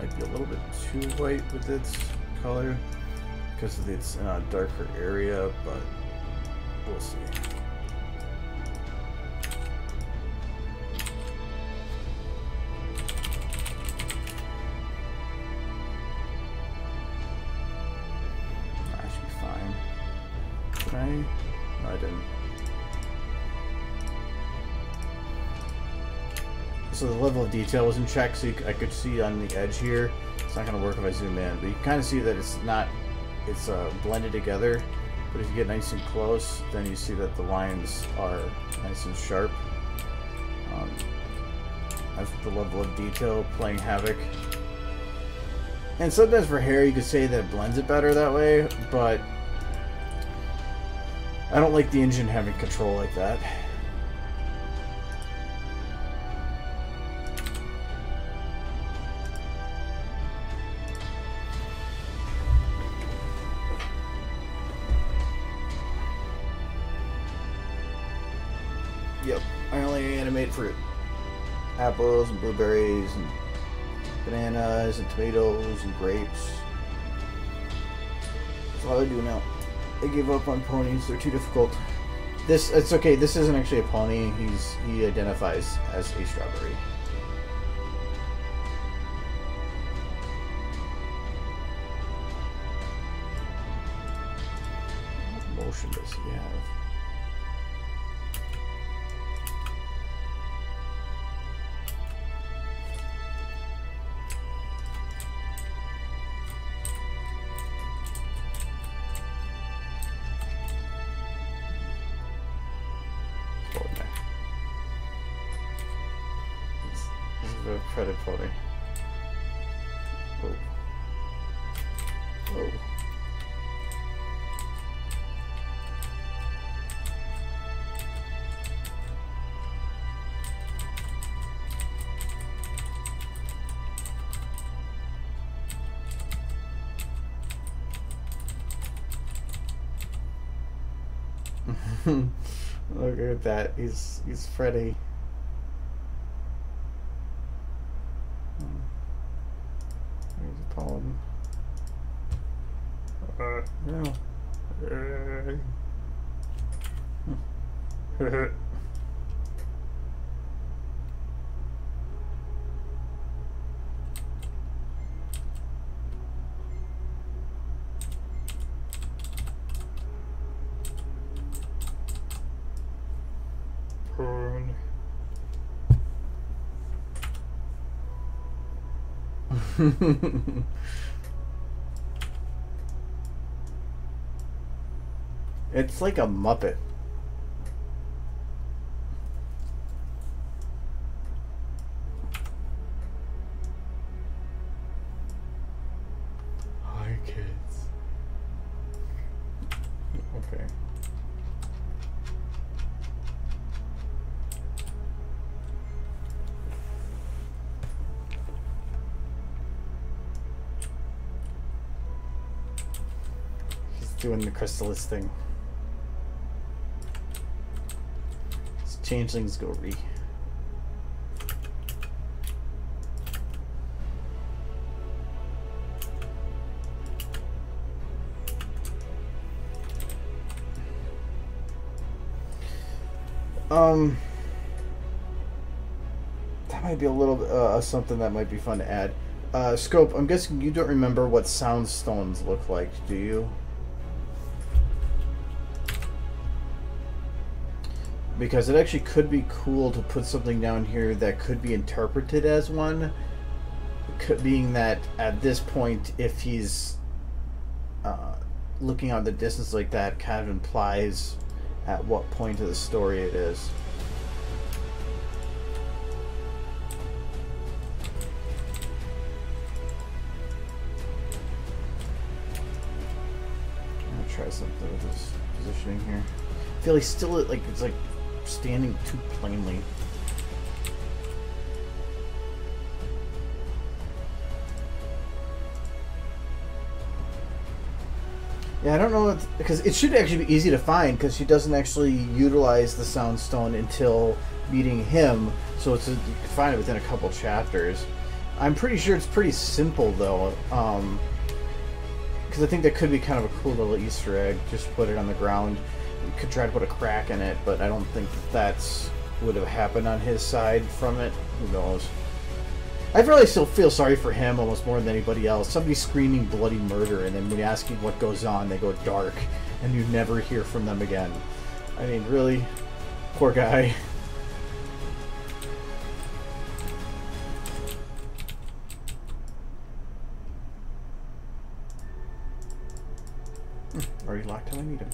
Might be a little bit too white with its color because it's in a darker area, but we'll see. I? No, I didn't. So the level of detail was in check, so I could see on the edge here. It's not going to work if I zoom in, but you can kind of see that it's not, it's blended together. But if you get nice and close, then you see that the lines are nice and sharp. That's the level of detail playing havoc. And sometimes for hair, you could say that it blends it better that way, but I don't like the engine having control like that. Yep, I only animate fruit. Apples and blueberries and bananas and tomatoes and grapes. That's all I do now. I gave up on ponies, they're too difficult. It's okay, this isn't actually a pony, he identifies as a strawberry. What motion does he have? The credit pony. Whoa. Whoa. Look at that. He's Freddy. Pollen. No. It's like a Muppet. Hi, kids. Okay. He's doing the chrysalis thing. Changelings go re. That might be a little something that might be fun to add. Scope, I'm guessing you don't remember what sound stones look like, do you? Because it actually could be cool to put something down here that could be interpreted as one. Being that at this point, if he's looking out the distance like that, kind of implies at what point of the story it is. I'm gonna try something with this positioning here. I feel like still like it's like standing too plainly. Yeah, I don't know, because it should actually be easy to find, because she doesn't actually utilize the Soundstone until meeting him, so you can find it within a couple chapters. I'm pretty sure it's pretty simple, though, because I think that could be kind of a cool little Easter egg. Just put it on the ground. You could try to put a crack in it, but I don't think that would have happened on his side from it. Who knows? I really still feel sorry for him almost more than anybody else. Somebody screaming bloody murder, and then when you ask him what goes on, they go dark, and you never hear from them again. I mean, really? Poor guy. Already locked till I need him.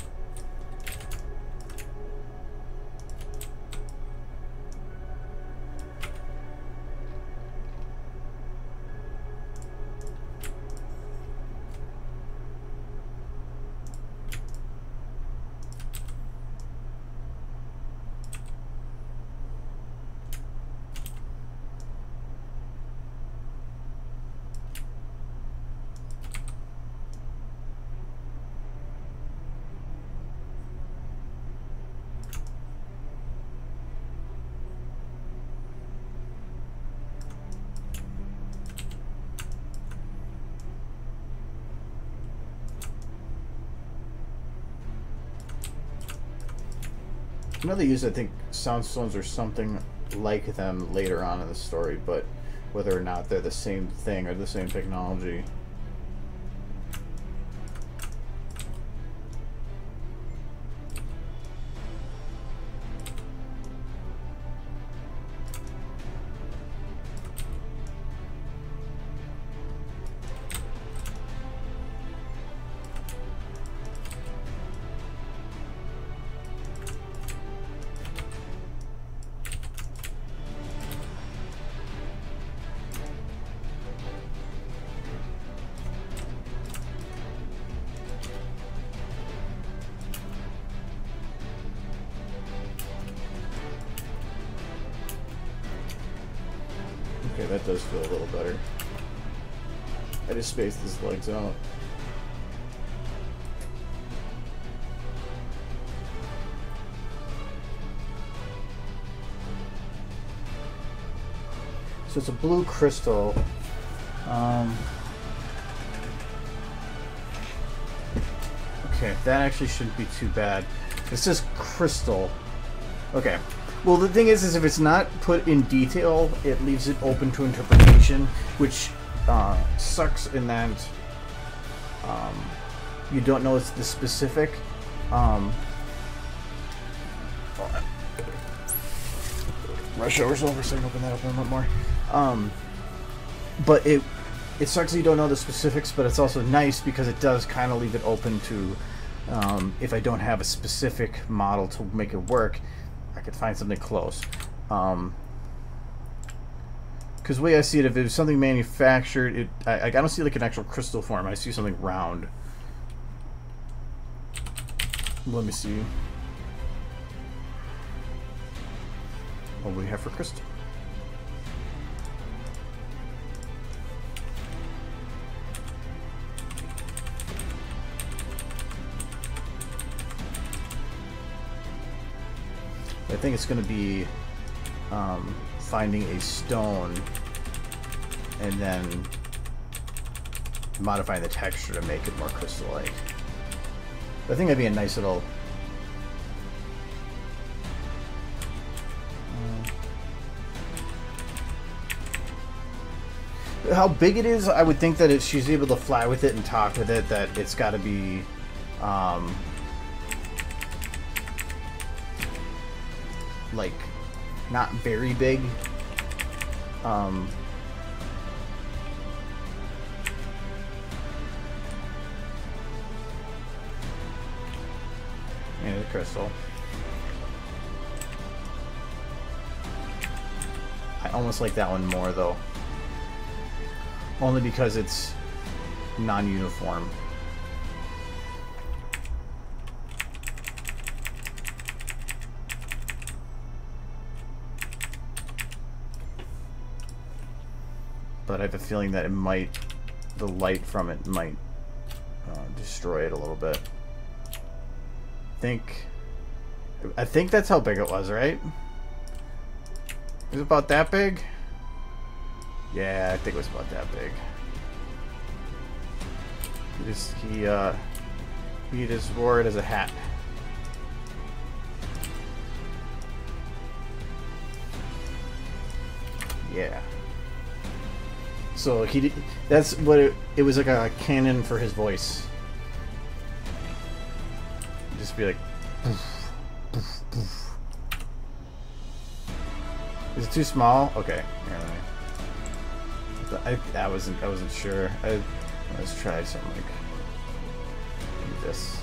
I know they use, I think, sound stones or something like them later on in the story, but whether or not they're the same thing or the same technology. Okay, that does feel a little better. I just spaced his legs out. So it's a blue crystal. Okay, that actually shouldn't be too bad. It says crystal. Okay. Well, the thing is if it's not put in detail, it leaves it open to interpretation, which sucks in that you don't know it's the specific. Rush hour's over, so I can open that up a little bit more. But it sucks that you don't know the specifics, but it's also nice because it does kind of leave it open to if I don't have a specific model to make it work, I could find something close. Because the way I see it, if it was something manufactured, I don't see like an actual crystal form. I see something round. Let me see. What do we have for crystal? I think it's going to be finding a stone and then modifying the texture to make it more crystal-like. I think that'd be a nice little... how big it is, I would think that if she's able to fly with it and talk with it, that it's got to be... like, not very big. And the crystal. I almost like that one more, though. Only because it's non-uniform. But I have a feeling that it might, the light from it might destroy it a little bit. I think that's how big it was, right? Is it about that big? Yeah, I think it was about that big. He just wore it as a hat. Yeah. So he did, that's what it was, like a cannon for his voice. Just be like, poof, poof, poof. Is it too small? Okay. Here, I wasn't sure. Let's try something like this.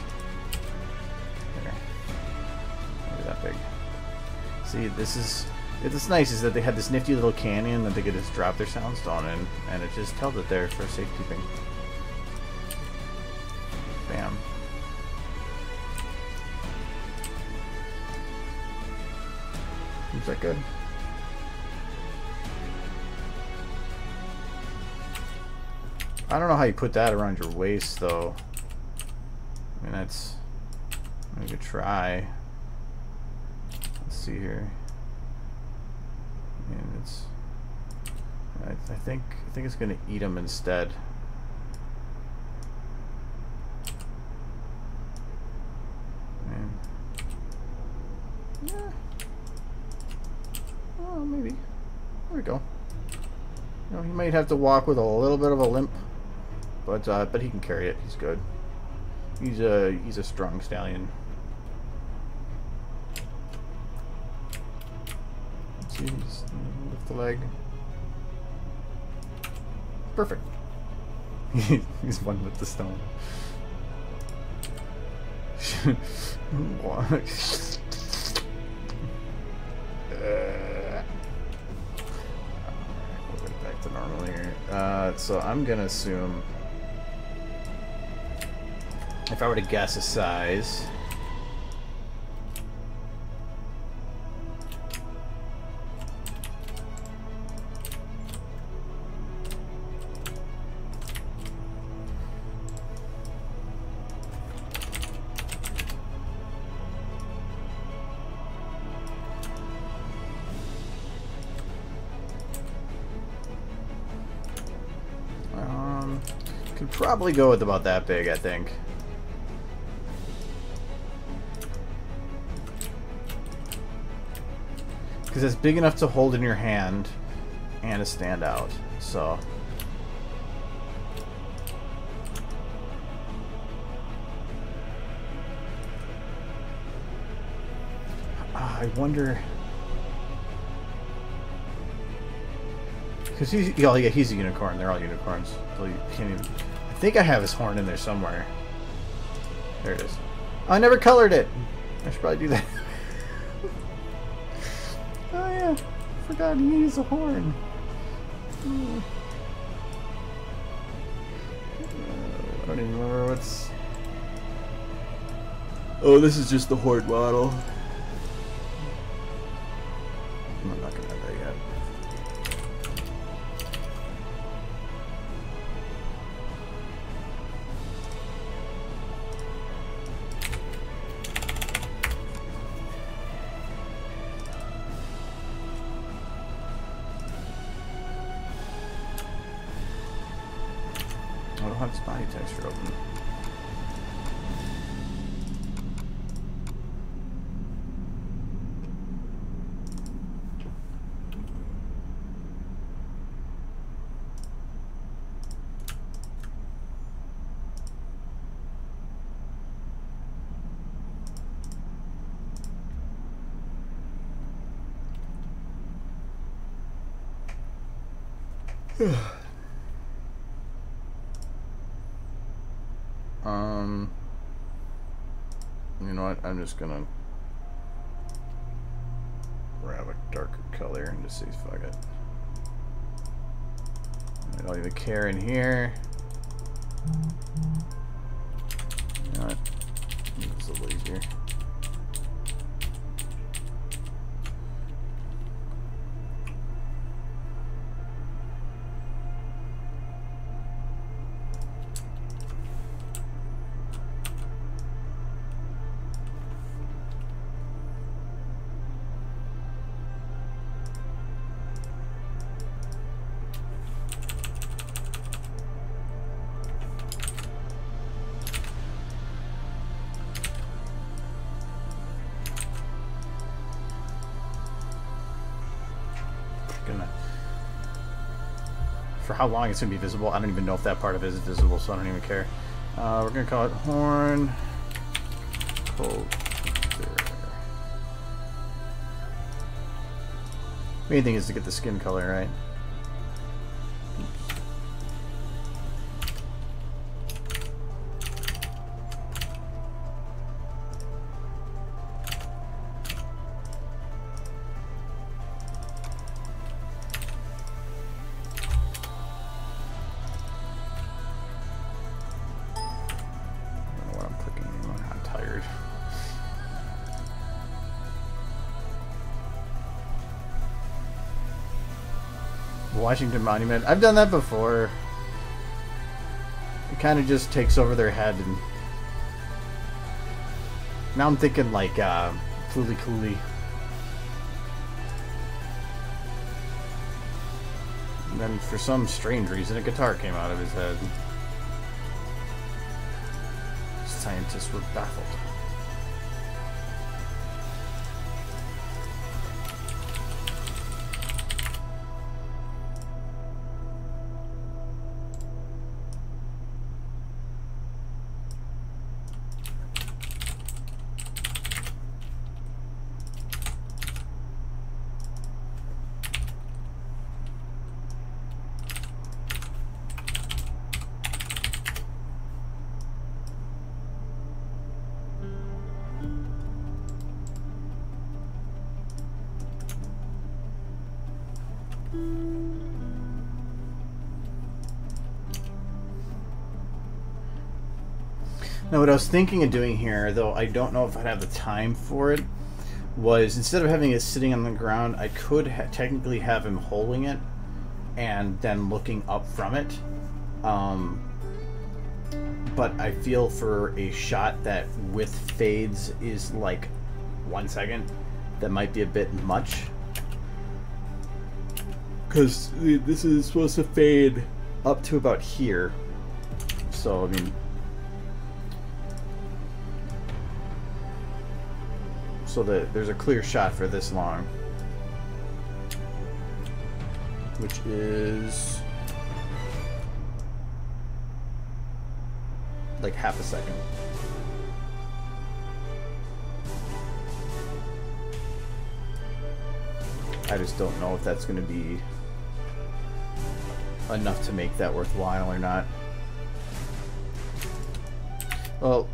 Here. Maybe that big. See, this is. It's nice is that they had this nifty little canyon that they could just drop their soundstone in, and it just held it there for safekeeping. Bam. Is that good? I don't know how you put that around your waist, though. I mean, that's... I could try. Let's see here. And it's... I think it's gonna eat them instead. Man. Yeah. Oh, maybe. There we go. You know, he might have to walk with a little bit of a limp, but he can carry it. He's good. He's a strong stallion. Let's see, just lift the leg. Perfect. He's one with the stone. We'll get back to normal here. So I'm gonna assume, if I were to guess a size, could probably go with about that big, I think. Because it's big enough to hold in your hand and to stand out. So I wonder, because he's, oh yeah, he's a unicorn. They're all unicorns. So you can't even, I think I have his horn in there somewhere. There it is. Oh, I never colored it. I should probably do that. Oh yeah, forgot he needs a horn. I don't even remember what's... Oh, this is just the horn model. I'm not gonna have that yet. I don't have this body texture open. You know what? I'm just gonna grab a darker color and just see, fuck it. I don't even care in here. You know what? It's a little easier. for how long it's going to be visible. I don't even know if that part of it is visible, so I don't even care. We're going to call it horn coaster. Main thing is to get the skin color right. Washington Monument. I've done that before. It kind of just takes over their head, and now I'm thinking like Fooly Cooley. And then for some strange reason a guitar came out of his head. Scientists were baffled. Now, what I was thinking of doing here, though I don't know if I'd have the time for it, was instead of having it sitting on the ground, I could technically have him holding it and then looking up from it. But I feel for a shot that with fades is like 1 second, that might be a bit much. Because this is supposed to fade up to about here. So, I mean... so that there's a clear shot for this long, which is like half a second. I just don't know if that's going to be enough to make that worthwhile or not. Well,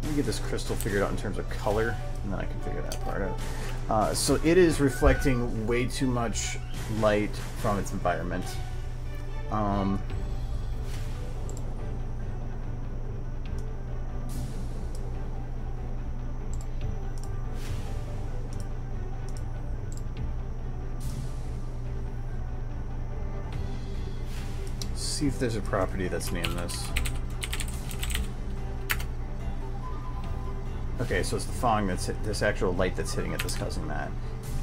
let me get this crystal figured out in terms of color, and then I can figure that part out. So it is reflecting way too much light from its environment. See if there's a property that's named this. Okay, so it's the fog that's this actual light that's hitting it that's causing that.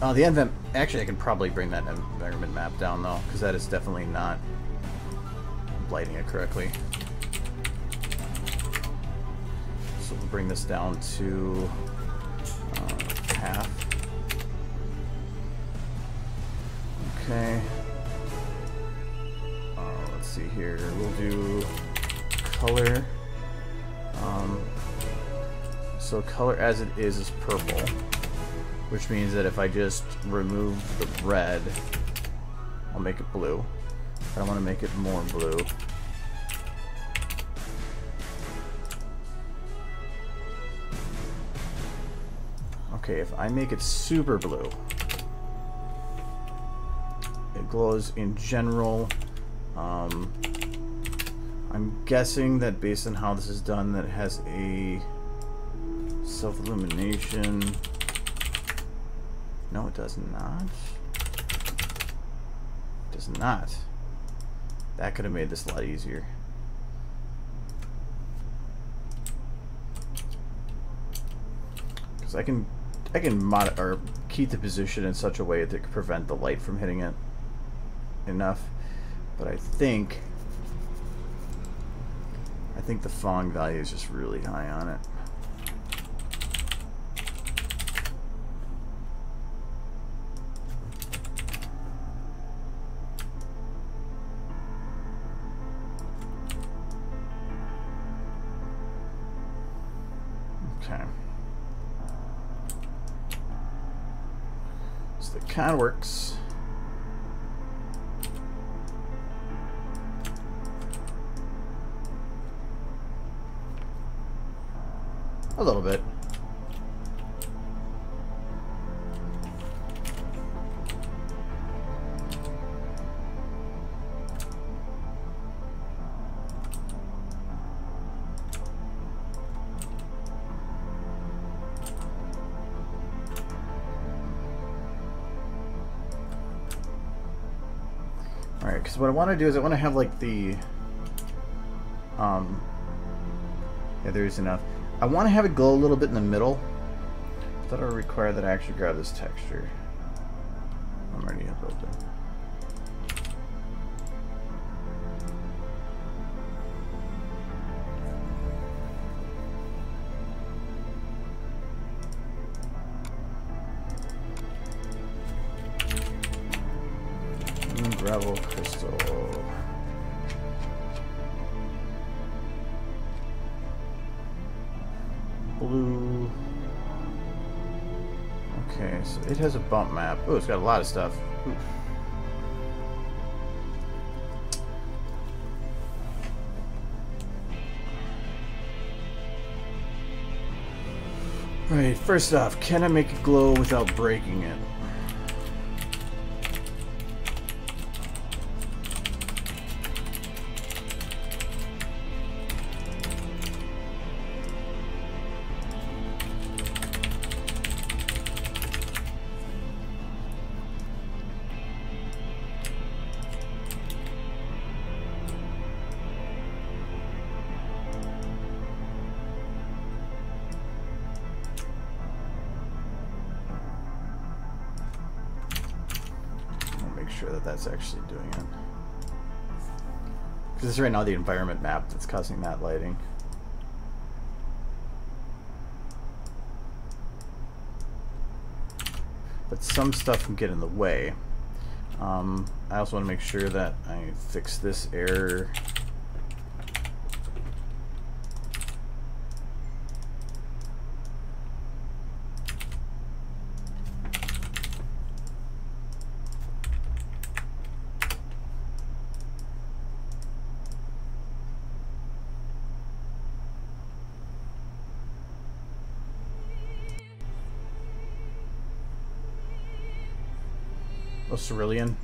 The environment, actually I can probably bring that environment map down though, because that is definitely not lighting it correctly. So we'll bring this down to half. Okay. Let's see here. We'll do color. So color as it is purple, which means that if I just remove the red, I'll make it blue. I want to make it more blue. Okay, if I make it super blue, it glows in general. I'm guessing that based on how this is done, that it has a self-illumination. No, it does not. It does not. That could have made this a lot easier. Because I can mod or keep the position in such a way that it could prevent the light from hitting it enough. But I think the fog value is just really high on it. Okay. So that kind of works. A little bit. Alright, because what I want to do is I want to have like the yeah, there's enough. I want to have it glow a little bit in the middle. That'll require that I actually grab this texture. I'm already open. Gravel crystal. Blue. Okay, so it has a bump map. Oh, it's got a lot of stuff. Oof. Right, first off, can I make it glow without breaking it? Sure that that's actually doing it, because it's right now the environment map that's causing that lighting. But some stuff can get in the way. I also want to make sure that I fix this error. Oh, cerulean.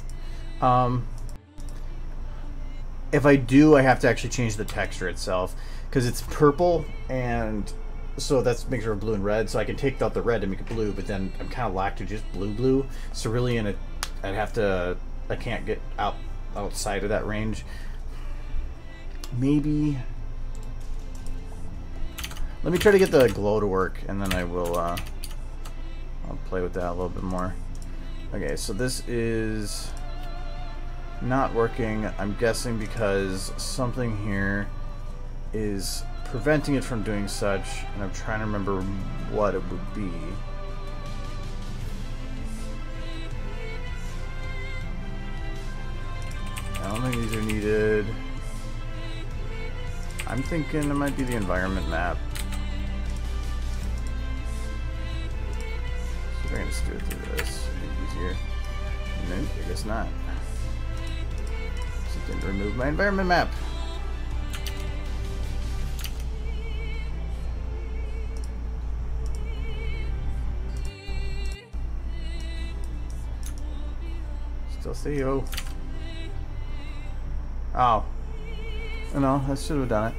If I do, I have to actually change the texture itself, because it's purple, and so that makes it blue and red. So I can take out the red and make it blue, but then I'm kind of locked to just blue. Cerulean, I'd have to. I can't get outside of that range. Maybe. Let me try to get the glow to work, and then I will. I'll play with that a little bit more. Okay, so this is not working, I'm guessing because something here is preventing it from doing such, and I'm trying to remember what it would be. I don't think these are needed. I'm thinking it might be the environment map. So we're going to just do it through this. Easier. Nope, I guess not. So it didn't remove my environment map. Still see you. Oh. No, that should have done it.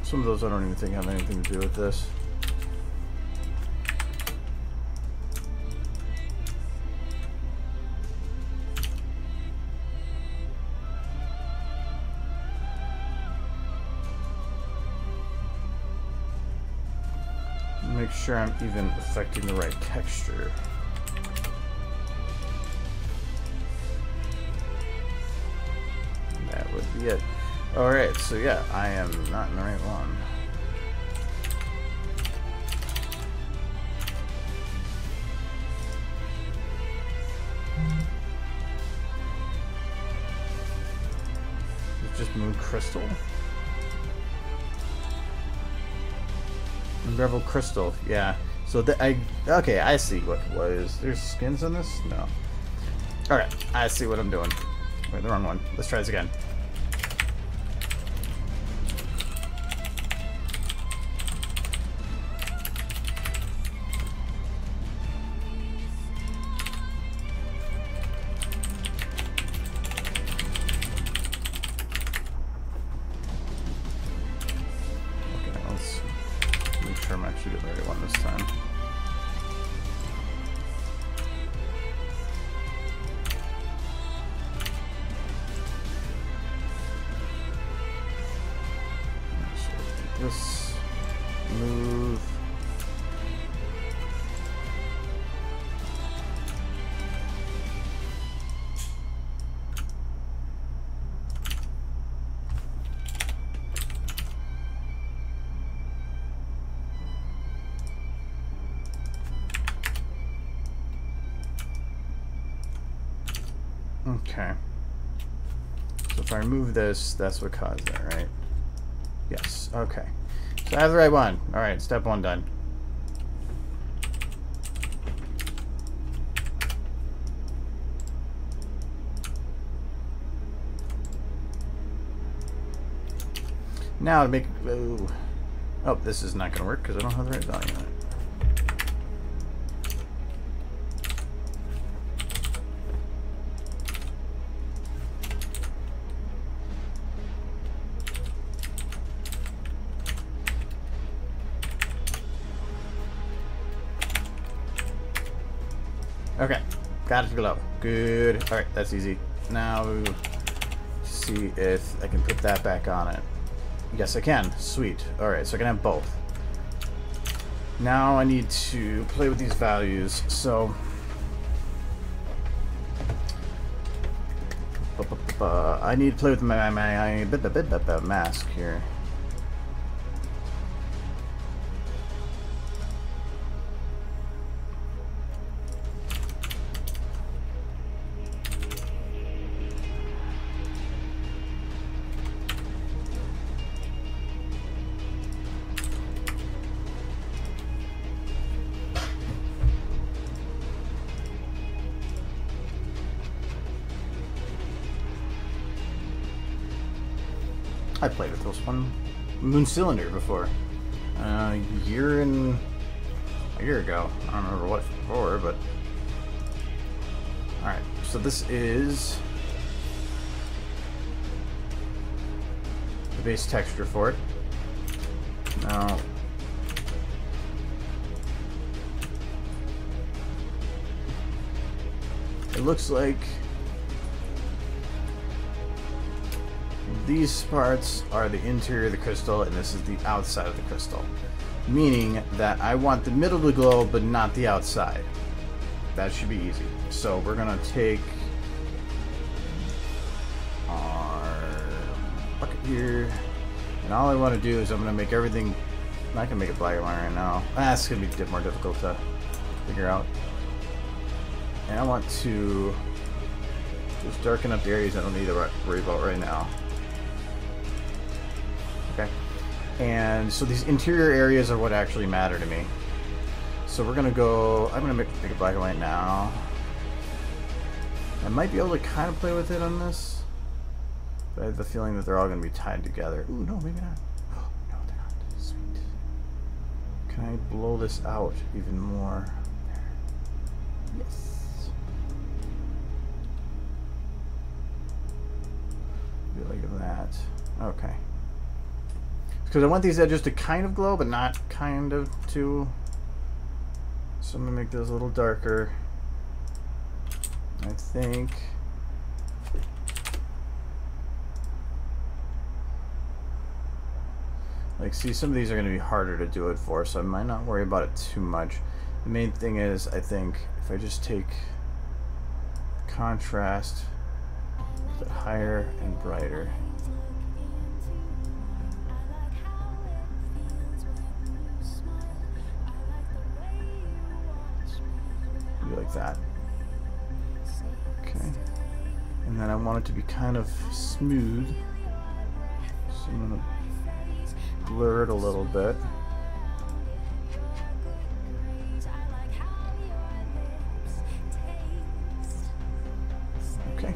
Some of those I don't even think have anything to do with this. Make sure I'm even affecting the right texture. That would be it. Alright, so yeah, I am not in the right one. green crystal? Unravel crystal, yeah. So okay, I see what was. There's skins on this? No. Alright, I see what I'm doing. Wait, the wrong one. Let's try this again. I'm actually doing the right one this time. So this move. Okay. So if I remove this, that's what caused that, right? Yes. Okay. So I have the right one. All right. Step one done. Now to make. Oh, this is not going to work because I don't have the right value on it. Okay, got it to glow. Good. All right, that's easy. Now, see if I can put that back on it. Yes, I can. Sweet. All right, so I can have both. Now I need to play with these values. So, I need to play with my mask here. I played with this one Moon Cylinder before. A year ago. I don't remember what for, but alright, so this is the base texture for it. Now it looks like these parts are the interior of the crystal and this is the outside of the crystal. Meaning that I want the middle to glow but not the outside. That should be easy. So we're gonna take our bucket here and all I want to do is I'm gonna make everything. I'm not gonna make it black and white right now. That's gonna be more difficult to figure out. And I want to just darken up the areas I don't need to worry about right now. Okay, and so these interior areas are what actually matter to me. So we're gonna go. I'm gonna make it black and white now. I might be able to kind of play with it on this, but I have the feeling that they're all gonna be tied together. Ooh, no, maybe not. Oh, no, they're not. Sweet. Can I blow this out even more? There. Yes. Be like that. Okay. Because I want these edges to kind of glow, but not kind of too. So I'm going to make those a little darker. I think. Like, see, some of these are going to be harder to do it for, so I might not worry about it too much. The main thing is, I think, if I just take contrast, put it higher and brighter. Like that. Okay. And then I want it to be kind of smooth. So I'm gonna blur it a little bit. Okay.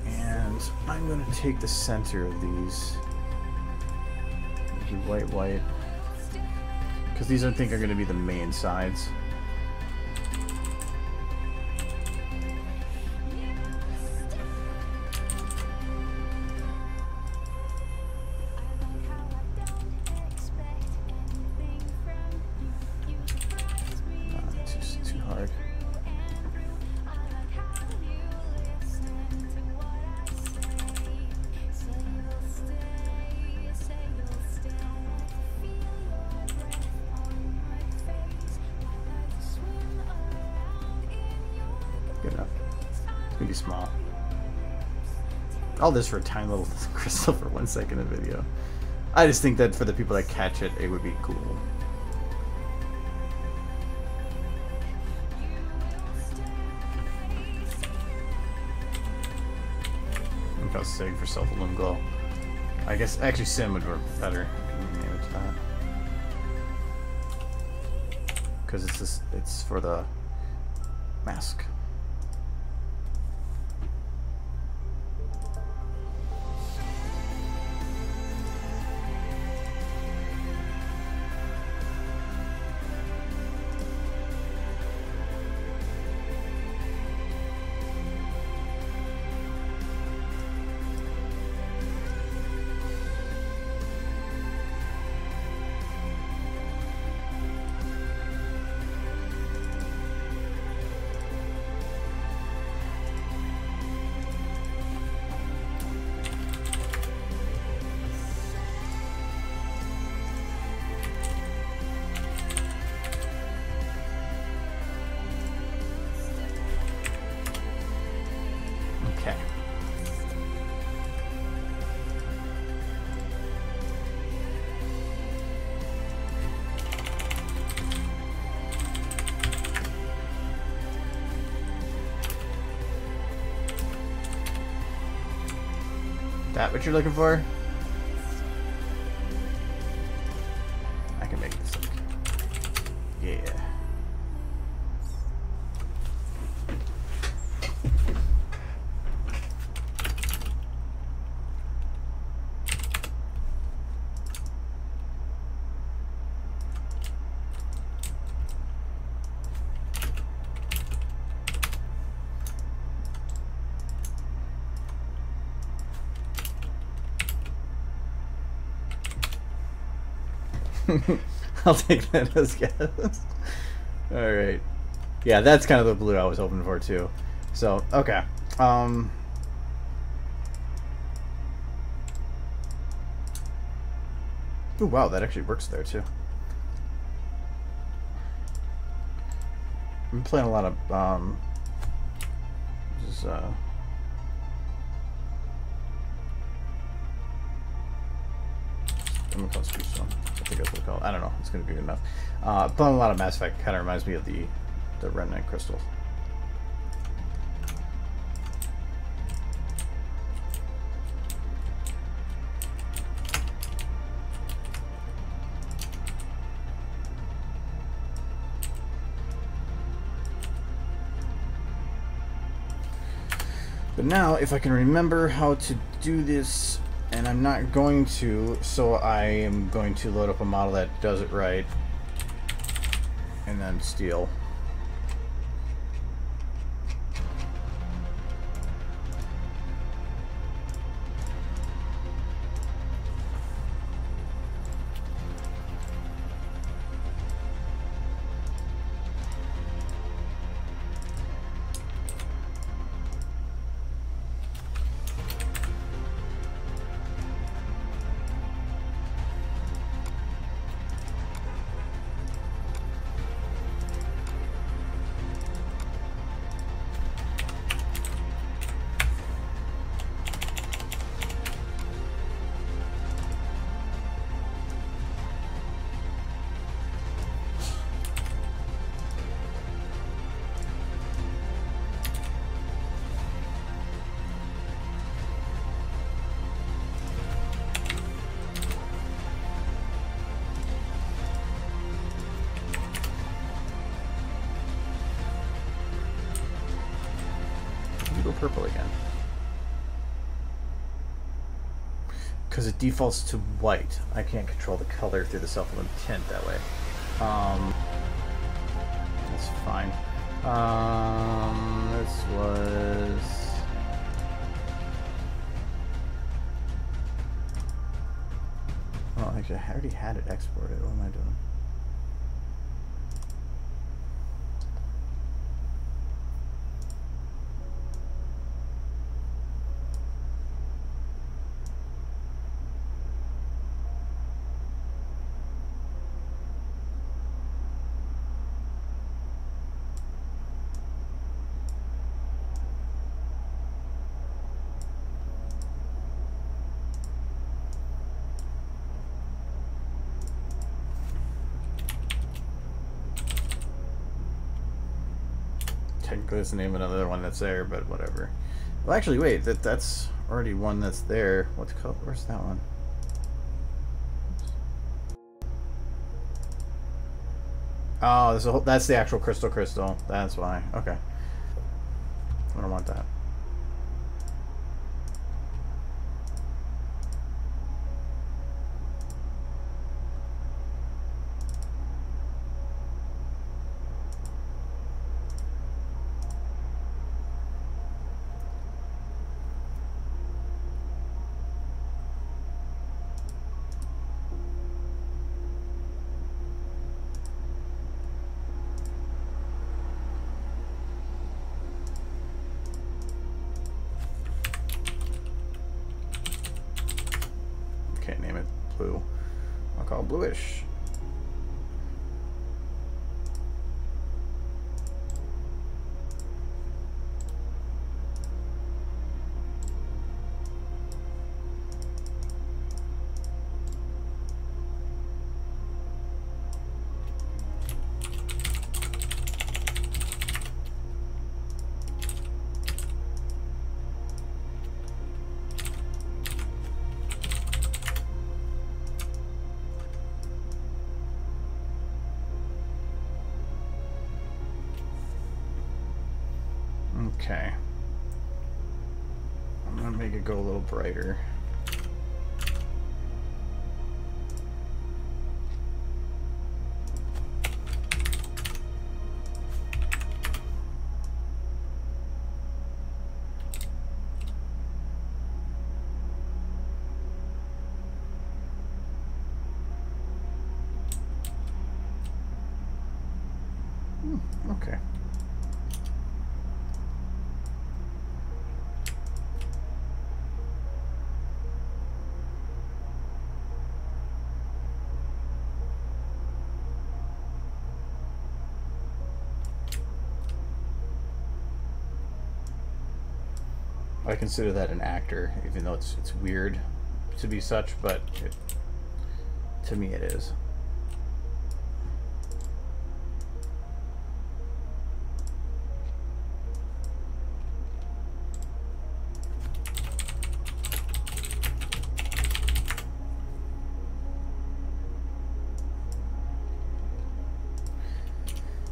And I'm gonna take the center of these. Do white, because these I think are going to be the main sides. Too hard. Good enough. It's gonna be small. All this for a tiny little crystal for 1 second of video. I just think that for the people that catch it, it would be cool. Look how sick for self-illumined glow. I guess actually Sim would work better. Name it that. Because it's for the mask. Okay. That what you're looking for? I can make this look. Yeah. I'll take that as guess. Alright. Yeah, that's kind of the blue I was hoping for too. So, okay. Oh wow, that actually works there too. I'm playing a lot of just I'm gonna call it Speech Zone. I think that's what we call it. I don't know. It's gonna be good enough. Playing a lot of Mass Effect kind of reminds me of the Remnant Crystal. But now, if I can remember how to do this, and I'm not going to, so I am going to load up a model that does it right, and then steal. purple again? Because it defaults to white. I can't control the color through the supplement tint that way. That's fine. This was... Oh, actually, I already had it exported. What am I doing? Technically, that's the name of another one that's there, but whatever. Well, actually, wait. That's already one that's there. What's called? Where's that one? Oh, there's a whole, that's the actual crystal. That's why. Okay. I don't want that. Name it blue. I'll call it bluish. Okay. I'm gonna make it go a little brighter. Okay. I consider that an actor, even though it's weird to be such, but to me it is.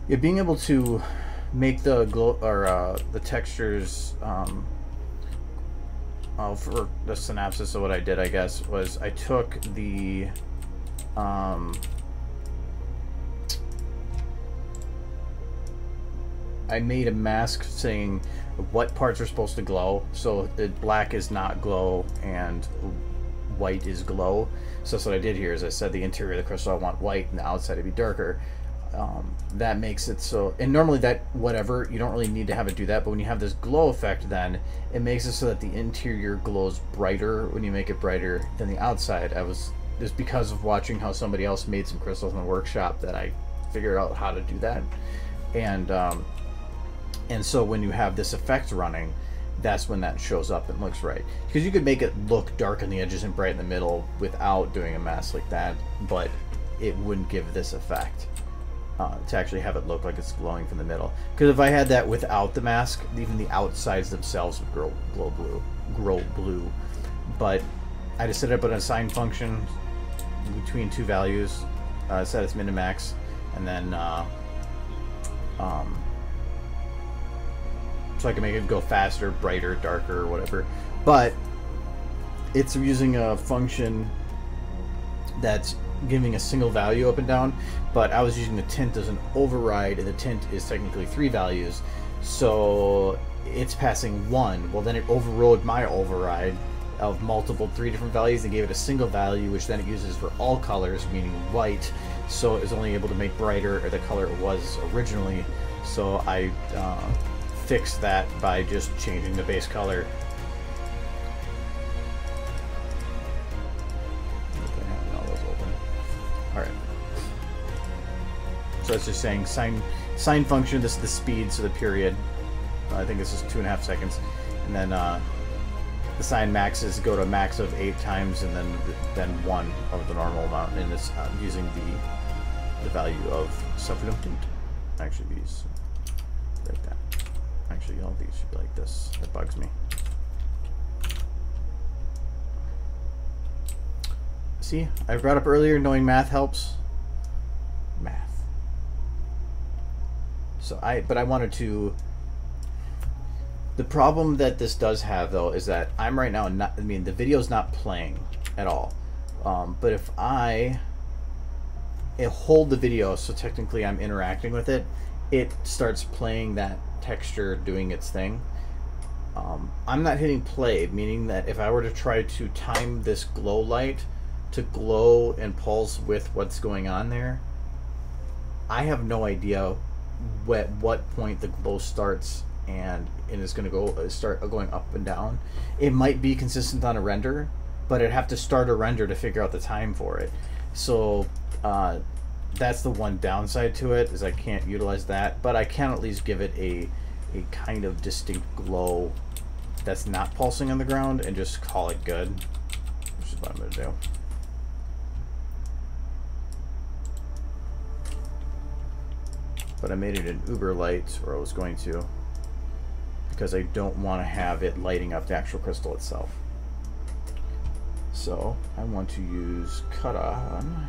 Yeah, being able to make the glow or the textures for the synopsis of what I did, I guess, was I took the I made a mask saying what parts are supposed to glow. So black is not glow and white is glow. So that's what I did here is I said the interior of the crystal I want white and the outside to be darker. That makes it so, and normally that whatever you don't really need to have it do that, but when you have this glow effect, then it makes it so that the interior glows brighter when you make it brighter than the outside. Just because of watching how somebody else made some crystals in the workshop that I figured out how to do that, and so when you have this effect running, that's when that shows up and looks right. Because you could make it look dark on the edges and bright in the middle without doing a mask like that, but it wouldn't give this effect. To actually have it look like it's glowing from the middle. Because if I had that without the mask, even the outsides themselves would grow blue. But I just set it up an assign function between two values, set its min and max, and then so I can make it go faster, brighter, darker, or whatever. But it's using a function that's giving a single value up and down, but I was using the tint as an override, and the tint is technically 3 values, so it's passing 1. Well, then it overrode my override of multiple 3 different values and gave it a single value, which then it uses for all colors, meaning white, so it was only able to make brighter or the color it was originally. So I fixed that by just changing the base color. Alright. So it's just saying sine function, this is the speed, so the period. I think this is 2.5 seconds. And then the sine maxes go to a max of 8 times, and then 1 of the normal amount. And it's using the value of self-redundant. Actually, these like that. Actually, all these should be like this. That bugs me. See, I brought up earlier, knowing math helps. Math. So but I wanted to. The problem that this does have, though, is that I'm right now not. I mean, the video's not playing at all. But if I hold the video, so technically I'm interacting with it, it starts playing that texture doing its thing. I'm not hitting play, meaning that if I were to try to time this glow light to glow and pulse with what's going on there, I have no idea what point the glow starts and it's going to start going up and down. It might be consistent on a render, but I'd have to start a render to figure out the time for it. So that's the one downside to it, is I can't utilize that, but I can at least give it a kind of distinct glow that's not pulsing on the ground and just call it good, which is what I'm going to do. But I made it an uber light, or I was going to, because I don't want to have it lighting up the actual crystal itself. So I want to use cut on.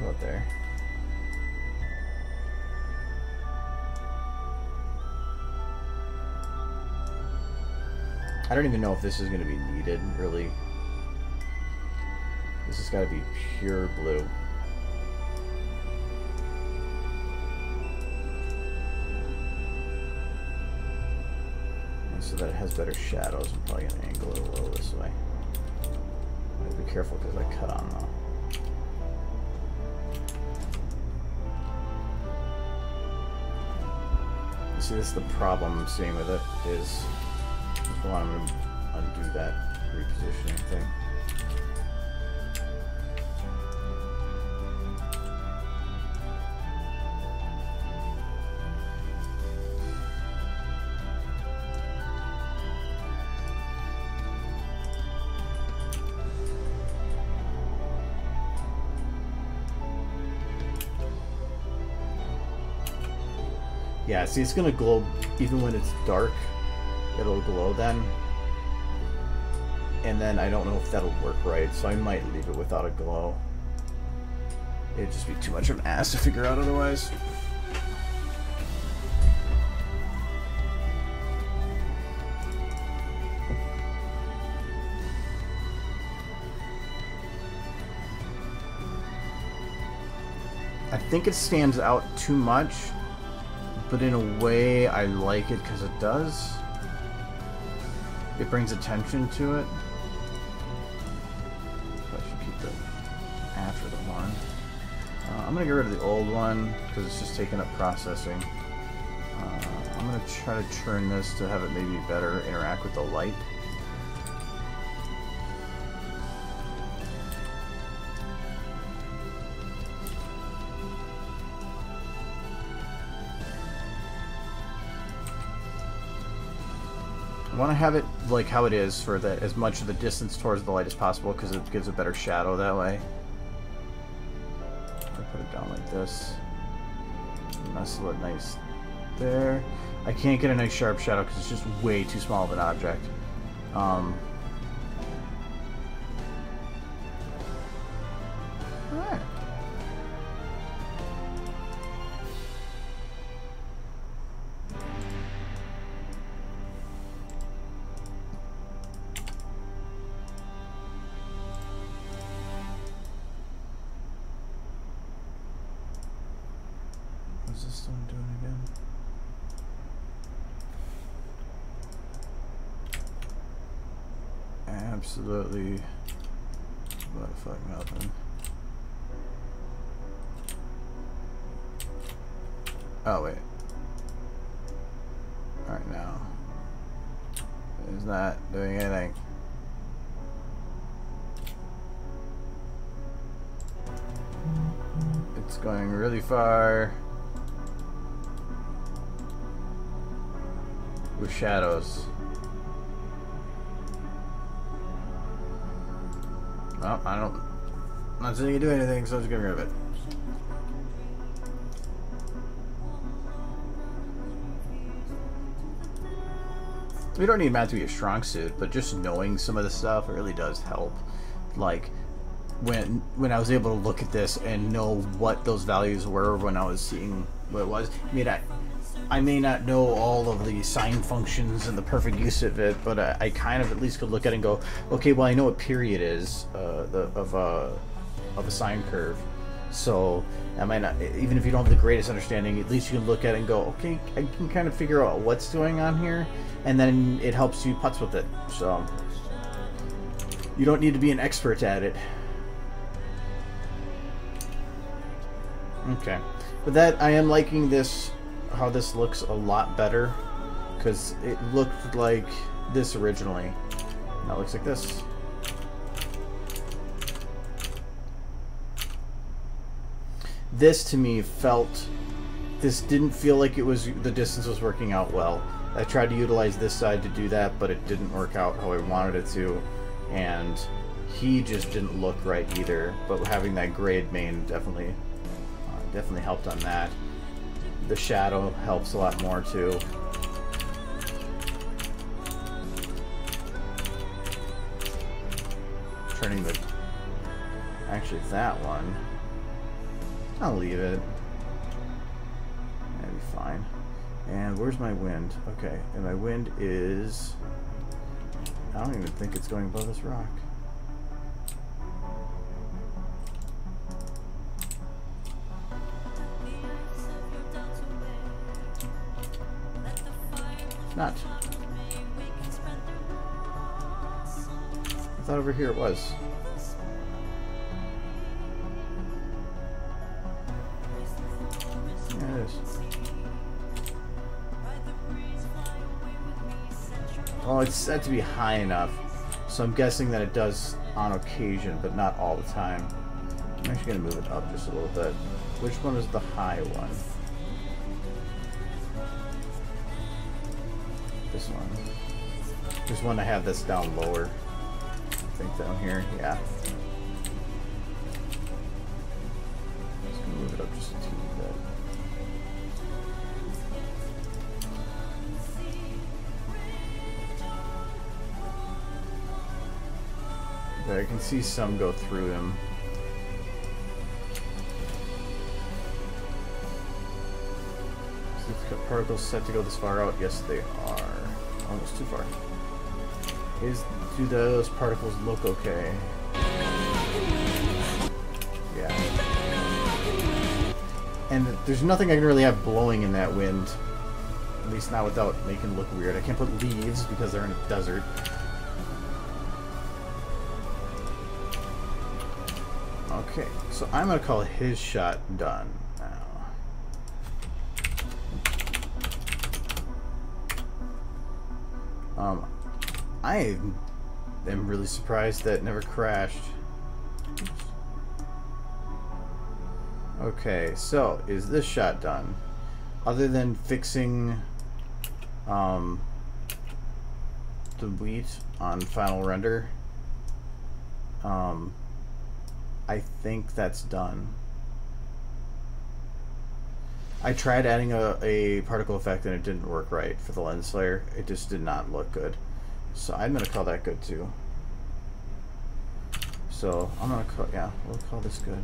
Go up there. I don't even know if this is going to be needed, really. This has got to be pure blue. And so that it has better shadows. I'm probably going to angle it a little this way. I have to be careful because I cut on though. See, this is the problem I'm seeing with it, is well, I'm going to undo that repositioning thing. Yeah, see, it's gonna glow even when it's dark. It'll glow then. And then I don't know if that'll work right, so I might leave it without a glow. It'd just be too much of an ass to figure out otherwise. I think it stands out too much. But in a way, I like it because it does. It brings attention to it. I should keep it after the one. I'm going to get rid of the old one because it's just taking up processing. I'm going to try to turn this to have it maybe better interact with the light. I want to have it like how it is for as much of the distance towards the light as possible because it gives a better shadow that way. I'll put it down like this. Nestle it nice there. I can't get a nice sharp shadow because it's just way too small of an object. Alright. this one doing again? Absolutely. What the fuck, nothing. Oh, wait. Alright, now. It's not doing anything. It's going really far. With shadows. Well, I'm not saying you do anything, so I'm just getting rid of it. We don't need math to be a strong suit, but just knowing some of the stuff really does help. Like, when I was able to look at this and know what those values were when I was seeing what it was. I may not know all of the sign functions and the perfect use of it, but I kind of at least could look at it and go, okay, well, I know what period is of a sine curve. So I might not, even if you don't have the greatest understanding, at least you can look at it and go, okay, I can kind of figure out what's going on here, and then it helps you putz with it. So you don't need to be an expert at it. Okay, but that I am liking this, how this looks a lot better, because it looked like this originally. Now it looks like this. This to me this didn't feel like it was, the distance was working out well. I tried to utilize this side to do that, but it didn't work out how I wanted it to, and he just didn't look right either. But having that grade main definitely helped on that. The shadow helps a lot more too. Turning the, actually that one, I'll leave it. That'd be fine. And where's my wind? Okay, and my wind is, I don't even think it's going above this rock. It's not. I thought over here it was. Yeah, it is. Well, it's set to be high enough, so I'm guessing that it does on occasion, but not all the time. I'm actually going to move it up just a little bit. Which one is the high one? This one. There's one I have that's down lower. I think down here, yeah. Just going to move it up just a teeny bit. I can see some go through him. So the particles set to go this far out? Yes, they are. Almost too far. Do those particles look okay? Yeah. And there's nothing I can really have blowing in that wind. At least not without making it look weird. I can't put leaves because they're in a desert. Okay, so I'm going to call his shot done now. I am really surprised that it never crashed. Oops. Okay, so is this shot done? Other than fixing the wheat on final render, I think that's done. I tried adding a particle effect and it didn't work right for the lens flare. It just did not look good. So I'm going to call that good too. So I'm going to call, yeah, we'll call this good.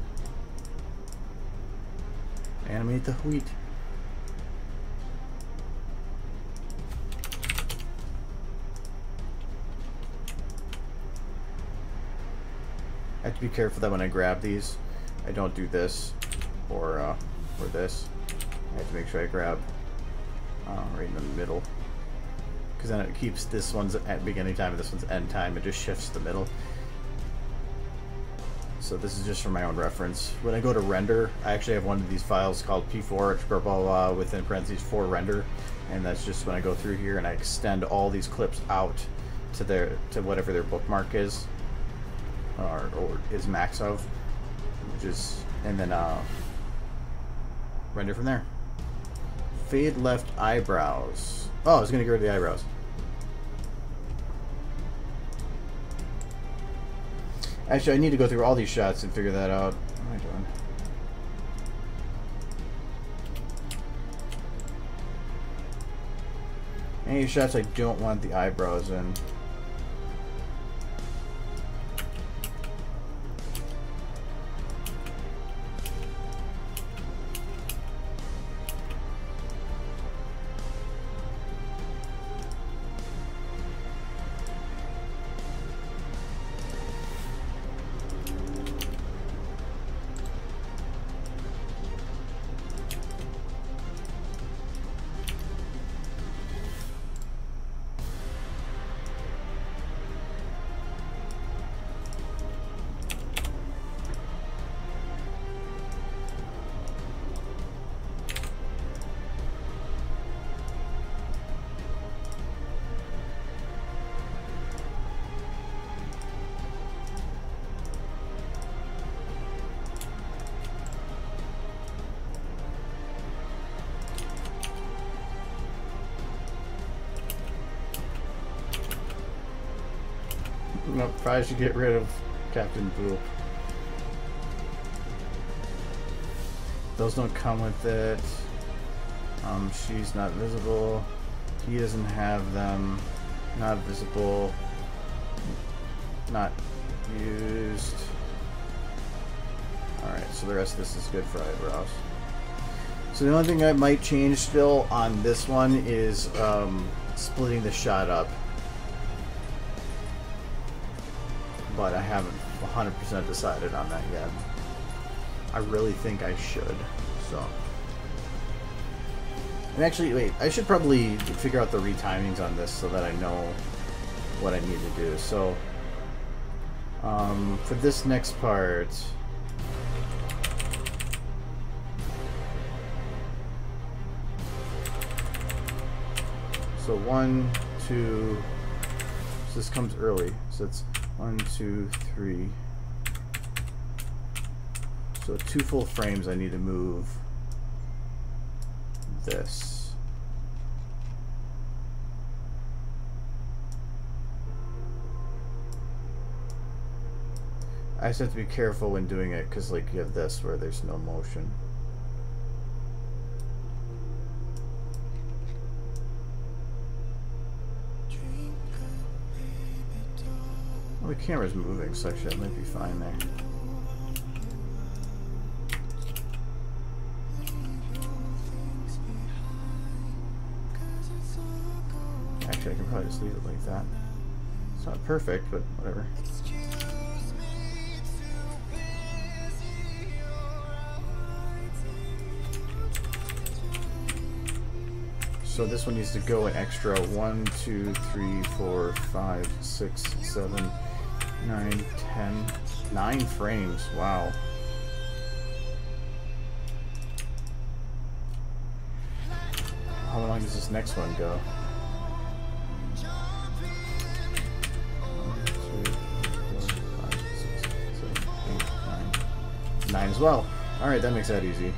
Animate the wheat. I have to be careful that when I grab these, I don't do this or this. I have to make sure I grab right in the middle, because then it keeps this one's at beginning time and this one's end time. It just shifts the middle. So this is just for my own reference. When I go to render, I actually have one of these files called P4 blah, blah, blah, within parentheses for render, and that's just when I go through here and I extend all these clips out to whatever their bookmark is, or is max of, which is, and then render from there. Fade left eyebrows. Oh, I was gonna get rid of the eyebrows. Actually, I need to go through all these shots and figure that out. What am I doing? Any shots I don't want the eyebrows in. Nope, probably should get rid of Captain Boop. Those don't come with it. She's not visible. He doesn't have them. Not visible. Not used. Alright, so the rest of this is good for eyebrows. So the only thing I might change still on this one is splitting the shot up. But I haven't 100% decided on that yet. I really think I should, so. And actually, wait, I should probably figure out the retimings on this so that I know what I need to do. So, for this next part, so 1, 2, so this comes early, so it's 1, 2, 3. So 2 full frames I need to move this. I just have to be careful when doing it because like you have this where there's no motion. Well, the camera's moving, so actually that might be fine there. Actually, I can probably just leave it like that. It's not perfect, but whatever. So this one needs to go an extra 1, 2, 3, 4, 5, 6, 7, 9, 10, 9 frames. Wow. How long does this next one go? 1, 2, 3, 4, 5, 6, 7, 8, 9. 9 as well. Alright, that makes that easy.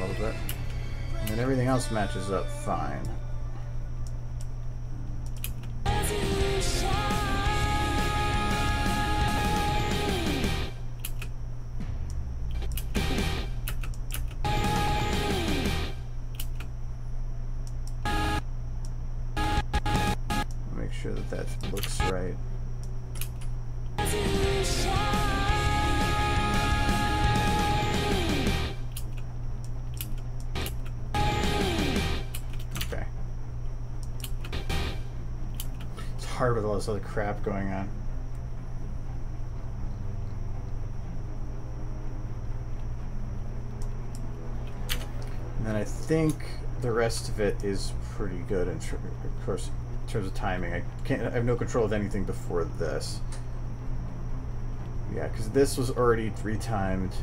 a little bit. And then everything else matches up fine. Make sure that that looks right. Okay. It's hard with all this other crap going on. And then I think the rest of it is pretty good, of course, in terms of timing. I have no control of anything before this. Yeah, because this was already retimed.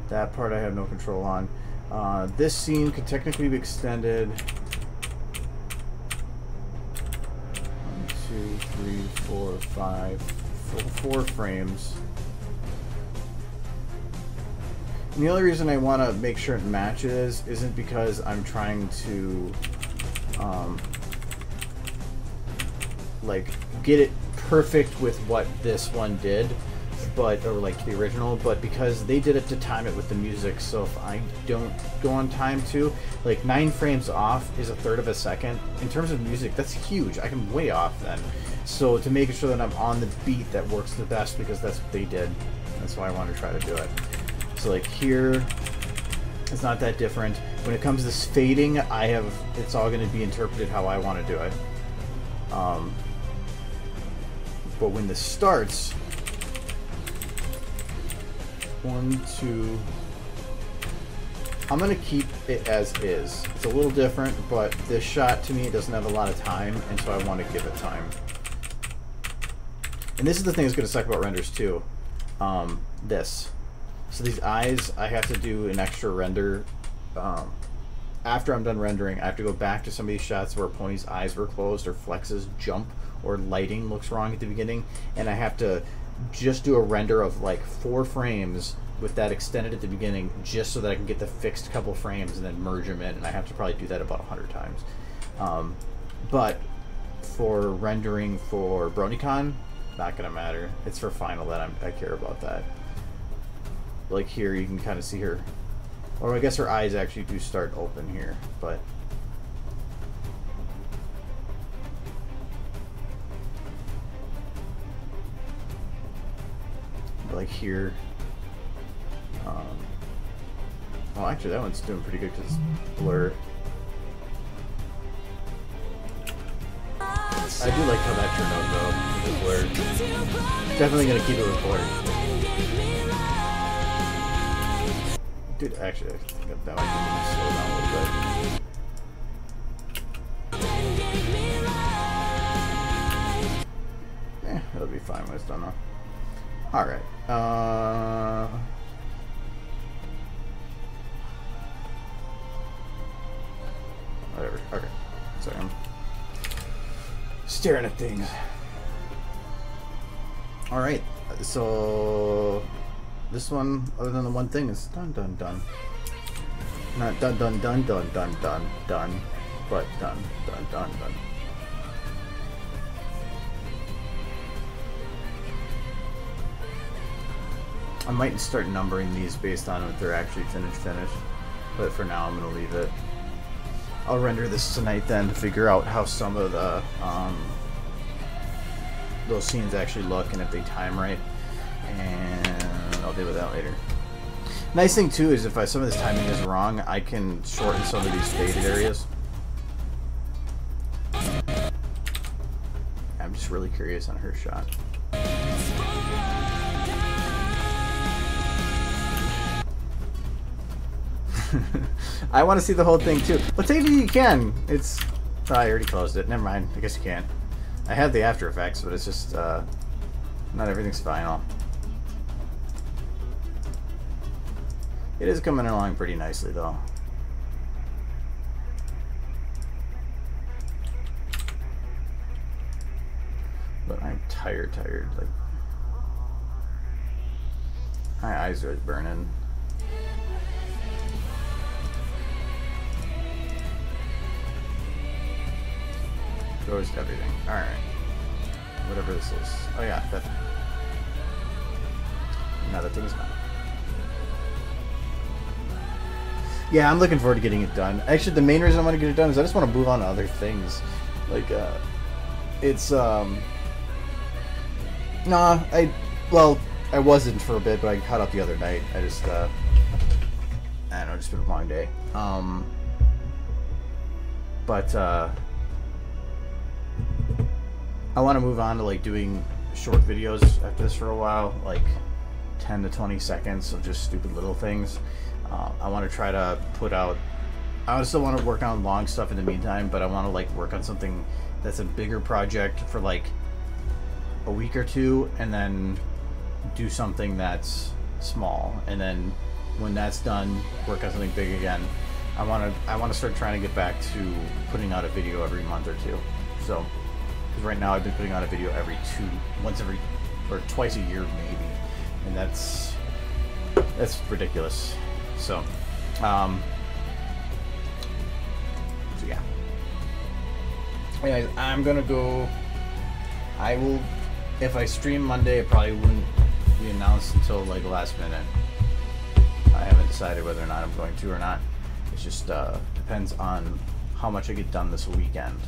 That part I have no control on. This scene could technically be extended 1, 2, 3, 4, 5, 4 frames. And the only reason I want to make sure it matches isn't because I'm trying to like get it perfect with what this one did, but or like the original, but because they did it to time it with the music. So if I don't go on time too, like 9 frames off is 1/3 of a second. In terms of music, that's huge. I can way off then. So to make sure that I'm on the beat that works the best, because that's what they did. That's why I want to try to do it. So like here, it's not that different. When it comes to this fading, it's all going to be interpreted how I want to do it. But when this starts, 1, 2, I'm going to keep it as is. It's a little different, but this shot to me doesn't have a lot of time, and so I want to give it time. And this is the thing that's going to suck about renders too. This. So these eyes, I have to do an extra render. After I'm done rendering, I have to go back to some of these shots where Pony's eyes were closed, or flexes jump, or lighting looks wrong at the beginning, and I have to just do a render of like 4 frames with that extended at the beginning, just so that I can get the fixed couple frames and then merge them in, and I have to probably do that about 100 times. But for rendering for BronyCon, not gonna matter. It's for final that I care about that. Like here, you can kind of see her, or I guess her eyes actually do start open here, but like here. Well, actually, that one's doing pretty good because it's blur. I do like how that turned out though, with blur. Definitely gonna keep it with blur. Dude, actually, I think that might slow down a little bit. Eh, that'll be fine when it's done though. Alright. Whatever. Okay. Sorry, I'm staring at things. Alright. So this one, other than the one thing, is done, done, done. Not done, done, done, done, done, done, done, but done, done, done, done. I might start numbering these based on if they're actually finished, but for now I'm going to leave it. I'll render this tonight then to figure out how some of the those scenes actually look and if they time right, and I'll deal with that later. Nice thing too is if some of this timing is wrong, I can shorten some of these faded areas. I'm just really curious on her shot. I want to see the whole thing too. Well, technically you can. It's... Oh, I already closed it. Never mind. I guess you can. I have the After Effects, but it's just... not everything's final. It is coming along pretty nicely, though. But I'm tired. Like... My eyes are burning. Exposed everything. Alright. Whatever this is. Oh yeah, that... No, that thing's not. Yeah, I'm looking forward to getting it done. Actually, the main reason I want to get it done is I just want to move on to other things. Like, it's, Nah, well, I wasn't for a bit, but I caught up the other night. I just, I don't know, just been a long day. But, I want to move on to, like, doing short videos after this for a while, like 10 to 20 seconds of just stupid little things. I want to try to put out... I still want to work on long stuff in the meantime, but I want to, like, work on something that's a bigger project for, like, a week or two, and then do something that's small, and then when that's done, work on something big again. I want to start trying to get back to putting out a video every month or two. So, because right now I've been putting out a video twice a year maybe, and that's ridiculous. So, so yeah. Anyways, I'm gonna go. I will. If I stream Monday, it probably wouldn't be announced until like the last minute. I haven't decided whether or not I'm going to or not. It just depends on how much I get done this weekend.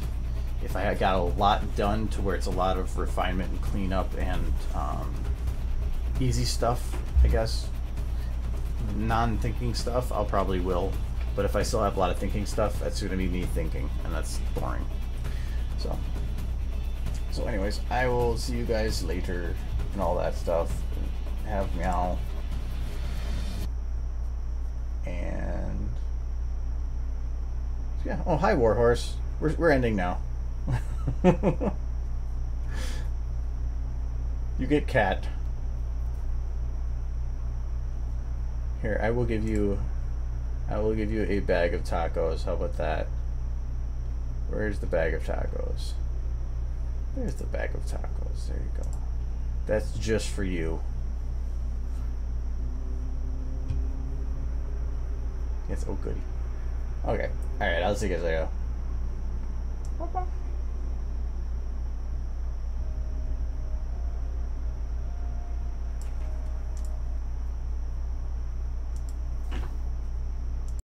If I got a lot done to where it's a lot of refinement and cleanup and easy stuff, I guess, non-thinking stuff, I'll probably will. But if I still have a lot of thinking stuff, that's going to be me thinking, and that's boring. So anyways, I will see you guys later and all that stuff. Have meow. And yeah. Oh, hi, Warhorse. We're ending now. You get cat. Here, I will give you a bag of tacos. How about that? Where's the bag of tacos? There's the bag of tacos. There you go. That's just for you. Yes, oh goody. Okay. Alright, I'll see you guys later. Bye-bye.